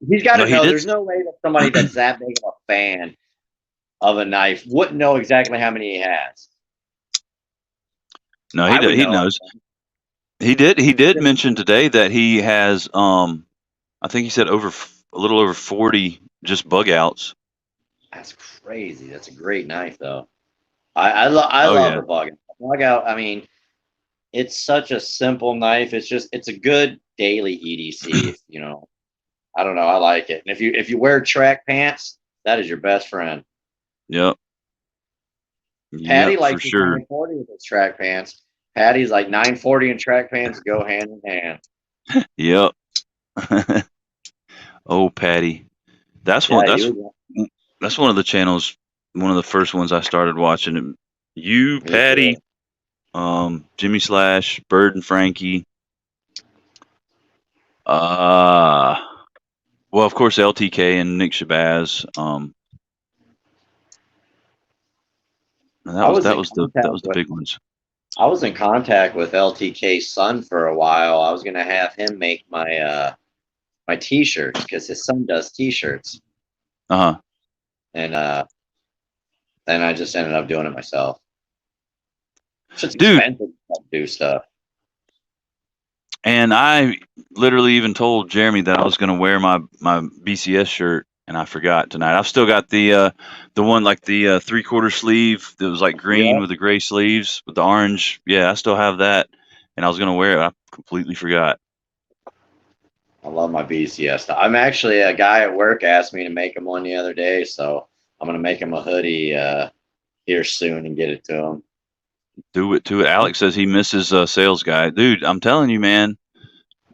He's got No, to he know. did. There's no way that somebody that's that big of a fan of a knife wouldn't know exactly how many he has. No, I would he know. knows. He did mention today that he has I think he said a little over 40 just bug outs. That's crazy. That's a great knife, though. I Oh love yeah. the bug out. I mean, it's such a simple knife. It's a good daily EDC. If, you know, I don't know. I like it. And if you wear track pants, that is your best friend. Yep. Patty Yep, for likes his sure. 940 with his track pants. Patty's like 940 and track pants go hand in hand. Yep. Oh, Patty. That's one Yeah, he that's was. that's one of the channels, one of the first ones I started watching. You, Me too. Patty, Jimmy Slash, Bird and Frankie. Uh well, of course LTK and Nick Shabazz. And I was that in was contact the with big ones. I was in contact with LTK's son for a while. I was gonna have him make my t-shirts because his son does t-shirts, Uh-huh. and then I just ended up doing it myself. It's just Dude, expensive to do stuff. and I literally even told Jeremy that I was going to wear my BCS shirt, and I forgot tonight. I've still got the one like the 3/4 sleeve that was like green Yeah, with the gray sleeves with the orange. Yeah, I still have that, and I was going to wear it. I completely forgot. I love my BCS stuff. I'm actually a guy at work asked me to make him one the other day, so I'm gonna make him a hoodie here soon and get it to him. Do it to it. Alex says he misses sales guy. Dude, I'm telling you, man,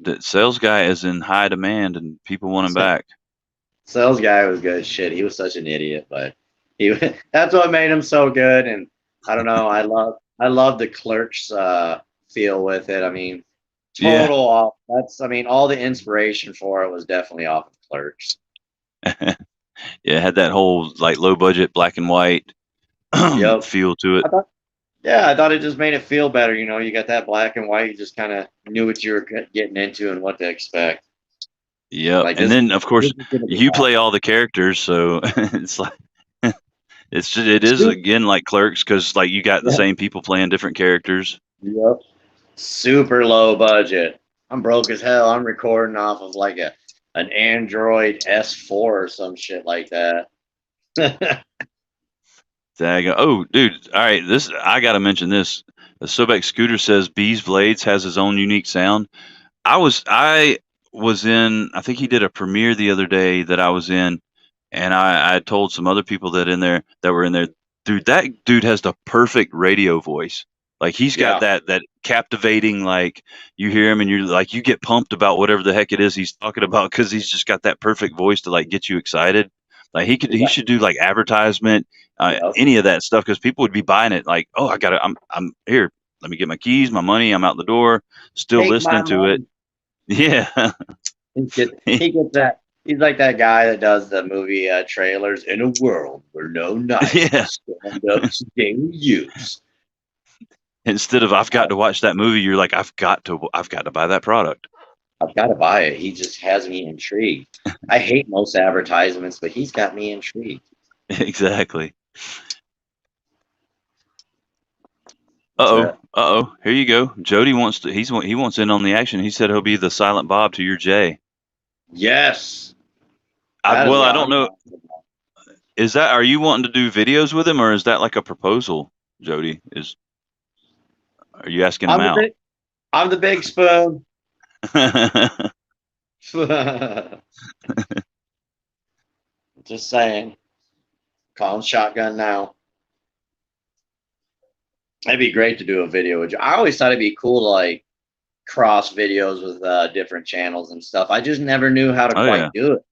that sales guy is in high demand, and people want him back. Sales guy was good shit. He was such an idiot, but he that's what made him so good. And I don't know. I love the clerks feel with it. I mean, Yeah. total off. That's I mean, all the inspiration for it was definitely off of Clerks. Yeah, it had that whole like low budget black and white Yep. feel to it. I thought, yeah, I thought it just made it feel better. You know, you got that black and white. You just kind of knew what you were getting into and what to expect. Yep. Like And this, then of this course is gonna be you play awesome. all the characters, so it's like it is Super, again like Clerks because like you got the yeah, same people playing different characters. yep. Super low budget. I'm broke as hell. I'm recording off of like a an Android S4 or some shit like that. Dag. Oh, dude. All right. This I got to mention this. The Sobek Scooter says Bees Blades has his own unique sound. I was in. I think he did a premiere the other day that I was in, and I told some other people that were in there. Dude, that dude has the perfect radio voice. Like he's got Yeah, that captivating. Like you hear him and you're like you get pumped about whatever the heck it is he's talking about because he's just got that perfect voice to like get you excited. Like he yeah, should do like advertisement, yep. any of that stuff because people would be buying it. Like oh I got to I'm here. Let me get my keys, my money. I'm out the door. Still Take my listening to it. money. Yeah. He gets that. He's like that guy that does the movie trailers. In a world where no knife will Yeah. stand up to daily use. Instead of I've got to watch that movie, you're like I've got to buy that product. I've got to buy it. He just has me intrigued. I hate most advertisements, but he's got me intrigued. Exactly. That's Uh-oh. it. Uh-oh. Here you go. Jody wants to he wants in on the action. He said he'll be the silent Bob to your Jay. Yes, that is I what don't I'm know. talking about. Is that are you wanting to do videos with him or is that like a proposal, Jody? Is are you asking him I'm the out? big, I'm the big spoon. Just saying. Calling shotgun now. It'd be great to do a video with you. I always thought it'd be cool to like cross videos with different channels and stuff. I just never knew how to Oh yeah. quite do it.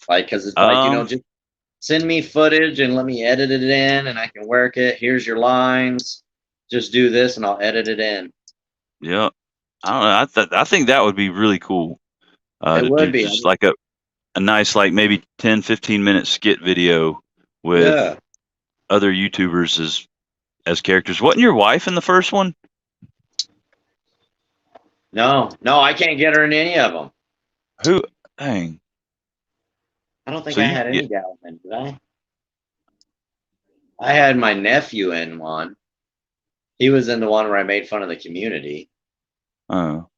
Like, because it's like, you know, Um just send me footage and let me edit it in and I can work it. Here's your lines. Just do this and I'll edit it in. yeah. I don't know. I think that would be really cool. It To do would be. just like a a nice, like, maybe 10, 15-minute skit video with Yeah. other YouTubers as characters. Wasn't your wife in the first one? No, no, I can't get her in any of them. Who? Dang. I don't think So I you had yeah. any gals in, did I? I had my nephew in one. He was in the one where I made fun of the community. Oh.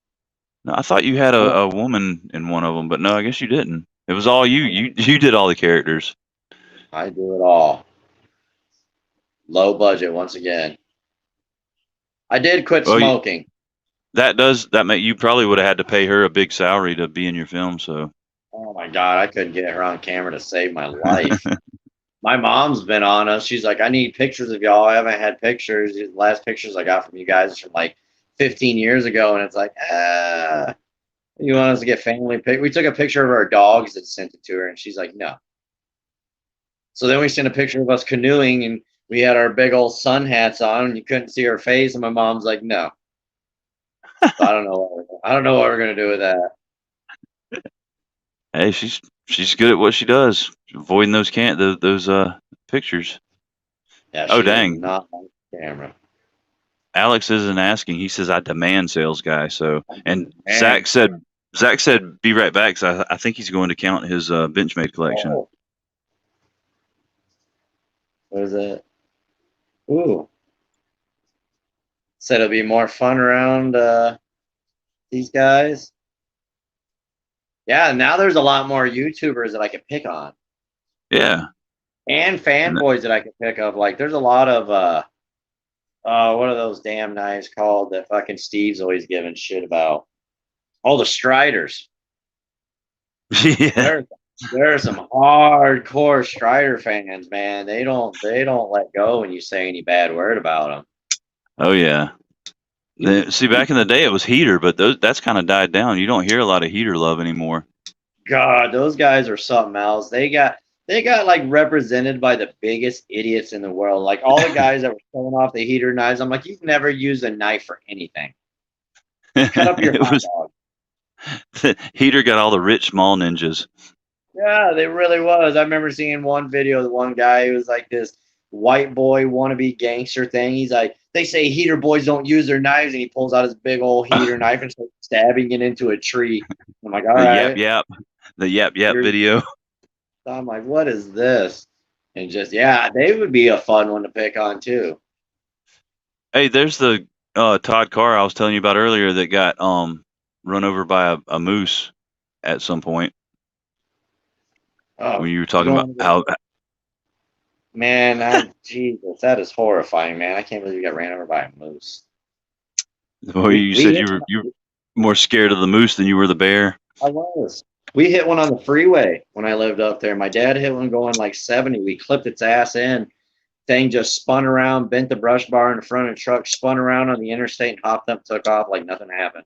No, I thought you had I a woman in one of them, but no, I guess you didn't. It was all you. You did all the characters. I do it all. Low budget once again. I did quit Well, smoking. that make you probably would have had to pay her a big salary to be in your film. So Oh my God, I couldn't get her on camera to save my life. My mom's been on us. She's like, I need pictures of y'all. I haven't had pictures. The last pictures I got from you guys is from like 15 years ago. And it's like, you want us to get family pic? We took a picture of our dogs and sent it to her. And she's like, no. So then we sent a picture of us canoeing and we had our big old sun hats on and you couldn't see her face. And my mom's like, no. So I don't know what we're going to do with that. hey, she's good at what she does, avoiding those pictures. Yeah, Oh she does dang, not like the camera. Alex isn't asking. He says I demand sales guy. So and Man, Zach said be right back. So I think he's going to count his Benchmade collection. oh, what is it? Ooh. Said it'll be more fun around these guys. Yeah, now there's a lot more YouTubers that I can pick on. Yeah. And fanboys that I can pick up. Like there's a lot of what are those damn knives called that fucking Steve's always giving shit about? Oh, the Striders. Yeah. There, there are some hardcore Strider fans, man. They don't let go when you say any bad word about them. Oh yeah. See, back in the day, it was heater, but that's kind of died down. You don't hear a lot of heater love anymore. God, those guys are something else. They got like represented by the biggest idiots in the world. Like all the guys that were showing off the heater knives. I'm like, you've never used a knife for anything. Cut up your It hot was dog. heater got all the rich small ninjas. Yeah, they really was. I remember seeing one video of one guy who was like this white boy wannabe gangster thing. He's like, they say heater boys don't use their knives, and he pulls out his big old heater knife and starts stabbing it into a tree. I'm like, all The yap right. yap, the yap yap You're, video. I'm like, what is this? And just yeah, they would be a fun one to pick on too. Hey, there's the Todd Carr I was telling you about earlier that got run over by a moose at some point Oh, when you were you talking don't about want to get how. man. Jesus, that is horrifying, man. I can't believe you got ran over by a moose. Well, We you we said hit. you were more scared of the moose than you were the bear. I was. We hit one on the freeway when I lived up there. My dad hit one going like 70. We clipped its ass in. Thing just spun around, bent the brush bar in the front of the truck, spun around on the interstate and hopped up, took off like nothing happened.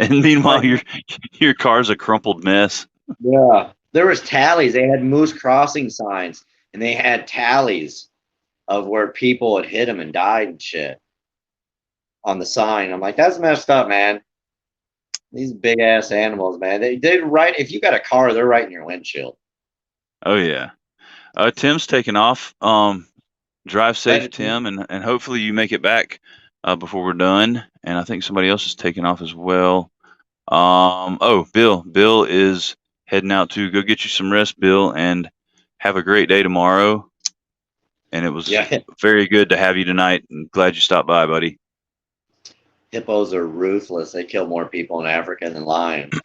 And meanwhile, Like, your car's a crumpled mess. yeah. There was tallies. They had moose crossing signs and they had tallies of where people had hit them and died and shit on the sign. I'm like, that's messed up, man. These big ass animals, man. They right if you got a car, they're right in your windshield. Oh yeah. Tim's taking off. Drive safe, Later, Tim, and hopefully you make it back before we're done. And I think somebody else is taking off as well. Oh, Bill. Bill is heading out to go get you some rest, Bill, and have a great day tomorrow. And it was yeah, very good to have you tonight. And glad you stopped by, buddy. hippos are ruthless. They kill more people in Africa than lions.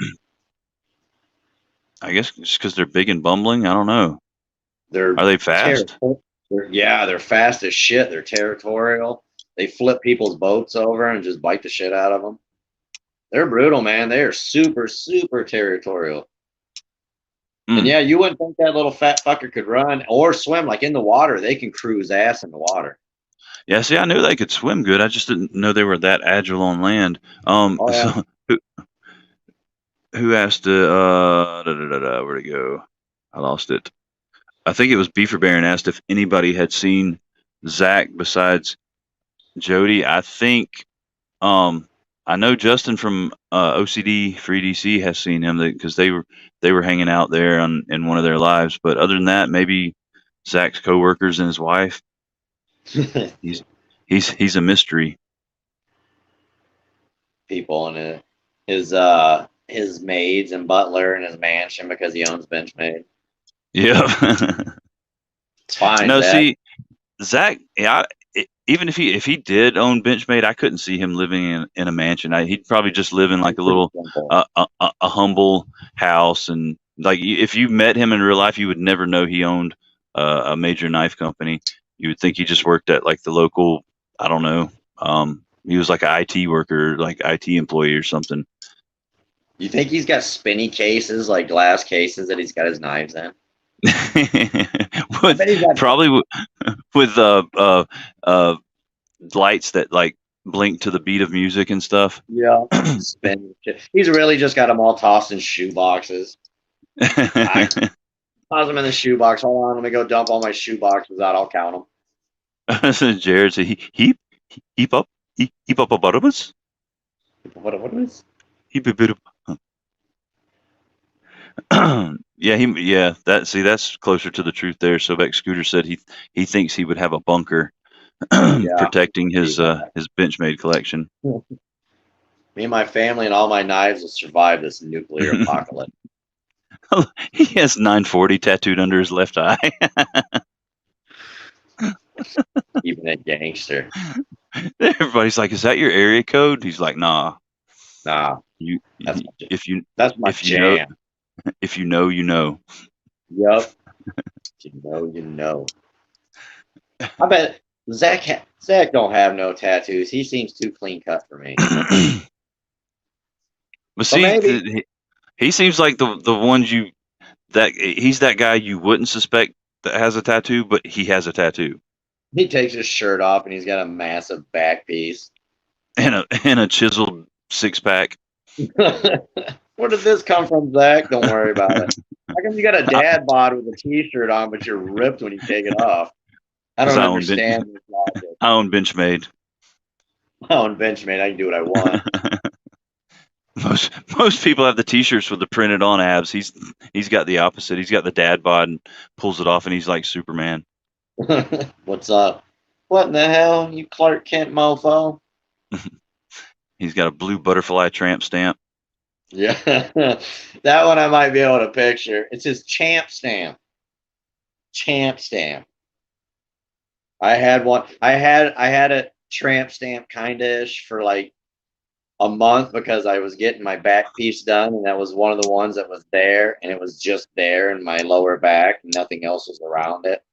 I guess just because they're big and bumbling. I don't know. They're Are they fast? territorial. Yeah, they're fast as shit. They're territorial. They flip people's boats over and just bite the shit out of them. They're brutal, man. They are super, super territorial. And Mm. yeah, you wouldn't think that little fat fucker could run or swim. Like in the water, they can cruise ass in the water. Yeah. See, I knew they could swim good. I just didn't know they were that agile on land. Oh yeah. So who asked? Where'd it go? I lost it. I think it was Beaver Baron asked if anybody had seen Zach besides Jody. I think I know Justin from OCD for EDC has seen him because they were hanging out there on in one of their lives. But other than that, maybe Zach's coworkers and his wife. He's he's a mystery. People and his maids and butler in his mansion because he owns Benchmade. Yeah. It's fine, No, Zach. see, Zach, yeah, even if he did own Benchmade, I couldn't see him living in a mansion. He'd probably just live in like He's a pretty little, simple. a humble house, and like if you met him in real life, you would never know he owned a major knife company. You would think he just worked at like the local, I don't know, he was like an IT worker, like IT employee or something. You think he's got spinny cases, like glass cases that he's got his knives in? I with bet he's got. probably with lights that like blink to the beat of music and stuff. Yeah. Spinny. He's really just got them all tossed in shoe boxes. I toss them in the shoe box. Hold on, let me go dump all my shoe boxes out. I'll count Jared said, heap up, heap up above us. them. What is? Heap a bit of. Yeah, that's closer to the truth there. So Beck Scooter said he thinks he would have a bunker Yeah. protecting his Benchmade collection. Me and my family and all my knives will survive this nuclear apocalypse. He has 940 tattooed under his left eye. Keeping it gangster. Everybody's like, "Is that your area code?" He's like, "Nah, Nah, you that's my, if you that's my if you know jam. if you know you know." Yup. You know, you know. I bet Zach don't have no tattoos. He seems too clean cut for me. But But see, maybe he seems like the ones you that he's that guy you wouldn't suspect that has a tattoo, but he has a tattoo he takes his shirt off and he's got a massive back piece. and a chiseled six pack. Where did this come from, Zach? Don't worry about it. How come you got a I, dad bod with a t-shirt on, but you're ripped when you take it off? I Because don't understand this logic. I own Benchmade. Oh, and Benjamin, I can do what I want. Most people have the T-shirts with the printed on abs. He's got the opposite. He's got the dad bod and pulls it off, and he's like Superman. What's up? What in the hell, you Clark Kent mofo? He's got a blue butterfly tramp stamp. Yeah, that one I might be able to picture. It's his champ stamp. Champ stamp. I had one. I had a tramp stamp kind-ish for like a month because I was getting my back piece done, and that was one of the ones that was there, and it was just there in my lower back, and nothing else was around it.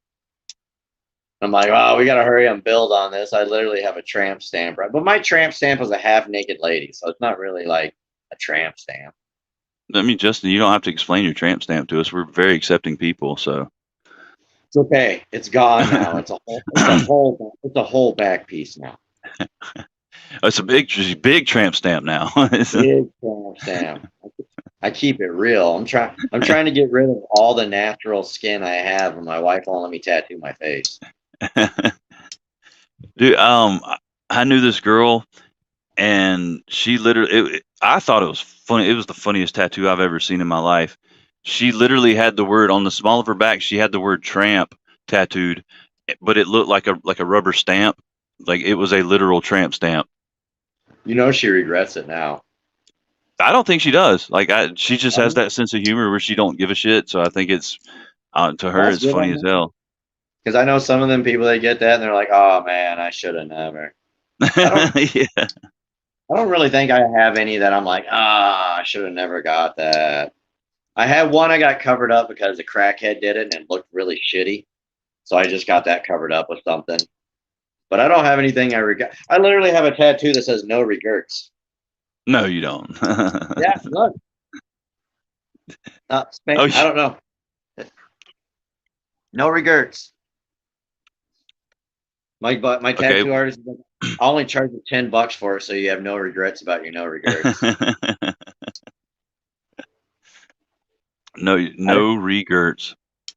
I'm like, oh, we got to hurry and build on this. I literally have a tramp stamp, right? But my tramp stamp was a half naked lady, so it's not really like a tramp stamp. I mean, Justin, you don't have to explain your tramp stamp to us. We're very accepting people, so. It's okay. It's gone now. It's a whole back piece now. It's a big tramp stamp now. Big tramp stamp. I keep it real. I'm trying to get rid of all the natural skin I have, and my wife won't let me tattoo my face. Dude, I knew this girl, and she literally. I thought it was funny. It was the funniest tattoo I've ever seen in my life. She literally had the word on the small of her back. She had the word "tramp" tattooed, but it looked like a rubber stamp. Like it was a literal tramp stamp. You know she regrets it now. I don't think she does. Like she just has that sense of humor where she don't give a shit. So I think it's to her That's it's good funny on as her. hell. Because I know some of them people that get that and they're like, "Oh man, I should have never." I don't. Yeah. I don't really think I have any that I'm like, I should have never got that. I had one I got covered up because a crackhead did it and it looked really shitty. So I just got that covered up with something. But I don't have anything I regret. I literally have a tattoo that says no regrets. No, you don't. Yeah, look. Oh, I don't know. No regrets. My okay. tattoo artist, I'll only charge you $10 for it, so you have no regrets about your no regrets. No regrets.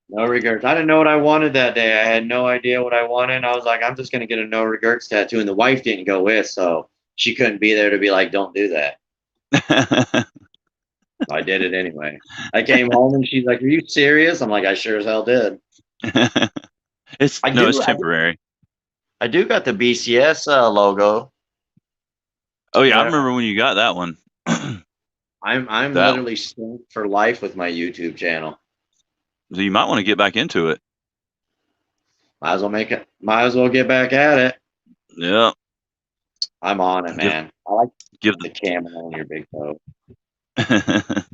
No regrets. I didn't know what I wanted that day. I had no idea what I wanted. I was like, I'm just gonna get a no regrets tattoo, and the wife didn't go with, so she couldn't be there to be like, don't do that. I did it anyway. I came home and she's like, "Are you serious?" I'm like, "I sure as hell did." It's I no, it's do. temporary. I do got the BCS logo. Oh yeah, I That remember when you got that one. I'm That literally synced for life with my YouTube channel. so you might want to get back into it. Might as well make it. Might as well get back at it. Yeah, I'm on it, give man. I like give the camel on your big toe. the.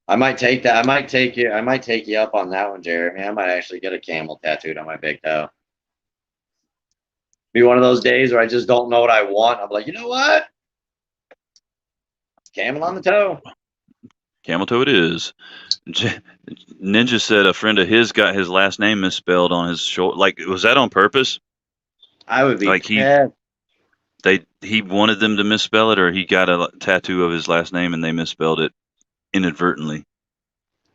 I might take that. I might take you. I might take you up on that one, Jeremy. I might actually get a camel tattooed on my big toe. Be one of those days where I just don't know what I want. I'm like, you know what? Camel on the toe. Camel toe it is. Ninja said a friend of his got his last name misspelled on his shoulder. Like, was that on purpose? I would be Like pissed. he wanted them to misspell it, or he got a tattoo of his last name and they misspelled it inadvertently.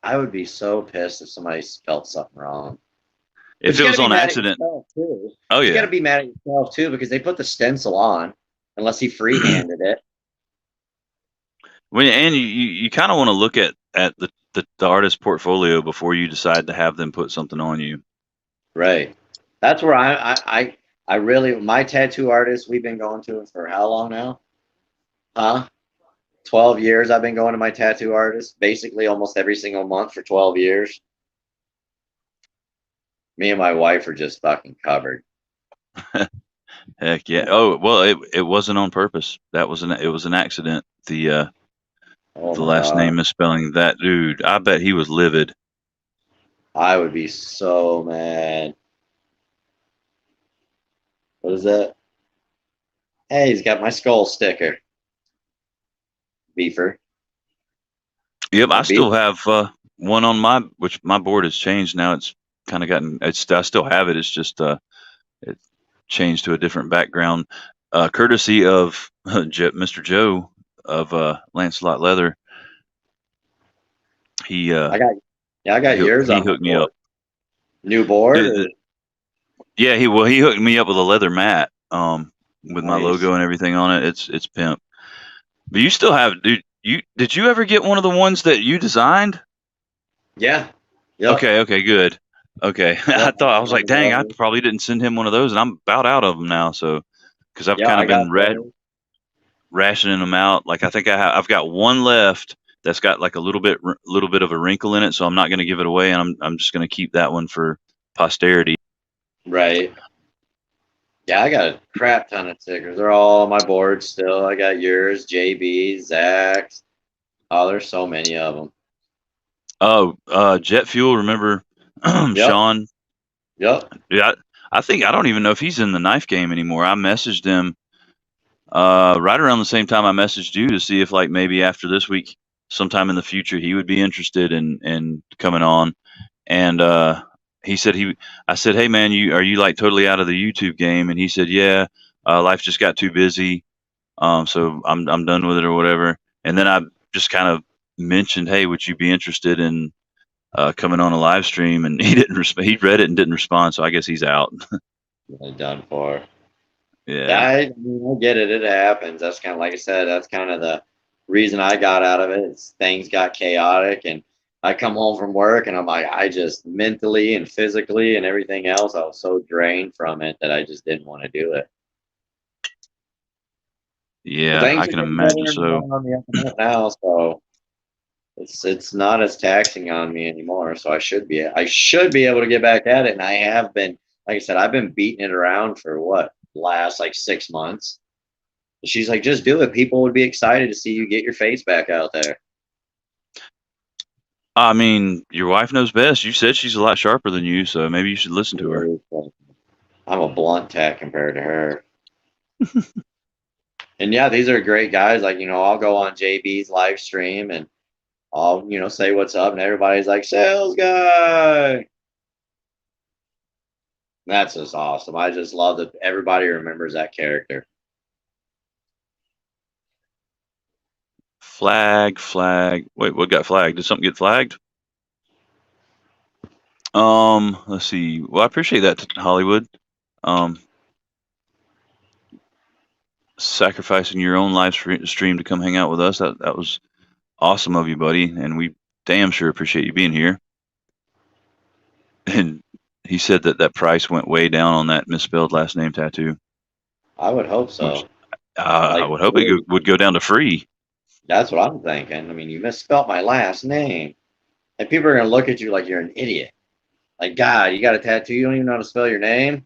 I would be so pissed if somebody spelled something wrong. But If you it got to was be on mad at accident, yourself too. oh You got yeah. to be mad at yourself too because they put the stencil on, unless he freehanded it. And you kind of want to look at the artist portfolio before you decide to have them put something on you. Right. That's where I really my tattoo artist. We've been going to him for how long now? Huh? 12 years. I've been going to my tattoo artist basically almost every single month for 12 years. Me and my wife are just fucking covered. Heck yeah. Oh well, it wasn't on purpose. It was an accident. Oh The my last god. name misspelling that dude. I bet he was livid. I would be so mad. What is that? Hey, he's got my skull sticker. Beefer. Yep, I My beef. still have one on which my board has changed now. It's kind of gotten. I still have it. It's just it changed to a different background, courtesy of Mr. Joe of Lancelot Leather. He I got yeah, I got yours he on my hooked me up. board. New board or Yeah, he hooked me up with a leather mat, with my nice. logo and everything on it. It's pimp. But you still have, dude. Did you ever get one of the ones that you designed? Yeah. Yep. Okay, okay, good. Okay, Yep. I was One like, of dang, I those. probably didn't send him one of those, and I'm about out of them now. So, because I've Yeah, kind I of been got those. rationing them out. Like I think I've got one left that's got like a little bit of a wrinkle in it, so I'm not going to give it away, and I'm just going to keep that one for posterity. Right. Yeah, I got a crap ton of stickers. They're all on my board still. I got yours, JB, Zach's. Oh, there's so many of them. Oh, Jet Fuel. Remember Yep. Sean? Yep. Yeah, I think I don't even know if he's in the knife game anymore. I messaged him right around the same time I messaged you to see if like maybe after this week, sometime in the future, he would be interested in coming on. And he said he. I said, hey man, are you like totally out of the YouTube game? And he said, yeah, life just got too busy, so I'm done with it or whatever. And then I just kind of mentioned, hey, would you be interested in coming on a live stream? And he didn't. He read it and didn't respond, so I guess he's out. Really done for. Yeah, Yeah. I mean, I get it. It happens. That's kind of like I said. That's kind of the reason I got out of it. Is things got chaotic, and I come home from work, and I'm like, I just mentally and physically and everything else, I was so drained from it that I just didn't want to do it. But Yeah, things I are can getting imagine better and so. going on the up and up now, so it's not as taxing on me anymore. So I should be able to get back at it, and I have been. Like I said, I've been beating it around for what last like 6 months. She's like, just do it. People would be excited to see you get your face back out there. I mean, your wife knows best. You said she's a lot sharper than you, so maybe you should listen to her. I'm a blunt tack compared to her. And yeah, these are great guys. Like, I'll go on JB's live stream and I'll, say what's up, and everybody's like, sales guy. That's just awesome. I just love that everybody remembers that character. Flag. Wait, what got flagged? Did something get flagged? Let's see. Well, I appreciate that, Hollywood. Um, sacrificing your own live stream to come hang out with us. That was awesome of you, buddy, and we damn sure appreciate you being here. And he said that that price went way down on that misspelled last name tattoo, I would hope which so. I Like, would hope it really, would go down to free. that's what I'm thinking. I mean, you misspelled my last name, and people are gonna look at you like you're an idiot. Like, God, you got a tattoo, you don't even know how to spell your name.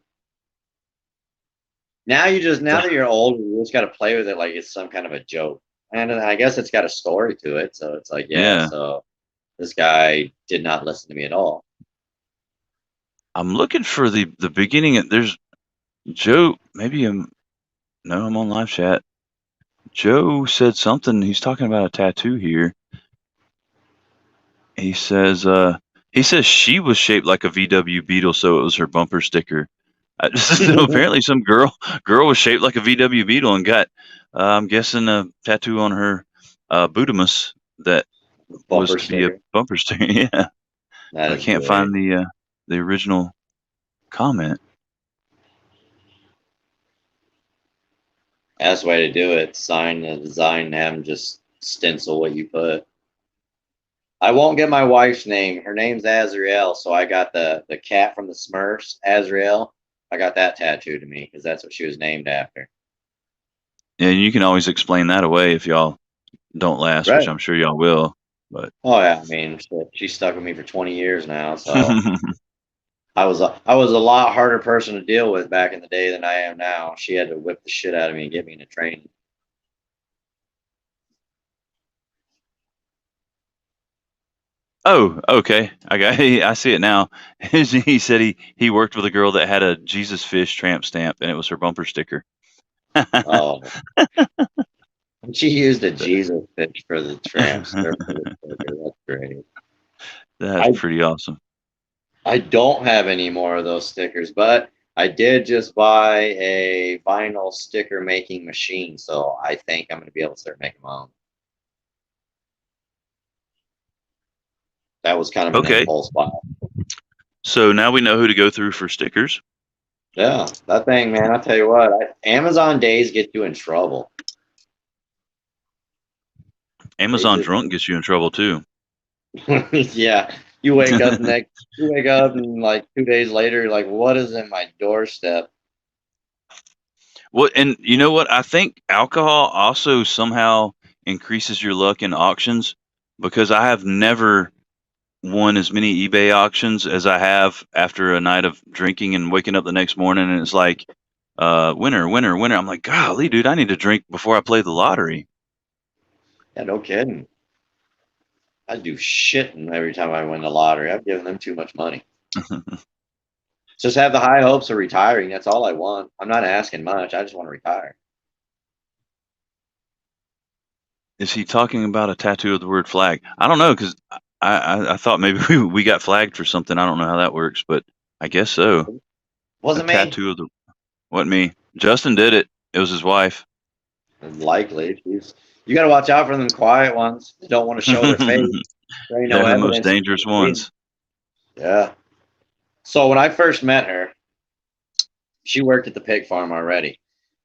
Now that you're older, you just got to play with it like it's some kind of a joke. And I guess it's got a story to it, so it's like, yeah. Yeah, So this guy did not listen to me at all. I'm looking for the beginning. There's Joe. Maybe no, I'm on live chat. Joe said something. He's talking about a tattoo here. He says, she was shaped like a VW Beetle, so it was her bumper sticker. So apparently, some girl was shaped like a VW Beetle and got, I'm guessing, a tattoo on her bootamus that was Bumper to be a sticker. bumper sticker. Yeah, That but I is can't great. find the original comment. That's the way to do it. Sign the design and have him just stencil what you put. I won't get my wife's name. Her name's Azrael, so I got the cat from the Smurfs, Azrael. I got that tattooed to me because that's what she was named after. And you can always explain that away if y'all don't last, which Right. I'm sure y'all will. But Oh yeah, I mean, shit, she's stuck with me for 20 years now, so I was a lot harder person to deal with back in the day than I am now. She had to whip the shit out of me and get me into training. oh, okay, I see it now. He said he worked with a girl that had a Jesus fish tramp stamp, and it was her bumper sticker. Oh, she used a Jesus fish for the tramps. For the sticker. That's great. That's I pretty awesome. I don't have any more of those stickers, but I did just buy a vinyl sticker making machine, so I think I'm going to be able to start making my own. That was kind of an Okay, impulse buy. so now we know who to go through for stickers. Yeah, that thing, man. I tell you what, Amazon days get you in trouble. They Amazon just, drunk gets you in trouble too. yeah. You wake up and like 2 days later, you're like, what is in my doorstep? What and you know what? I think alcohol also somehow increases your luck in auctions because I have never won as many eBay auctions as I have after a night of drinking and waking up the next morning and it's like, winner, winner, winner. I'm like, golly, dude, I need to drink before I play the lottery. Yeah, no kidding. I do shitting every time I win the lottery. I've given them too much money. Just have the high hopes of retiring. That's all I want. I'm not asking much. I just want to retire. Is he talking about a tattoo of the word flag? I don't know because I thought maybe we got flagged for something. I don't know how that works, but I guess so. A Wasn't me. tattoo of the what me? Justin did it. It was his wife. Likely. You got to watch out for them quiet ones. They don't want to show their face. There ain't no Yeah, the most evidence. dangerous ones. Yeah. So when I first met her, she worked at the pig farm already,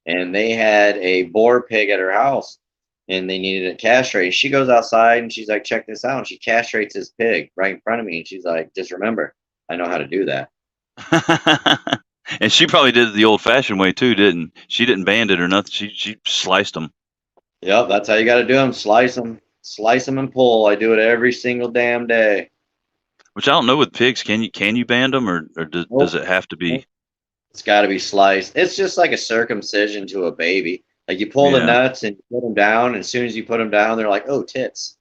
and they had a boar pig at her house, and they needed it castrated. She goes outside and she's like, "Check this out!" And she castrates his pig right in front of me, and she's like, "Just remember, I know how to do that." And she probably did it the old-fashioned way too, didn't she? Didn't band it or nothing. She sliced them. Yep, that's how you got to do them. Slice them, and pull. I do it every single damn day. Which I don't know with pigs. Can you band them or does Nope. it have to be? It's got to be sliced. It's just like a circumcision to a baby. Like you pull the Yeah. nuts and you put them down, and as soon as you put them down, they're like, "Oh, tits."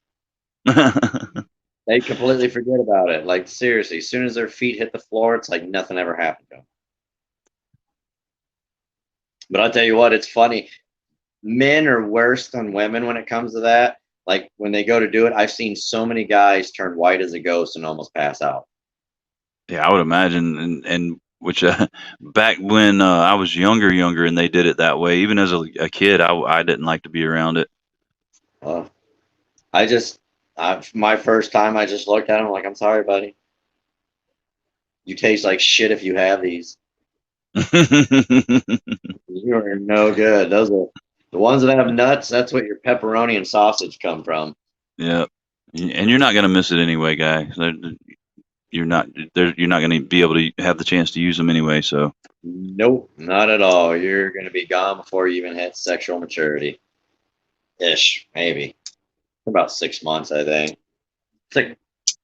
They completely forget about it. Like seriously, as soon as their feet hit the floor, it's like nothing ever happened to them. But I'll tell you what, it's funny. Men are worse than women when it comes to that. Like when they go to do it, I've seen so many guys turn white as a ghost and almost pass out. Yeah, I would imagine, and which back when I was younger, and they did it that way. Even as a kid, I didn't like to be around it. Uh, I just, my first time, I just looked at him like, "I'm sorry, buddy. You taste like shit if you have these. You are no good. The ones that have nuts, that's what your pepperoni and sausage come from. Yeah, and you're not gonna miss it anyway, guy. You're not you're not gonna be able to have the chance to use them anyway. So Nope, not at all. You're going to be gone before you even hit sexual maturity. Ish, maybe. About 6 months, I think. It's like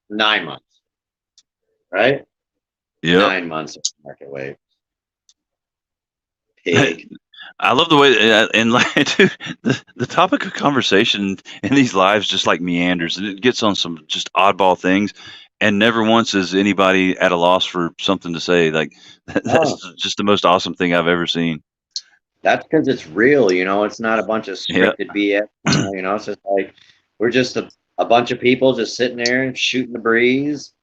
9 months, right? yep. 9 months of market weight. Pig. I love the way and like dude, the topic of conversation in these lives just like meanders and it gets on some just oddball things, and never once is anybody at a loss for something to say. Like that's Oh, just the most awesome thing I've ever seen. that's because it's real, It's not a bunch of Yeah, scripted BS, It's just like we're just a bunch of people just sitting there and shooting the breeze.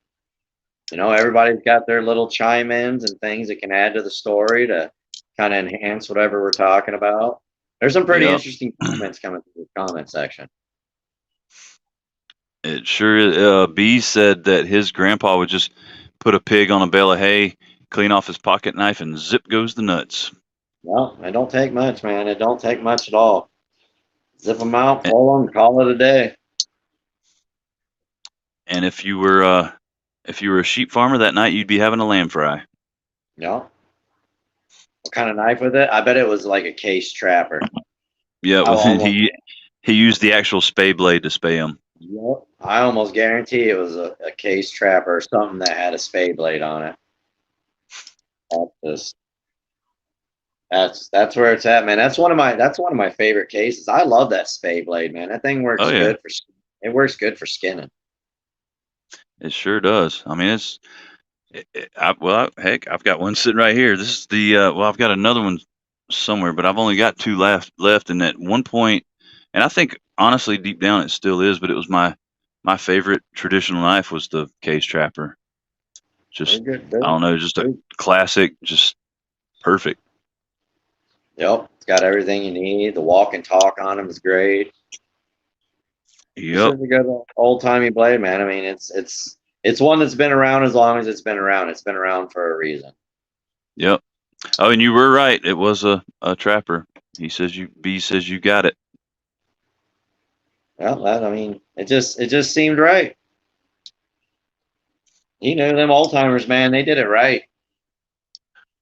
Everybody's got their little chime ins and things that can add to the story to kind of enhance whatever we're talking about. There's some pretty yep. interesting comments coming through the comment section. It sure is. B said that his grandpa would just put a pig on a bale of hay, clean off his pocket knife, and zip goes the nuts. Well, it don't take much, man. It don't take much at all. Zip them out, And, pull them, call it a day. and if you were a sheep farmer that night, you'd be having a lamb fry. Yeah. What kind of knife with it? I bet it was like a case trapper. Yeah, I almost, he used the actual spay blade to spay him. yep, I almost guarantee it was a case trapper or something that had a spade blade on it. That's just that's where it's at, man. That's one of my favorite cases. I love that spade blade, man. That thing Oh works yeah, good for it works good for skinning. it sure does. I mean, well, heck, I've got one sitting right here. This is the well, I've got another one somewhere, but I've only got two left. And at one point, and I think honestly, deep down, it still is. But it was my favorite traditional knife was the case trapper. They're Just good. I don't know, just a They're- classic, just perfect. yep, it's got everything you need. The walk and talk on them is great. It's Yep, just a good old timey blade, man. I mean, it's one that's been around as long as it's been around. It's been around for a reason. yep. Oh, and you were right. It was a trapper. B says you got it. Well, I mean, it just seemed right. Them old timers, man. They did it right.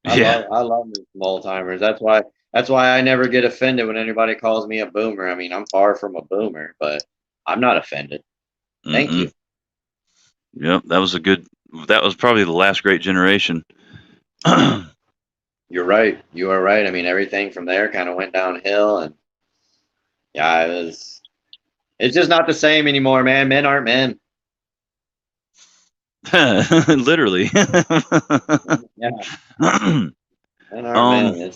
Yeah. I love me some old timers. That's why I never get offended when anybody calls me a boomer. I mean, I'm far from a boomer, but I'm not offended. Thank Mm-mm. you. Yep. That was probably the last great generation. You're right. You are right. I mean, everything from there kind of went downhill, and yeah, it's just not the same anymore, man. Men aren't men. Literally. Yeah, men aren't men.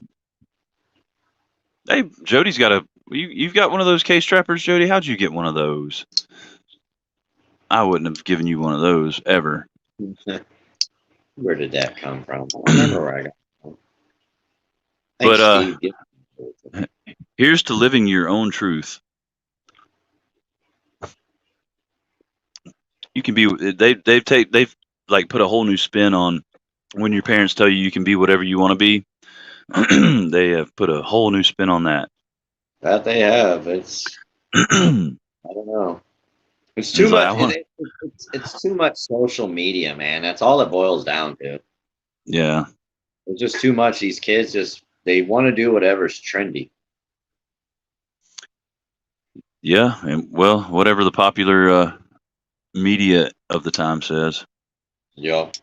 Hey, Jody's got you've got one of those case trappers, Jody. How'd you get one of those? I wouldn't have given you one of those ever. Where did that come from? I don't remember where I got it from. I think But Steve gets it. here's to living your own truth. You can be they've like put a whole new spin on when your parents tell you can be whatever you want to be. They have put a whole new spin on that. That they have. I don't know. It's too It's like I much. want It's too much social media, man. That's all it boils down to. yeah. It's just too much. These kids just they want to do whatever's trendy. Yeah, and well, whatever the popular media of the time says. Yep.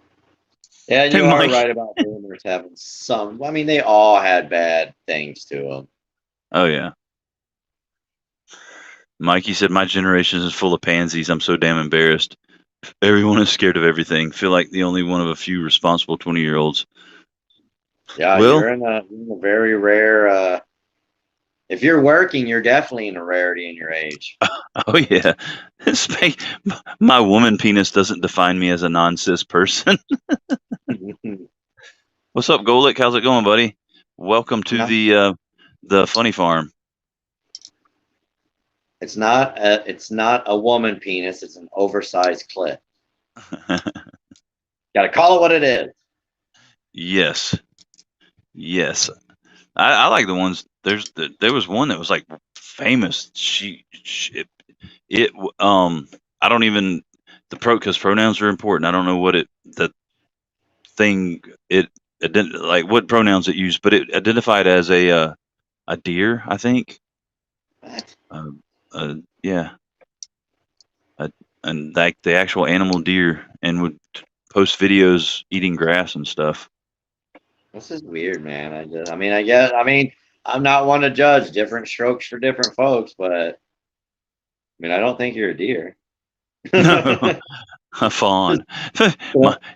Yeah, and Hey you are Mike. right about boomers having some. I mean, they all had bad things to them. Oh yeah. Mikey said my generation is full of pansies. I'm so damn embarrassed. Everyone is scared of everything. Feel like the only one of a few responsible 20-year-olds. Yeah, Well, you're in a very rare. If you're working, you're definitely in a rarity in your age. oh yeah. My woman penis doesn't define me as a non-cis person. What's up, Golik? How's it going, buddy? Welcome to No, the funny farm. it's not a woman penis. It's an oversized clit. Got to call it what it is. Yes. Yes. I like the ones. There was one that was like famous. It I don't even because pronouns are important. I don't know what the thing it like what pronouns it used, but it identified as a deer, I think. What? Uh, yeah, uh, and like the actual animal deer, and would post videos eating grass and stuff. This is weird, man. I guess, I'm not one to judge different strokes for different folks, but I don't think you're a deer. No, a fawn.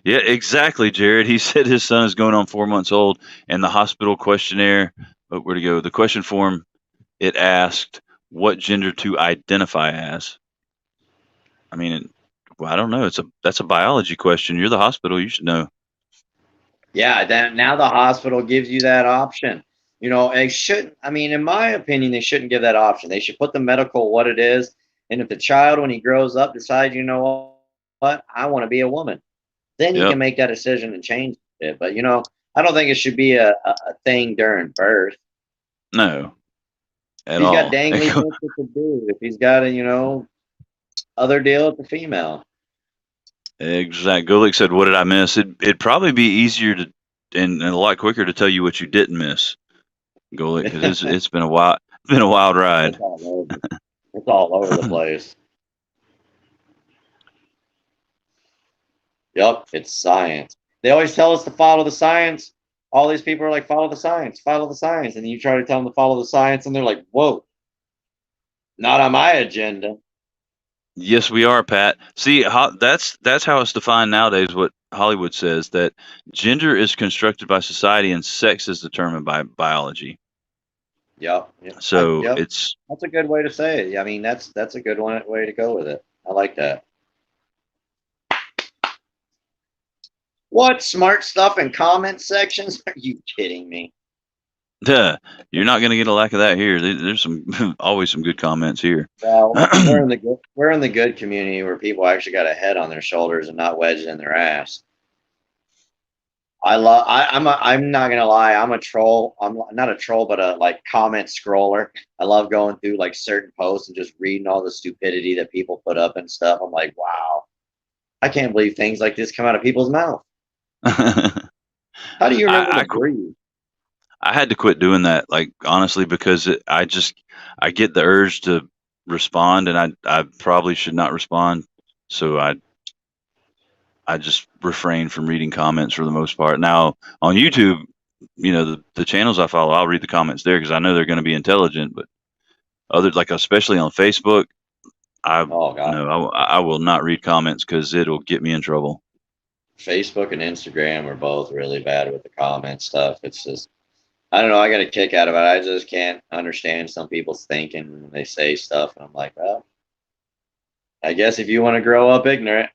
Yeah, exactly, Jared. He said his son is going on 4 months old, and the hospital questionnaire. Oh, where to go? The question form it asked what gender to identify as. I mean, well, I don't know. That's a biology question. You're the hospital. You should know. Yeah, then now the hospital gives you that option. They shouldn't. In my opinion, they shouldn't give that option. They should put the medical what it is. And if the child, when he grows up, decides, what, I want to be a woman, then he Yep. can make that decision and change it. But I don't think it should be a thing during birth. No, If at he's got all. dangly tits, it's a dude. If he's got a other deal, it's a female. Exact. Gulick said, "What did I miss?" It'd probably be easier to and a lot quicker to tell you what you didn't miss, Gulick, because it's been a wild It's ride. all over. It's all over the place. Yep, it's science. They always tell us to follow the science. All these people are like, follow the science. And you try to tell them to follow the science, and they're like, whoa, not on my agenda. Yes, we are, Pat. See, that's how it's defined nowadays. What Hollywood says that gender is constructed by society and sex is determined by biology. Yep. Yep. So Yep. it's That's a good way to say it. That's a good way to go with it. I like that. What smart stuff in comment sections? Are you kidding me? you're not going to get a lack of that here. There's some always some good comments here. Well, we're in the good community where people actually got a head on their shoulders and not wedged in their ass. I'm not gonna lie, I'm a troll. I'm not a troll, but a like comment scroller. I love going through like certain posts and just reading all the stupidity that people put up and stuff. I'm like, wow, I can't believe things like this come out of people's mouth. I, How do you remember to I breathe? I had to quit doing that, like honestly, because I get the urge to respond, and I probably should not respond. So I just refrain from reading comments for the most part. Now on YouTube, the channels I follow, I'll read the comments there because I know they're going to be intelligent. But especially on Facebook, I Oh god, no, I will not read comments because it'll get me in trouble. Facebook and Instagram are both really bad with the comment stuff. It's just I don't know. I got a kick out of it. I just can't understand some people's thinking when they say stuff, and I'm like, well, I guess if you want to grow up ignorant,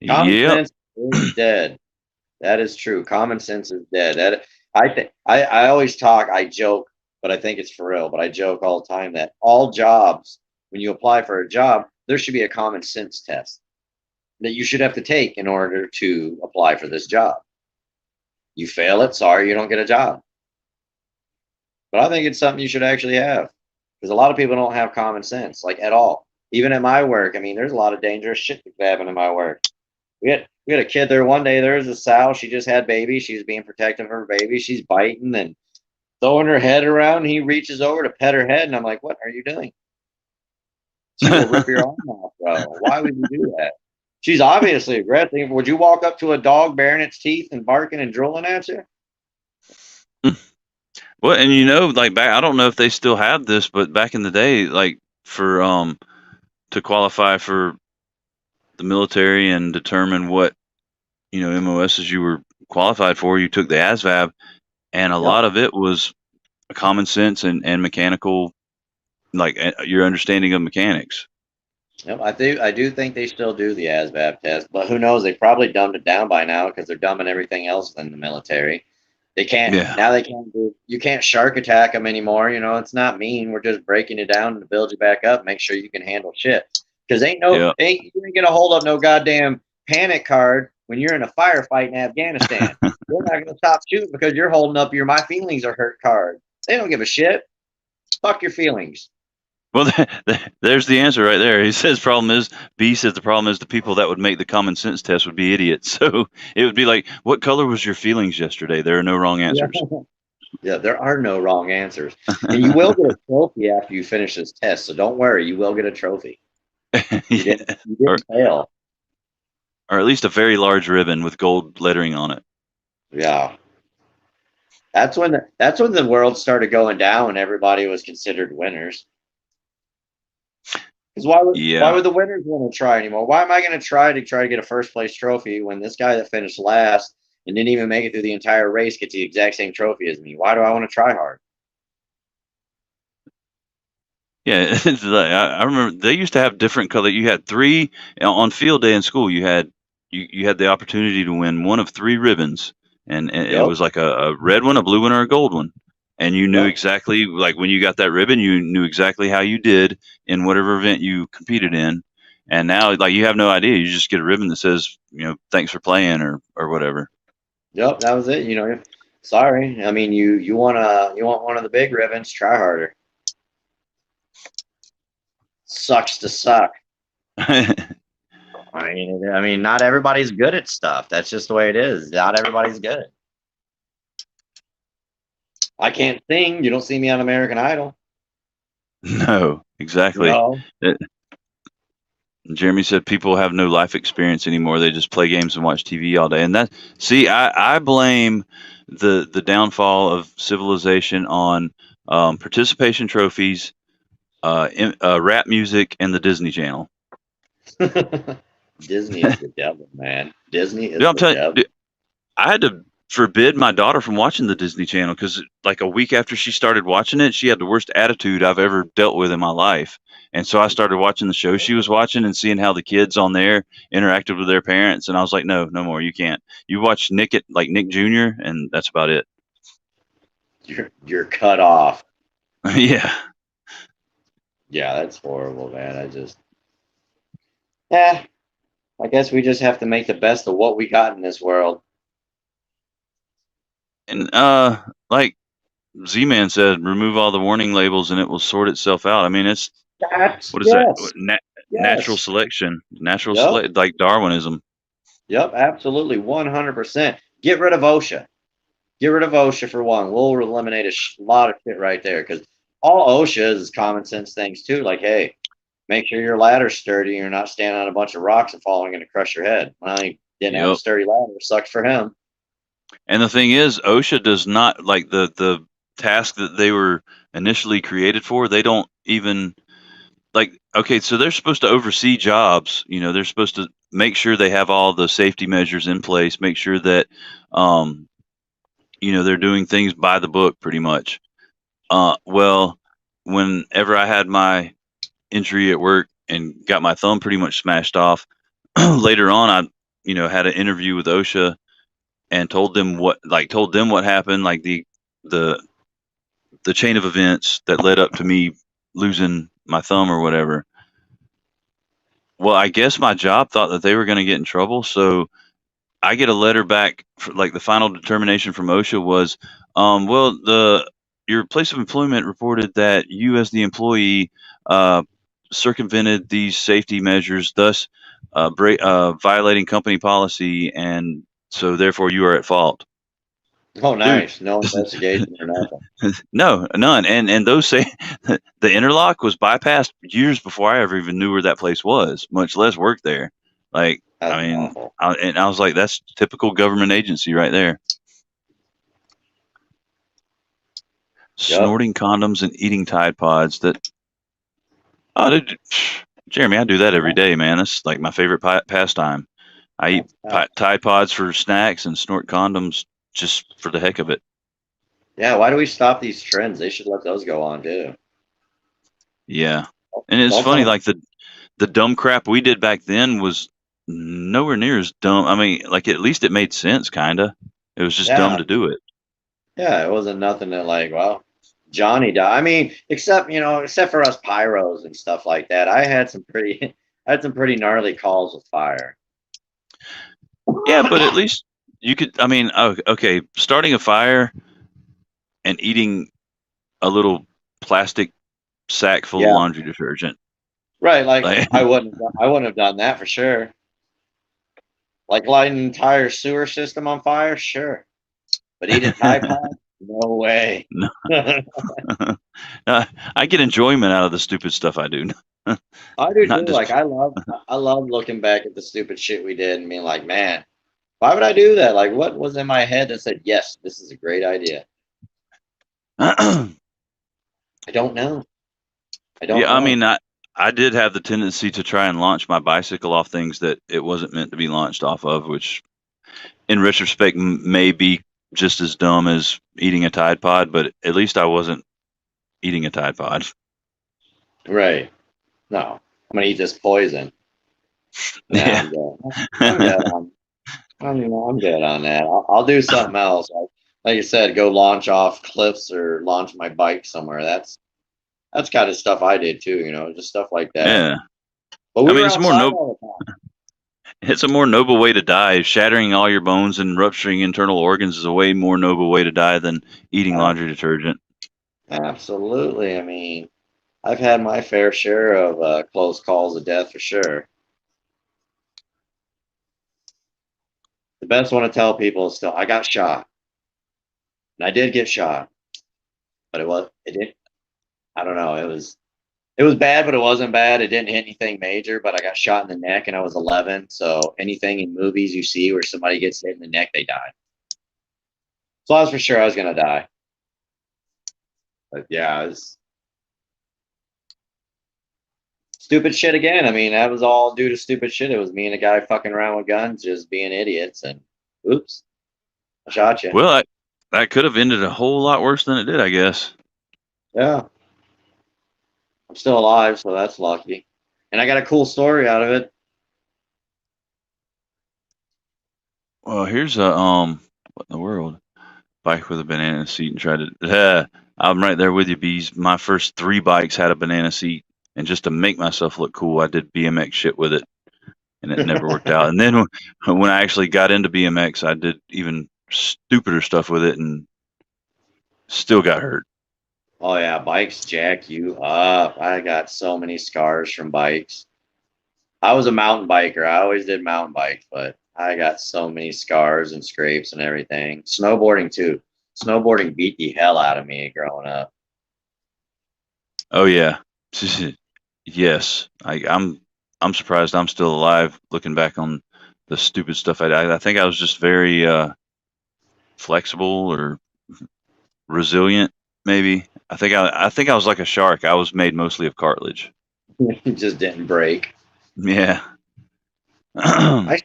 common Yep. sense is dead. That is true. Common sense is dead. That I think I always talk, I joke, but I think it's for real. But I joke all the time that all jobs, when you apply for a job, there should be a common sense test that you should have to take in order to apply for this job. You fail it, sorry, you don't get a job. But I think it's something you should actually have because a lot of people don't have common sense, like at all. Even at my work, there's a lot of dangerous shit that could happen in my work. We had a kid there one day. There's a sow. She just had baby. She's being protective of her baby. She's biting and throwing her head around. And he reaches over to pet her head, and I'm like, "What are you doing?" She will rip your arm off, bro. Why would you do that? She's obviously aggressive. Would you walk up to a dog baring its teeth and barking and drooling at you? Well, and like back, I don't know if they still have this, but back in the day, like for to qualify for the military and determine what MOSs you were qualified for, you took the ASVAB, and a Yep. lot of it was common sense and mechanical, like your understanding of mechanics. Yep. I do think they still do the ASVAB test, but who knows? They probably dumbed it down by now because they're dumbing everything else in the military. They can't Yeah, now. They can't do. You can't shark attack them anymore. It's not mean. We're just breaking it down to build you back up. Make sure you can handle shit. Because yeah. you ain't gonna hold up no goddamn panic card when you're in a firefight in Afghanistan. They're not going to stop shooting because you're holding up your "my feelings are hurt" card. They don't give a shit. Fuck your feelings. Well, there's the answer right there. He says problem is B says the problem is the people that would make the common sense test would be idiots. So it would be like, what color was your feelings yesterday? There are no wrong Yeah. answers. Yeah, there are no wrong answers. And you will get a trophy after you finish this test. So don't worry, you will get a trophy. Yeah. You or didn't fail. or at least a very large ribbon with gold lettering on it. Yeah. That's when the world started going down and everybody was considered winners. Because why Yeah. would the winners want to try anymore? Why am I going to try to get a first place trophy when this guy that finished last and didn't even make it through the entire race gets the exact same trophy as me? Why do I want to try hard? Yeah, it's like, I remember they used to have different color. You had three on field day in school. You had the opportunity to win one of three ribbons, and it Yep. was like a red one, a blue one, or a gold one. And you knew Yep. exactly, like when you got that ribbon, you knew exactly how you did in whatever event you competed in. And now, like you have no idea. You just get a ribbon that says, thanks for playing or whatever. Yep. That was it. Sorry. I mean, you want one of the big ribbons? Try harder. Sucks to suck. I mean, not everybody's good at stuff. That's just the way it is. Not everybody's good. I can't sing. You don't see me on American Idol. No, exactly. No. Uh, Jeremy said people have no life experience anymore. They just play games and watch TV all day. And see, I blame the downfall of civilization on participation trophies, rap music, and the Disney Channel. Disney is the devil, man. Disney Dude, is I'm the telling devil. you, I had to forbid my daughter from watching the Disney Channel because, like, a week after she started watching it, she had the worst attitude I've ever dealt with in my life. And so I started watching the show she was watching and seeing how the kids on there interacted with their parents. And I was like, no, no more. You can't. You watch like Nick Jr., and that's about it. You're cut off. Yeah. Yeah, that's horrible, man. Yeah, I guess we just have to make the best of what we got in this world. And, like Z Man said, remove all the warning labels and it will sort itself out. I mean, That's what is that? yes, Natural yes. selection, Yep, like Darwinism. yep, absolutely, 100%. Get rid of OSHA. Get rid of OSHA for one. We'll eliminate a lot of shit right there because all OSHA is common sense things too. Like, hey, make sure your ladder's sturdy and you're not standing on a bunch of rocks and falling and crush your head. Well, he didn't have a Yep. sturdy ladder. Sucks for him. And the thing is, OSHA does not like the task that they were initially created for. They don't even like. Okay, so they're supposed to oversee jobs. They're supposed to make sure they have all the safety measures in place. Make sure that, um, they're doing things by the book, pretty much. Well, whenever I had my injury at work and got my thumb pretty much smashed off, later on, I had an interview with OSHA and told them what happened, like the the chain of events that led up to me losing my thumb or whatever. Well, I guess my job thought that they were going to get in trouble, so I get a letter back for, like, the final determination from OSHA was, well, the your place of employment reported that you as the employee uh, circumvented these safety measures, thus violating company policy, and so therefore you are at fault. Oh, Dude, nice. No investigation or nothing. no, none. And those say the interlock was bypassed years before I ever even knew where that place was, much less work there. Like, That's I mean, awful. I was like, that's typical government agency right there. Yep. Snorting condoms and eating Tide Pods. Oh, Jeremy, I do that every day, man. That's like my favorite pastime. I eat That's Tide Pods for snacks and snort condoms just for the heck of it. Yeah, why do we stop these trends? They should let those go on too. Yeah. And it's Don't funny, tell like the dumb crap we did back then was nowhere near as dumb. I mean, like at least it made sense, kinda. It was just dumb Yeah, to do it. yeah, it wasn't nothing that like, well, Johnny died. I mean, except for us pyros and stuff like that. I had some pretty gnarly calls with fire. Yeah, but at least you could. I mean, okay, starting a fire and eating a little plastic sack full of Yeah, laundry detergent. right. Like Like, I wouldn't have done that for sure. Like lighting an entire sewer system on fire, sure. But eating Tide Pod, no way. no, I I get enjoyment out of the stupid stuff I do. do Not too. just Like I love looking back at the stupid shit we did and being like, man, why would I do that? Like, what was in my head that said, yes, this is a great idea? I don't know. I don't yeah. I know. mean, I did have the tendency to try and launch my bicycle off things that it wasn't meant to be launched off of, which in retrospect may be just as dumb as eating a Tide Pod, but at least I wasn't eating a Tide Pod. Right. No, I'm gonna eat this poison. Nah, Yeah. I'm good. I'm good on. I'm good on that. I'll do something else. Like you said, go launch off cliffs or launch my bike somewhere. That's kind of stuff I did too. Just stuff like that. Yeah. But I we mean, were outside all the time. it's a more noble way to die. Shattering all your bones and rupturing internal organs is a way more noble way to die than eating Uh, laundry detergent. Absolutely. I mean, I've had my fair share of close calls of death for sure. The best one to tell people is still, I got shot, and I did get shot, but it didn't. I don't know. It was bad, but it wasn't bad. It didn't hit anything major, but I got shot in the neck, and I was 11. So anything in movies you see where somebody gets hit in the neck, they die. So I was for sure I was gonna die. But yeah, it was stupid shit again. I mean, that was all due to stupid shit. It was me and a guy fucking around with guns, just being idiots, and oops, I shot you. Well, that could have ended a whole lot worse than it did, I guess. Yeah, I'm still alive, so that's lucky. And I got a cool story out of it. Well, here's a what in the world? Bike with a banana seat and tried to. I'm right there with you, bees. My first three bikes had a banana seat, and just to make myself look cool, I did BMX shit with it, and it never worked out. And then when I actually got into BMX, I did even stupider stuff with it, and still got hurt. Oh yeah, bikes jack you up. I got so many scars from bikes. I was a mountain biker. I always did mountain bike, but I got so many scars and scrapes and everything. Snowboarding too. Snowboarding beat the hell out of me growing up. Oh yeah, yes. I'm surprised I'm still alive. Looking back on the stupid stuff I did, I think I was just very flexible or resilient. Maybe I think I was like a shark. I was made mostly of cartilage. It just didn't break. Yeah. I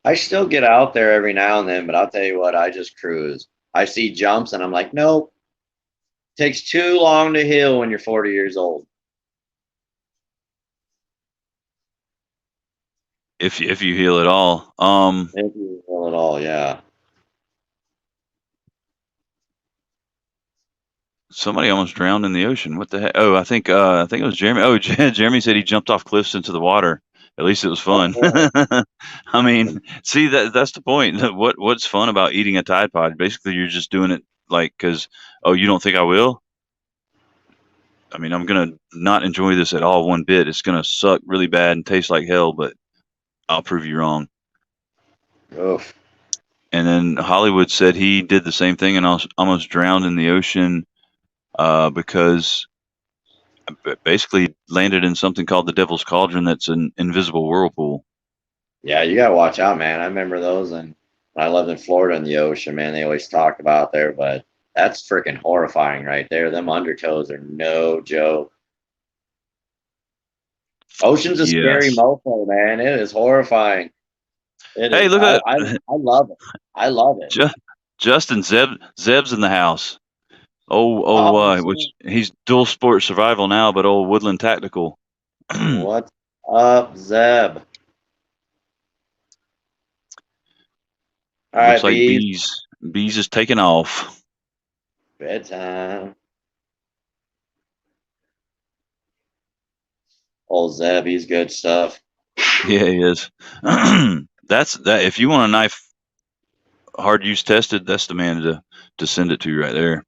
I still get out there every now and then, but I'll tell you what, I just cruise. I see jumps and I'm like, nope. Takes too long to heal when you're 40 years old. If you heal at all. If you heal at all, yeah. Somebody almost drowned in the ocean. What the heck? Oh, I think it was Jeremy. Oh, Jeremy said he jumped off cliffs into the water. At least it was Oh, fun. boy. I mean, see that's the point. What's fun about eating a Tide Pod? Basically, you're just doing it like because oh, you don't think I will? I mean, I'm gonna not enjoy this at all one bit. It's gonna suck really bad and taste like hell, but I'll prove you wrong. Oof. And then Hollywood said he did the same thing and almost drowned in the ocean because basically landed in something called the Devil's Cauldron that's an invisible whirlpool. Yeah, you gotta watch out, man. I remember those, and when I lived in Florida in the ocean, man, they always talked about there, but that's freaking horrifying right there. Them undertows are no joke. Ocean's a scary Yes. mofo, man. It is horrifying. It Hey, is. look at I love it. I love it. Ju- Justin Zeb's in the house. Oh, Which he's dual sport survival now, but old Woodland Tactical. what's up, Zeb? All Looks right, like bees. bees is taking off. Bedtime. Old Zeb, he's good stuff. Yeah, he is. That's that. If you want a knife hard use tested, that's the man to send it to right there.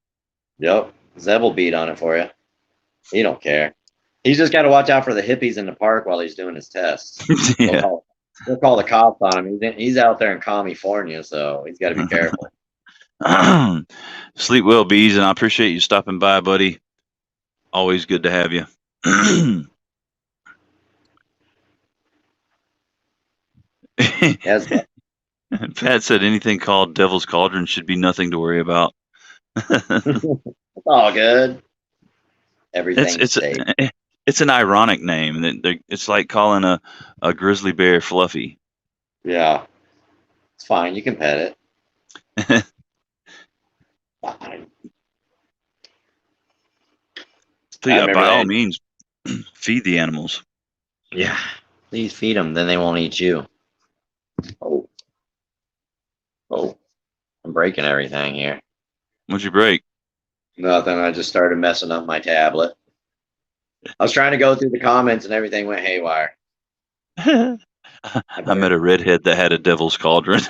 Yep. Zeb will beat on it for you. He don't care. He's just got to watch out for the hippies in the park while he's doing his tests. They'll Yeah. call, they'll call the cops on him. He's out there in California, so he's got to be careful. Sleep well, bees, and I appreciate you stopping by, buddy. Always good to have you. As Pat said anything called Devil's Cauldron should be nothing to worry about. it's all good. it's Everything's it's safe. it's an ironic name. It's like calling a grizzly bear Fluffy. Yeah, it's fine. You can pet it. Fine. I remember By all that. means, feed the animals. Yeah, please feed them. Then they won't eat you. Oh, oh, I'm breaking everything here. What'd you break? Nothing. I just started messing up my tablet. I was trying to go through the comments and everything went haywire. I met a redhead that had a Devil's Cauldron.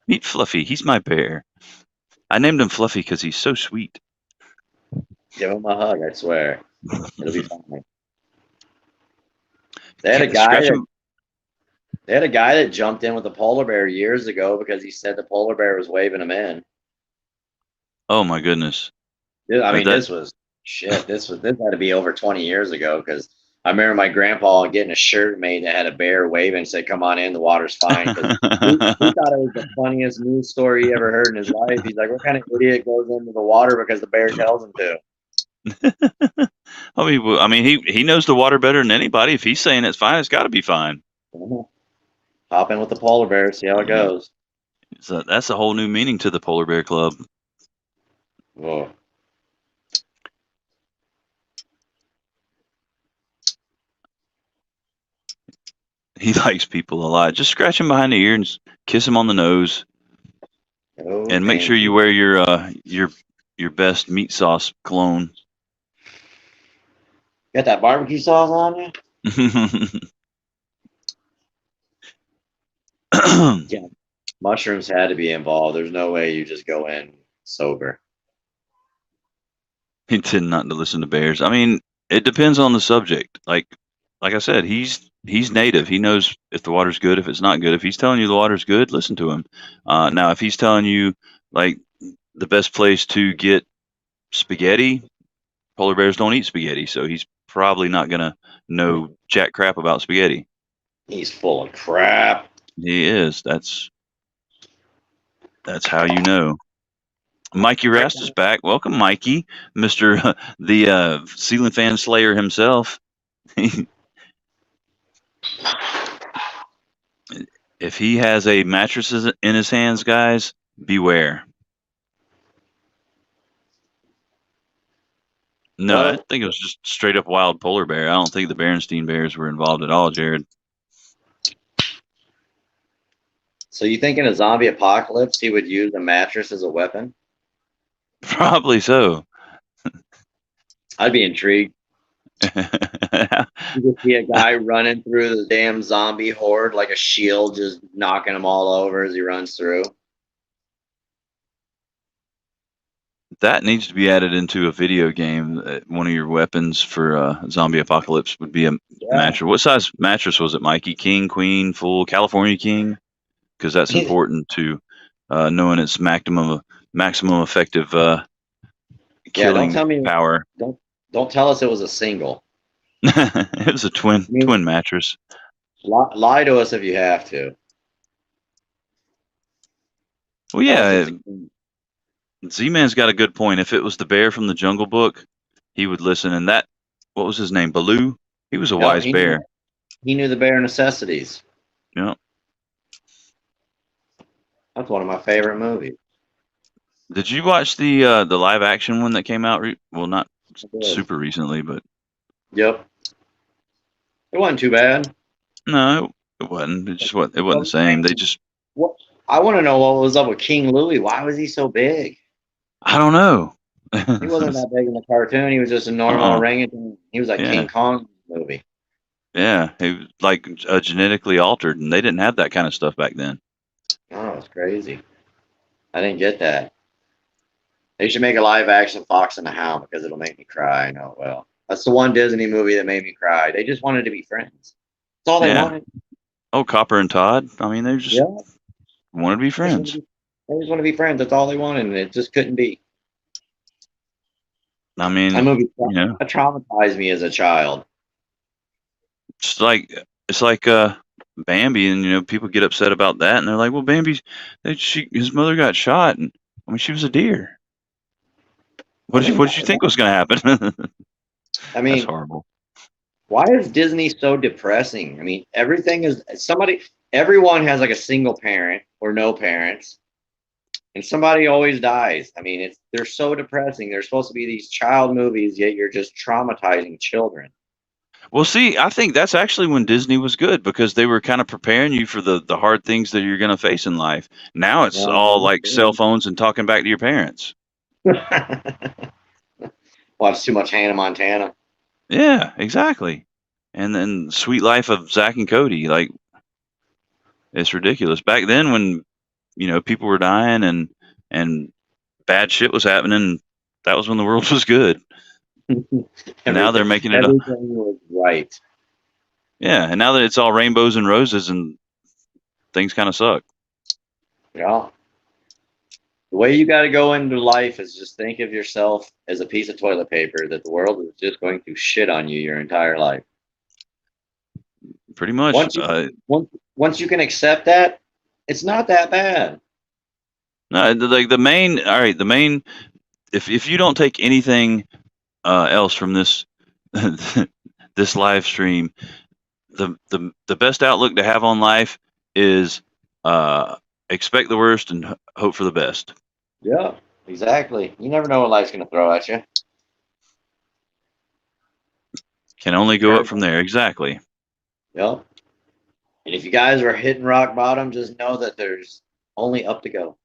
Meet Fluffy. He's my bear. I named him Fluffy because he's so sweet. Give him a hug. I swear, it'll be fine. They had a guy that jumped in with a polar bear years ago because he said the polar bear was waving him in. Oh my goodness. I mean, That this was shit. This had to be over 20 years ago because I remember my grandpa getting a shirt made that had a bear waving and said, "Come on in, the water's fine." Because he thought it was the funniest news story he ever heard in his life. He's like, "What kind of idiot goes into the water because the bear tells him to?" I mean, he knows the water better than anybody. If he's saying it's fine, it's got to be fine. Hop in with the polar bear, see how it goes. So that's a whole new meaning to the Polar Bear Club. Whoa. He likes people a lot. Just scratch him behind the ear and kiss him on the nose, Oh, and make sure you wear your best meat sauce cologne. Got that barbecue sauce on you? Yeah. Mushrooms had to be involved. There's no way you just go in sober. He tend not to listen to bears. I mean, it depends on the subject. Like I said, he's native. He knows if the water's good, if it's not good. If he's telling you the water's good, listen to him. Now, if he's telling you like the best place to get spaghetti, polar bears don't eat spaghetti, so he's probably not gonna know jack crap about spaghetti. He's full of crap. He is. That's how you know. Mikey Rast is back. Welcome, Mikey, Mister the ceiling fan slayer himself. If he has a mattress in his hands, guys, beware. No, I think it was just straight up wild polar bear. I don't think the Berenstein Bears were involved at all, Jared. So you think in a zombie apocalypse he would use a mattress as a weapon? Probably so. I'd be intrigued. You just see a guy running through the damn zombie horde like a shield, just knocking them all over as he runs through. That needs to be added into a video game. One of your weapons for zombie apocalypse would be a mattress. What size mattress was it, Mikey? King, queen, full, California king? Because that's important to knowing its maximum effective killing power. Don't tell us it was a single. It was a twin mattress. Lie to us if you have to. Well, yeah. Z-Man's got a good point. If it was the bear from the Jungle Book, he would listen. And what was his name? Baloo? He was a wise bear. He knew the bare necessities. Yeah. That's one of my favorite movies. Did you watch the live action one that came out? Well, not super recently, but. Yep. It wasn't too bad. No, it wasn't. It wasn't the same. They just. I want to know what was up with King Louie. Why was he so big? I don't know. He wasn't that big in the cartoon. He was just a normal orangutan. He was like King Kong movie. Yeah, he was like genetically altered, and they didn't have that kind of stuff back then. Oh, it's crazy. I didn't get that. They should make a live action Fox and the Hound because it'll make me cry. I know it will. That's the one Disney movie that made me cry. They just wanted to be friends. That's all they Yeah. wanted. Oh, Copper and Todd. I mean, they just Yeah. wanted to be They just want to friends. be, they just want to be friends. That's all they wanted, and it just couldn't be. I That mean, movie you know, that traumatized me as a child. it's like it's like Bambi, and people get upset about that, and they're like, "Well, Bambi, his mother got shot, and I mean, she was a deer. I What mean, did you think was going to happen?" I That's mean, horrible. why is Disney so depressing? I mean, everything is somebody. Everyone has like a single parent or no parents, and somebody always dies. I mean, they're so depressing. They're supposed to be these child movies, yet you're just traumatizing children. Well, see, I think that's actually when Disney was good because they were kind of preparing you for the hard things that you're going to face in life. Now it's all like cell phones and talking back to your parents. Watch too much Hannah Montana. Yeah, exactly. And then Sweet Life of Zach and Cody, like it's ridiculous. Back then when, people were dying and bad shit was happening, that was when the world was good. Now they're everything, making it up. everything was right. Yeah, and now that it's all rainbows and roses and things kind of suck. Yeah. The way you got to go into life is just think of yourself as a piece of toilet paper that the world is just going to shit on you your entire life. Pretty much. Once you once you can accept that, it's not that bad. No, like all right, the main if you don't take anything else from this this live stream, the best outlook to have on life is uh, expect the worst and hope for the best. Yeah, exactly. You never know what life's going to throw at you. Can only go up Sure. from there. Exactly. Yeah. And if you guys are hitting rock bottom, just know that there's only up to go.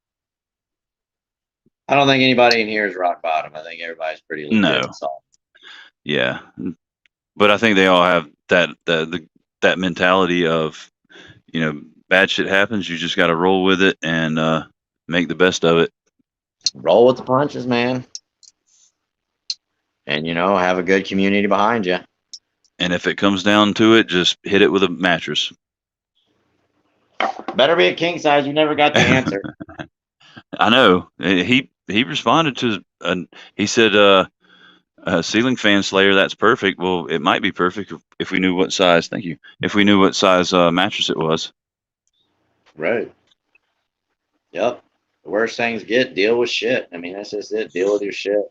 I don't think anybody in here is rock bottom. I think everybody's pretty legit and No. solid. Yeah. But I think they all have that mentality of bad shit happens. You just got to roll with it and make the best of it. Roll with the punches, man. And have a good community behind you. And if it comes down to it, just hit it with a mattress. Better be a king size. You never got the answer. I know he responded to he said ceiling fan slayer, that's perfect. Well, it might be perfect if we knew what size. Thank you. If we knew what size mattress it was. Right. Yep. The worst things get, deal with shit. I mean, that's just it. Deal with your shit.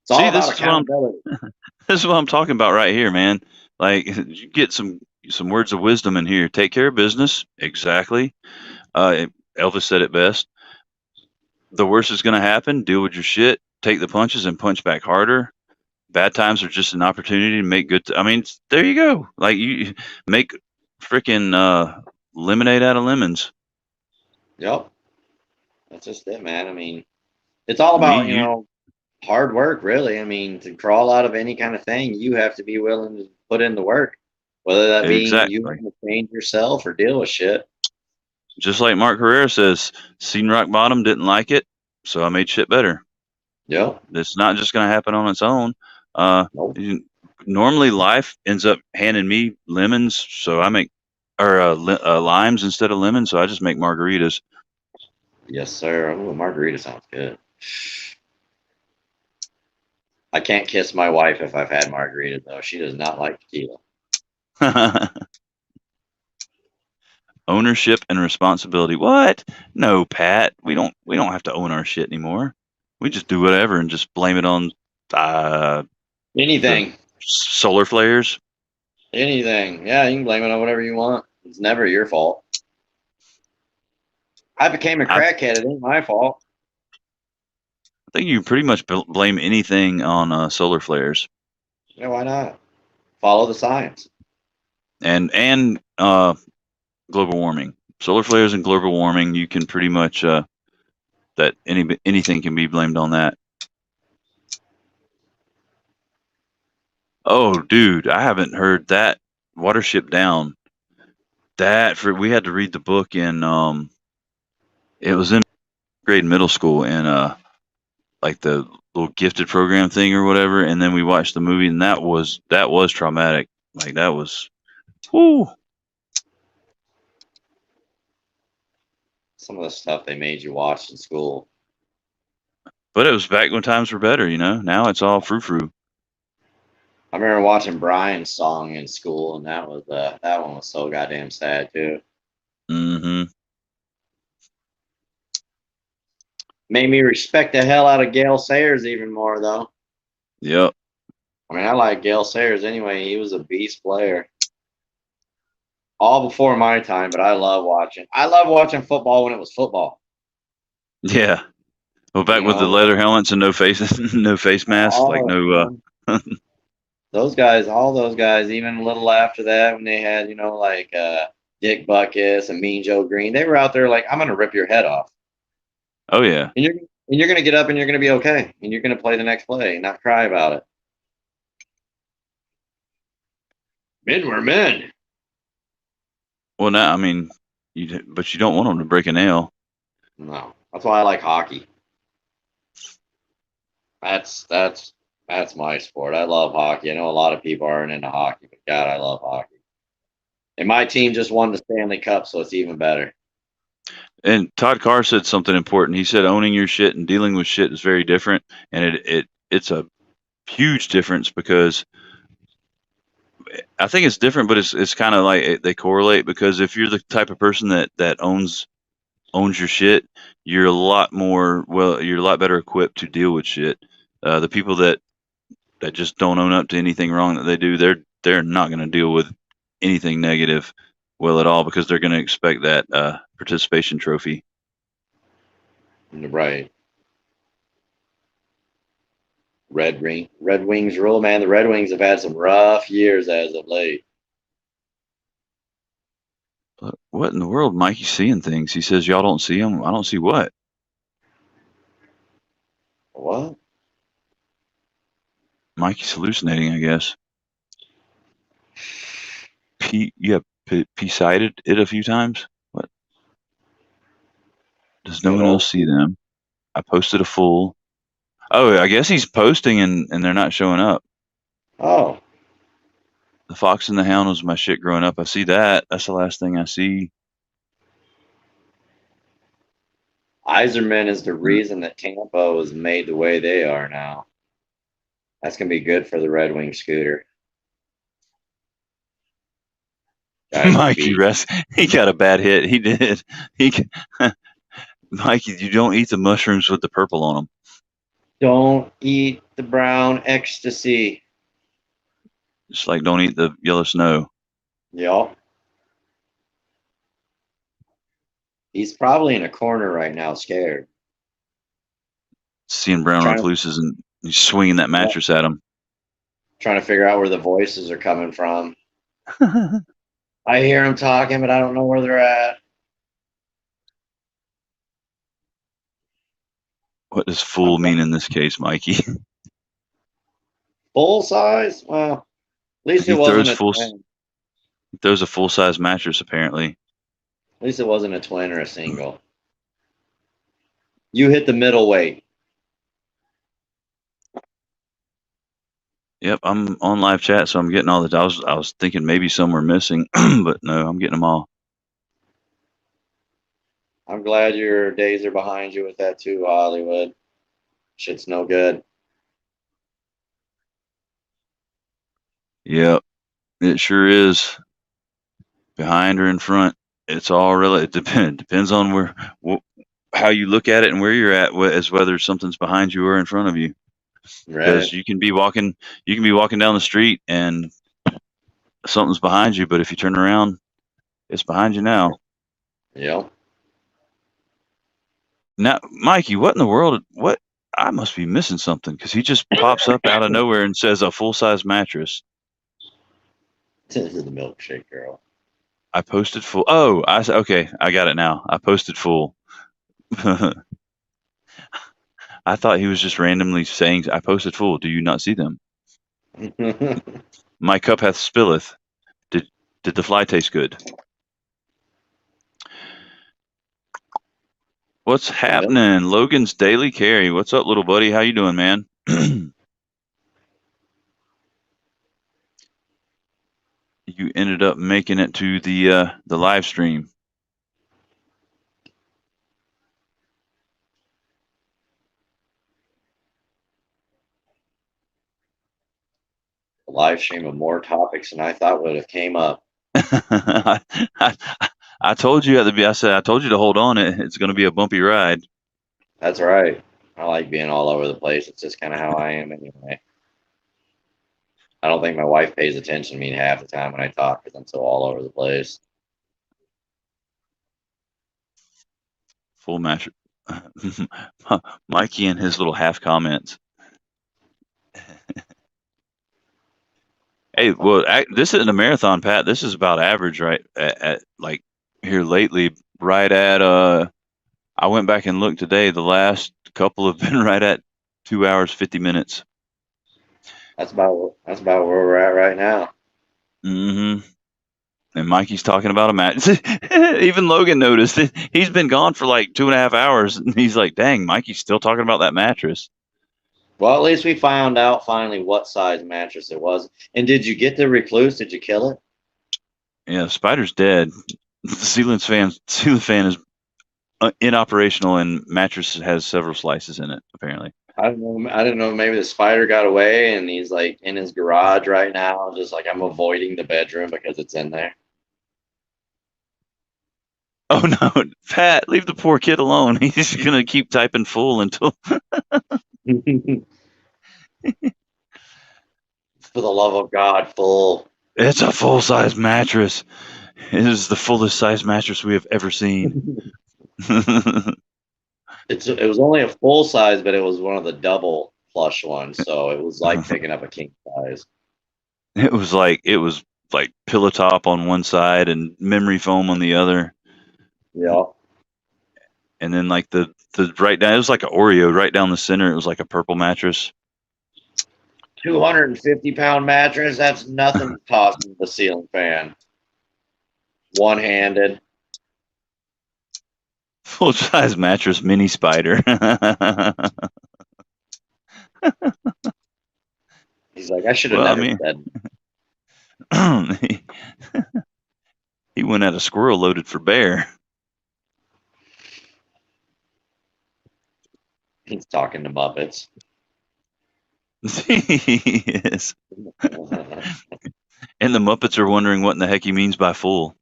It's all See, about accountability. this is what I'm talking about right here, man. Like you get some words of wisdom in here. Take care of business. Exactly. Elvis said it best. The worst is going to happen. Deal with your shit. Take the punches and punch back harder. Bad times are just an opportunity to make good. I mean, there you go. Like you make freaking lemonade out of lemons. Yep. That's just it, man. I mean, it's all Me, about, you, hard work, really. I mean, to crawl out of any kind of thing, you have to be willing to put in the work, whether that being you exactly. having to change yourself or deal with shit. Just like Mark Herrera says, seen rock bottom, didn't like it, so I made shit better. Yep. It's not just going to happen on its own. Uh, Nope. Normally, life ends up handing me lemons, so I make or limes instead of lemons, so I just make margaritas. Yes, sir. Ooh, margarita sounds good. I can't kiss my wife if I've had margarita, though. She does not like tequila. Ownership and responsibility. What? No, Pat. We don't have to own our shit anymore. We just do whatever and just blame it on uh, the Anything. solar flares. Anything. Yeah, you can blame it on whatever you want. It's never your fault. I became a I crackhead. It ain't my fault. think you pretty much blame anything on solar flares Yeah, why not? Follow the science. and global warming. Solar flares and global warming. You can pretty much that anything can be blamed on that. Oh, dude, I haven't heard that. Watership Down. That for we had to read the book in it was in grade middle school and like the little gifted program thing or whatever, and then we watched the movie and that was traumatic. Like that was whoo. Some of the stuff they made you watch in school. But it was back when times were better, you know. Now it's all frou frou. I remember watching Brian's song in school, and that one was so goddamn sad too. Mm-hmm. Made me respect the hell out of Gale Sayers even more, though. Yep. I mean, I like Gale Sayers anyway. He was a beast player. All before my time, but I love watching. I love watching football when it was football. Yeah. Well, back You with the know, leather helmets and no faces, no face masks, like all no. those guys, all those guys, even a little after that, when they had, like Dick Buckus and Mean Joe Green, they were out there like, I'm gonna rip your head off, Oh yeah. and you're gonna get up and you're gonna be okay, and you're gonna play the next play and not cry about it. Men were men. Well, now I mean, but you don't want them to break a nail. No, that's why I like hockey. That's that's that's my sport. I love hockey. I know a lot of people aren't into hockey, but God, I love hockey. And my team just won the Stanley Cup, so it's even better. And Todd Carr said something important. He said owning your shit and dealing with shit is very different, and it's a huge difference because I think it's different, but it's kind of like they correlate because if you're the type of person that owns your shit, you're a lot more you're a lot better equipped to deal with shit. The people that just don't own up to anything wrong that they do, they're not going to deal with anything negative well at all because they're going to expect that participation trophy. Right. Red Wings rule, man. The Red Wings have had some rough years as of late. But what in the world, Mikey's seeing things? He says y'all don't see them. I don't see what. What? Mikey's hallucinating, I guess. You have P-sided it a few times. What? Does no Good one else old. see them? I posted a full. Oh, I guess he's posting and they're not showing up. Oh, The Fox and the Hound was my shit growing up. I see that. That's the last thing I see. Iserman is the reason that Tampa was made the way they are now. That's gonna be good for the Red Wing scooter. Guys can Mikey be. rest. He got a bad hit. He did. He, Mikey, you don't eat the mushrooms with the purple on them. Don't eat the brown ecstasy. Just like don't eat the yellow snow. Y'all. He's probably in a corner right now, scared. Seeing brown Trying to recluses and he's swinging that mattress at him. trying to figure out where the voices are coming from. I hear them talking, but I don't know where they're at. What does I'm fool mean in this case, Mikey? full size. Well, at least it he wasn't throws a full. twin. He throws a full size mattress apparently. At least it wasn't a twin or a single. You hit the middle weight. Yep, I'm on live chat, so I'm getting all the. I was thinking maybe some were missing, but no, I'm getting them all. I'm glad your days are behind you with that too, Hollywood. Shit's no good. Yep, it sure is. Behind or in front, it's all really. It depends on how you look at it and where you're at, as whether something's behind you or in front of you. Because Right. you can be walking down the street and something's behind you, but if you turn around, it's behind you now. Yep. Now, Mikey, what in the world? What? I must be missing something because he just pops up out of nowhere and says a full size mattress. This is the milkshake girl. I posted full. Oh, okay. I got it now. I posted full. I thought he was just randomly saying I posted full. Do you not see them? My cup hath spilleth. Did did the fly taste good? What's Yep. happening? Logan's daily carry. What's up, little buddy? How you doing, man? You ended up making it to the live stream. A live stream of more topics than I thought would have came up. I, I, I told you at the I said I told you to hold on. It's going to be a bumpy ride. That's right. I like being all over the place. It's just kind of how I am anyway. I don't think my wife pays attention to me half the time when I talk because I'm so all over the place. Full match. Mikey and his little half comments. Hey, well, this isn't a marathon, Pat. This is about average, right? At like here lately, right at I went back and looked today. The last couple have been right at 2 hours 50 minutes. That's about where we're at right now. Mm-hmm. And Mikey's talking about a match. Even Logan noticed it. He's been gone for like 2.5 hours, and he's like, "Dang, Mikey's still talking about that mattress." Well, at least we found out finally what size mattress it was. And did you get the recluse? Did you kill it? Yeah, Spider's dead. The ceiling fan is inoperational, and mattress has several slices in it. Apparently. I don't know. I didn't know. Maybe the spider got away and he's like in his garage right now. Just like I'm avoiding the bedroom because it's in there. Oh no, Pat, leave the poor kid alone. He's gonna keep typing full until For the love of God, full. it's a full size mattress. It is the fullest size mattress we have ever seen. It was only a full size, but it was one of the double plush ones, so it was like picking up a king size. it was like pillow top on one side and memory foam on the other, Yeah. and then like the right down. It was like an Oreo right down the center. It was like a purple mattress. 250-pound mattress. That's nothing tossing the ceiling fan. One handed. Full size mattress, mini Spider. He's like, I should have Well, I never mean, said. he, he went at a squirrel loaded for bear. He's talking to Muppets. He is. And the Muppets are wondering what in the heck he means by full.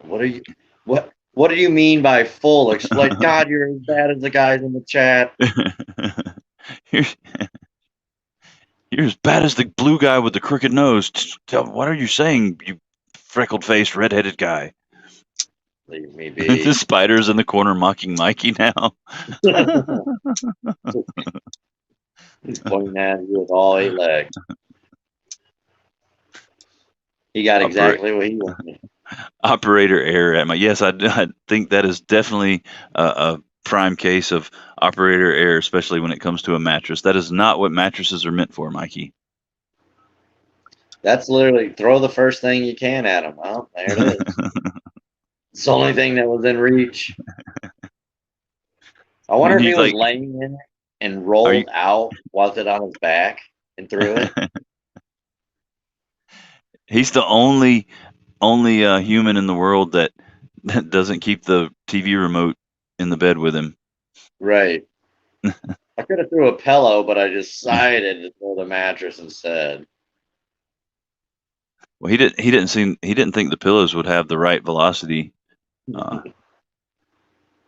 What are you? What do you mean by full? Explain. God, you're as bad as the guys in the chat. you're, you're as bad as the blue guy with the crooked nose. What are you saying, you freckled faced, red-headed guy? Leave me The be. Spider's in the corner mocking Mikey now. He's pointing at you with all 8 legs. He got Oper- exactly what he wanted. Operator error at my. Yes, I think that is definitely a prime case of operator error, especially when it comes to a mattress. That is not what mattresses are meant for, Mikey. That's literally throw the first thing you can at him. Well, there it is. It's the only thing that was in reach. I wonder if he He's was like, laying in it and are you? rolled out, was it on his back and threw it? He's the only human in the world that doesn't keep the TV remote in the bed with him. Right. I could have threw a pillow, but I decided to throw the mattress instead. Well, he didn't think the pillows would have the right velocity, uh,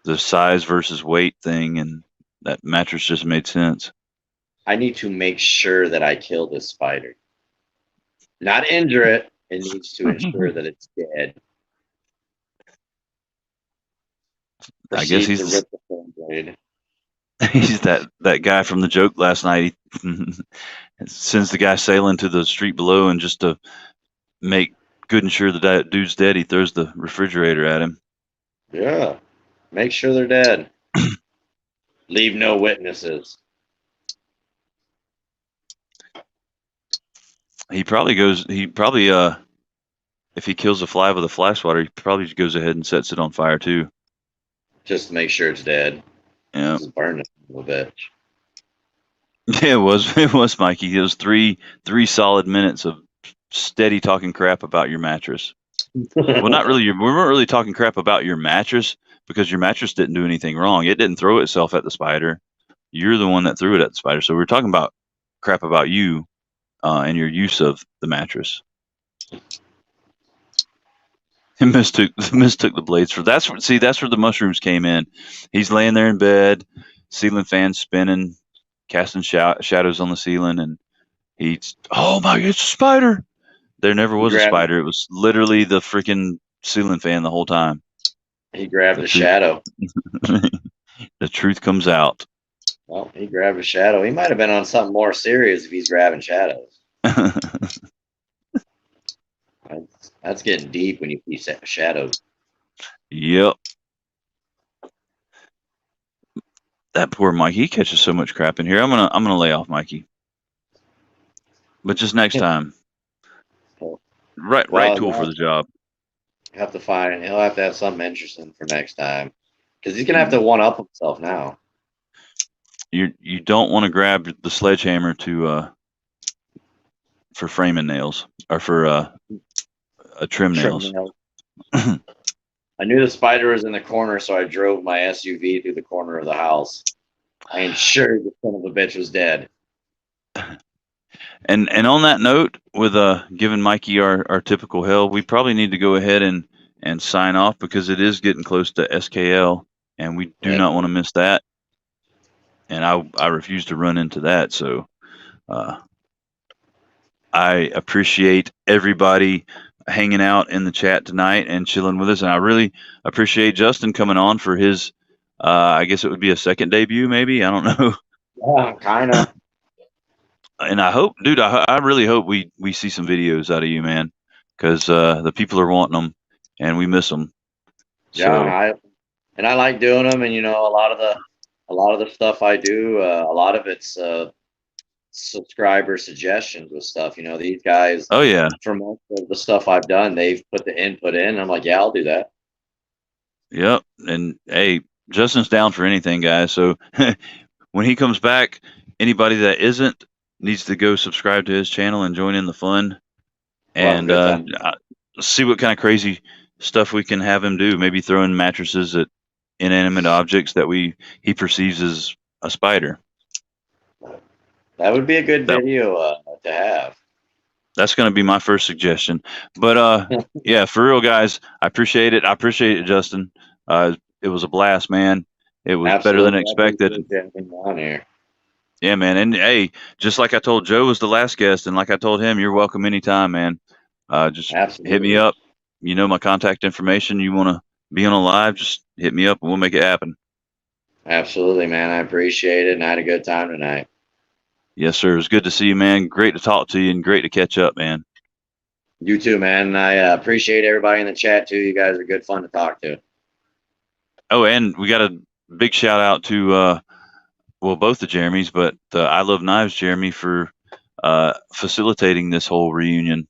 the size versus weight thing, and that mattress just made sense. I need to make sure that I kill this spider. Not injure it. It needs to ensure that it's dead. I guess Proceed to he's rip the phone blade. he's that guy from the joke last night. He sends the guy sailing to the street below, and just to make good and sure that dude's dead, he throws the refrigerator at him. Yeah. Make sure they're dead. Leave no witnesses. He probably goes. He probably if he kills a fly with a fly swatter, he probably goes ahead and sets it on fire too. just to make sure it's dead. Yeah, Just burn it a little bit. yeah, it was. It was Mikey. It was three solid minutes of steady talking crap about your mattress. Well, not really. We weren't really talking crap about your mattress because your mattress didn't do anything wrong. It didn't throw itself at the spider. You're the one that threw it at the spider. So we were talking about crap about you and your use of the mattress. And mistook the blades for that's where, see that's where the mushrooms came in. He's laying there in bed, ceiling fan spinning, casting shadows on the ceiling, and he's oh my, it's a spider. There never he was a grabbed spider. It was literally the freaking ceiling fan the whole time. he grabbed The a truth, shadow. the truth comes out. Well, he grabbed a shadow. He might have been on something more serious if he's grabbing shadows. That's getting deep when you see shadows. Yep. That poor Mikey. He catches so much crap in here. I'm gonna lay off Mikey. But just next time. Right Well, tool for no, the job. have to find. He'll have to have something interesting for next time because he's gonna have to one up himself now. You don't want to grab the sledgehammer to for framing nails or for trim nails. I knew the spider was in the corner, so I drove my SUV through the corner of the house. I ensured the son of a bitch was dead. And on that note, with giving Mikey our typical hell, we probably need to go ahead and sign off because it is getting close to SKL, and we do Yeah. not want to miss that. And I refuse to run into that. So I appreciate everybody hanging out in the chat tonight and chilling with us, and I really appreciate Justin coming on for his. I guess it would be a second debut, maybe. I don't know. Yeah, kind of. And I hope, dude, I really hope we see some videos out of you, man, because the people are wanting them, and we miss them. Yeah, I like doing them, and a lot of the stuff I do, a lot of it's subscriber suggestions with stuff. These guys, Oh yeah, for most of the stuff I've done, they've put the input in. I'm like, yeah, I'll do that. yep. And hey, Justin's down for anything, guys. So when he comes back, anybody that isn't needs to go subscribe to his channel and join in the fun, We'll have a and good time. see what kind of crazy stuff we can have him do. Maybe throwing mattresses at inanimate objects that he perceives as a spider. That would be a good That video to have. that's going to be my first suggestion. But yeah, for real, guys, I appreciate it. I appreciate it, Justin. It was a blast, man. It was better than expected. On here. Yeah, man. And hey, just like I told Joe was the last guest, and like I told him, you're welcome anytime, man. Just hit me Absolutely. up. You know my contact information. You want to be on a live, just hit me up and we'll make it happen. Absolutely, man. I appreciate it, and I had a good time tonight. Yes, sir. It was good to see you, man. Great to talk to you and great to catch up, man. You too, man. I appreciate everybody in the chat too. You guys are good fun to talk to. Oh, and we got a big shout out to well, both the Jeremys, but I Love Knives Jeremy for facilitating this whole reunion.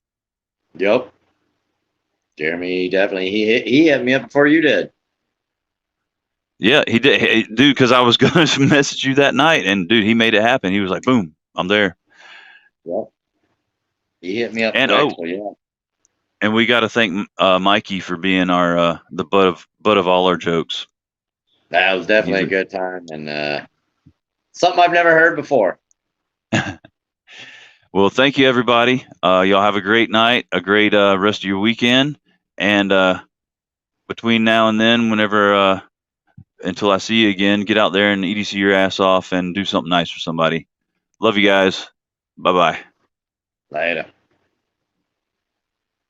Yep. Jeremy definitely he hit me up before you did. Yeah, he did, dude. Because I was going to message you that night, and dude, he made it happen. He was like, "Boom, I'm there." Yep. He hit me up And quick, so yeah. and we got to thank Mikey for being our the butt of all our jokes. That was definitely a good time, and something I've never heard before. Well, thank you, everybody. Y'all have a great night, a great rest of your weekend, and between now and then, whenever until I see you again, get out there and EDC your ass off and do something nice for somebody. Love you guys. Bye bye. Later.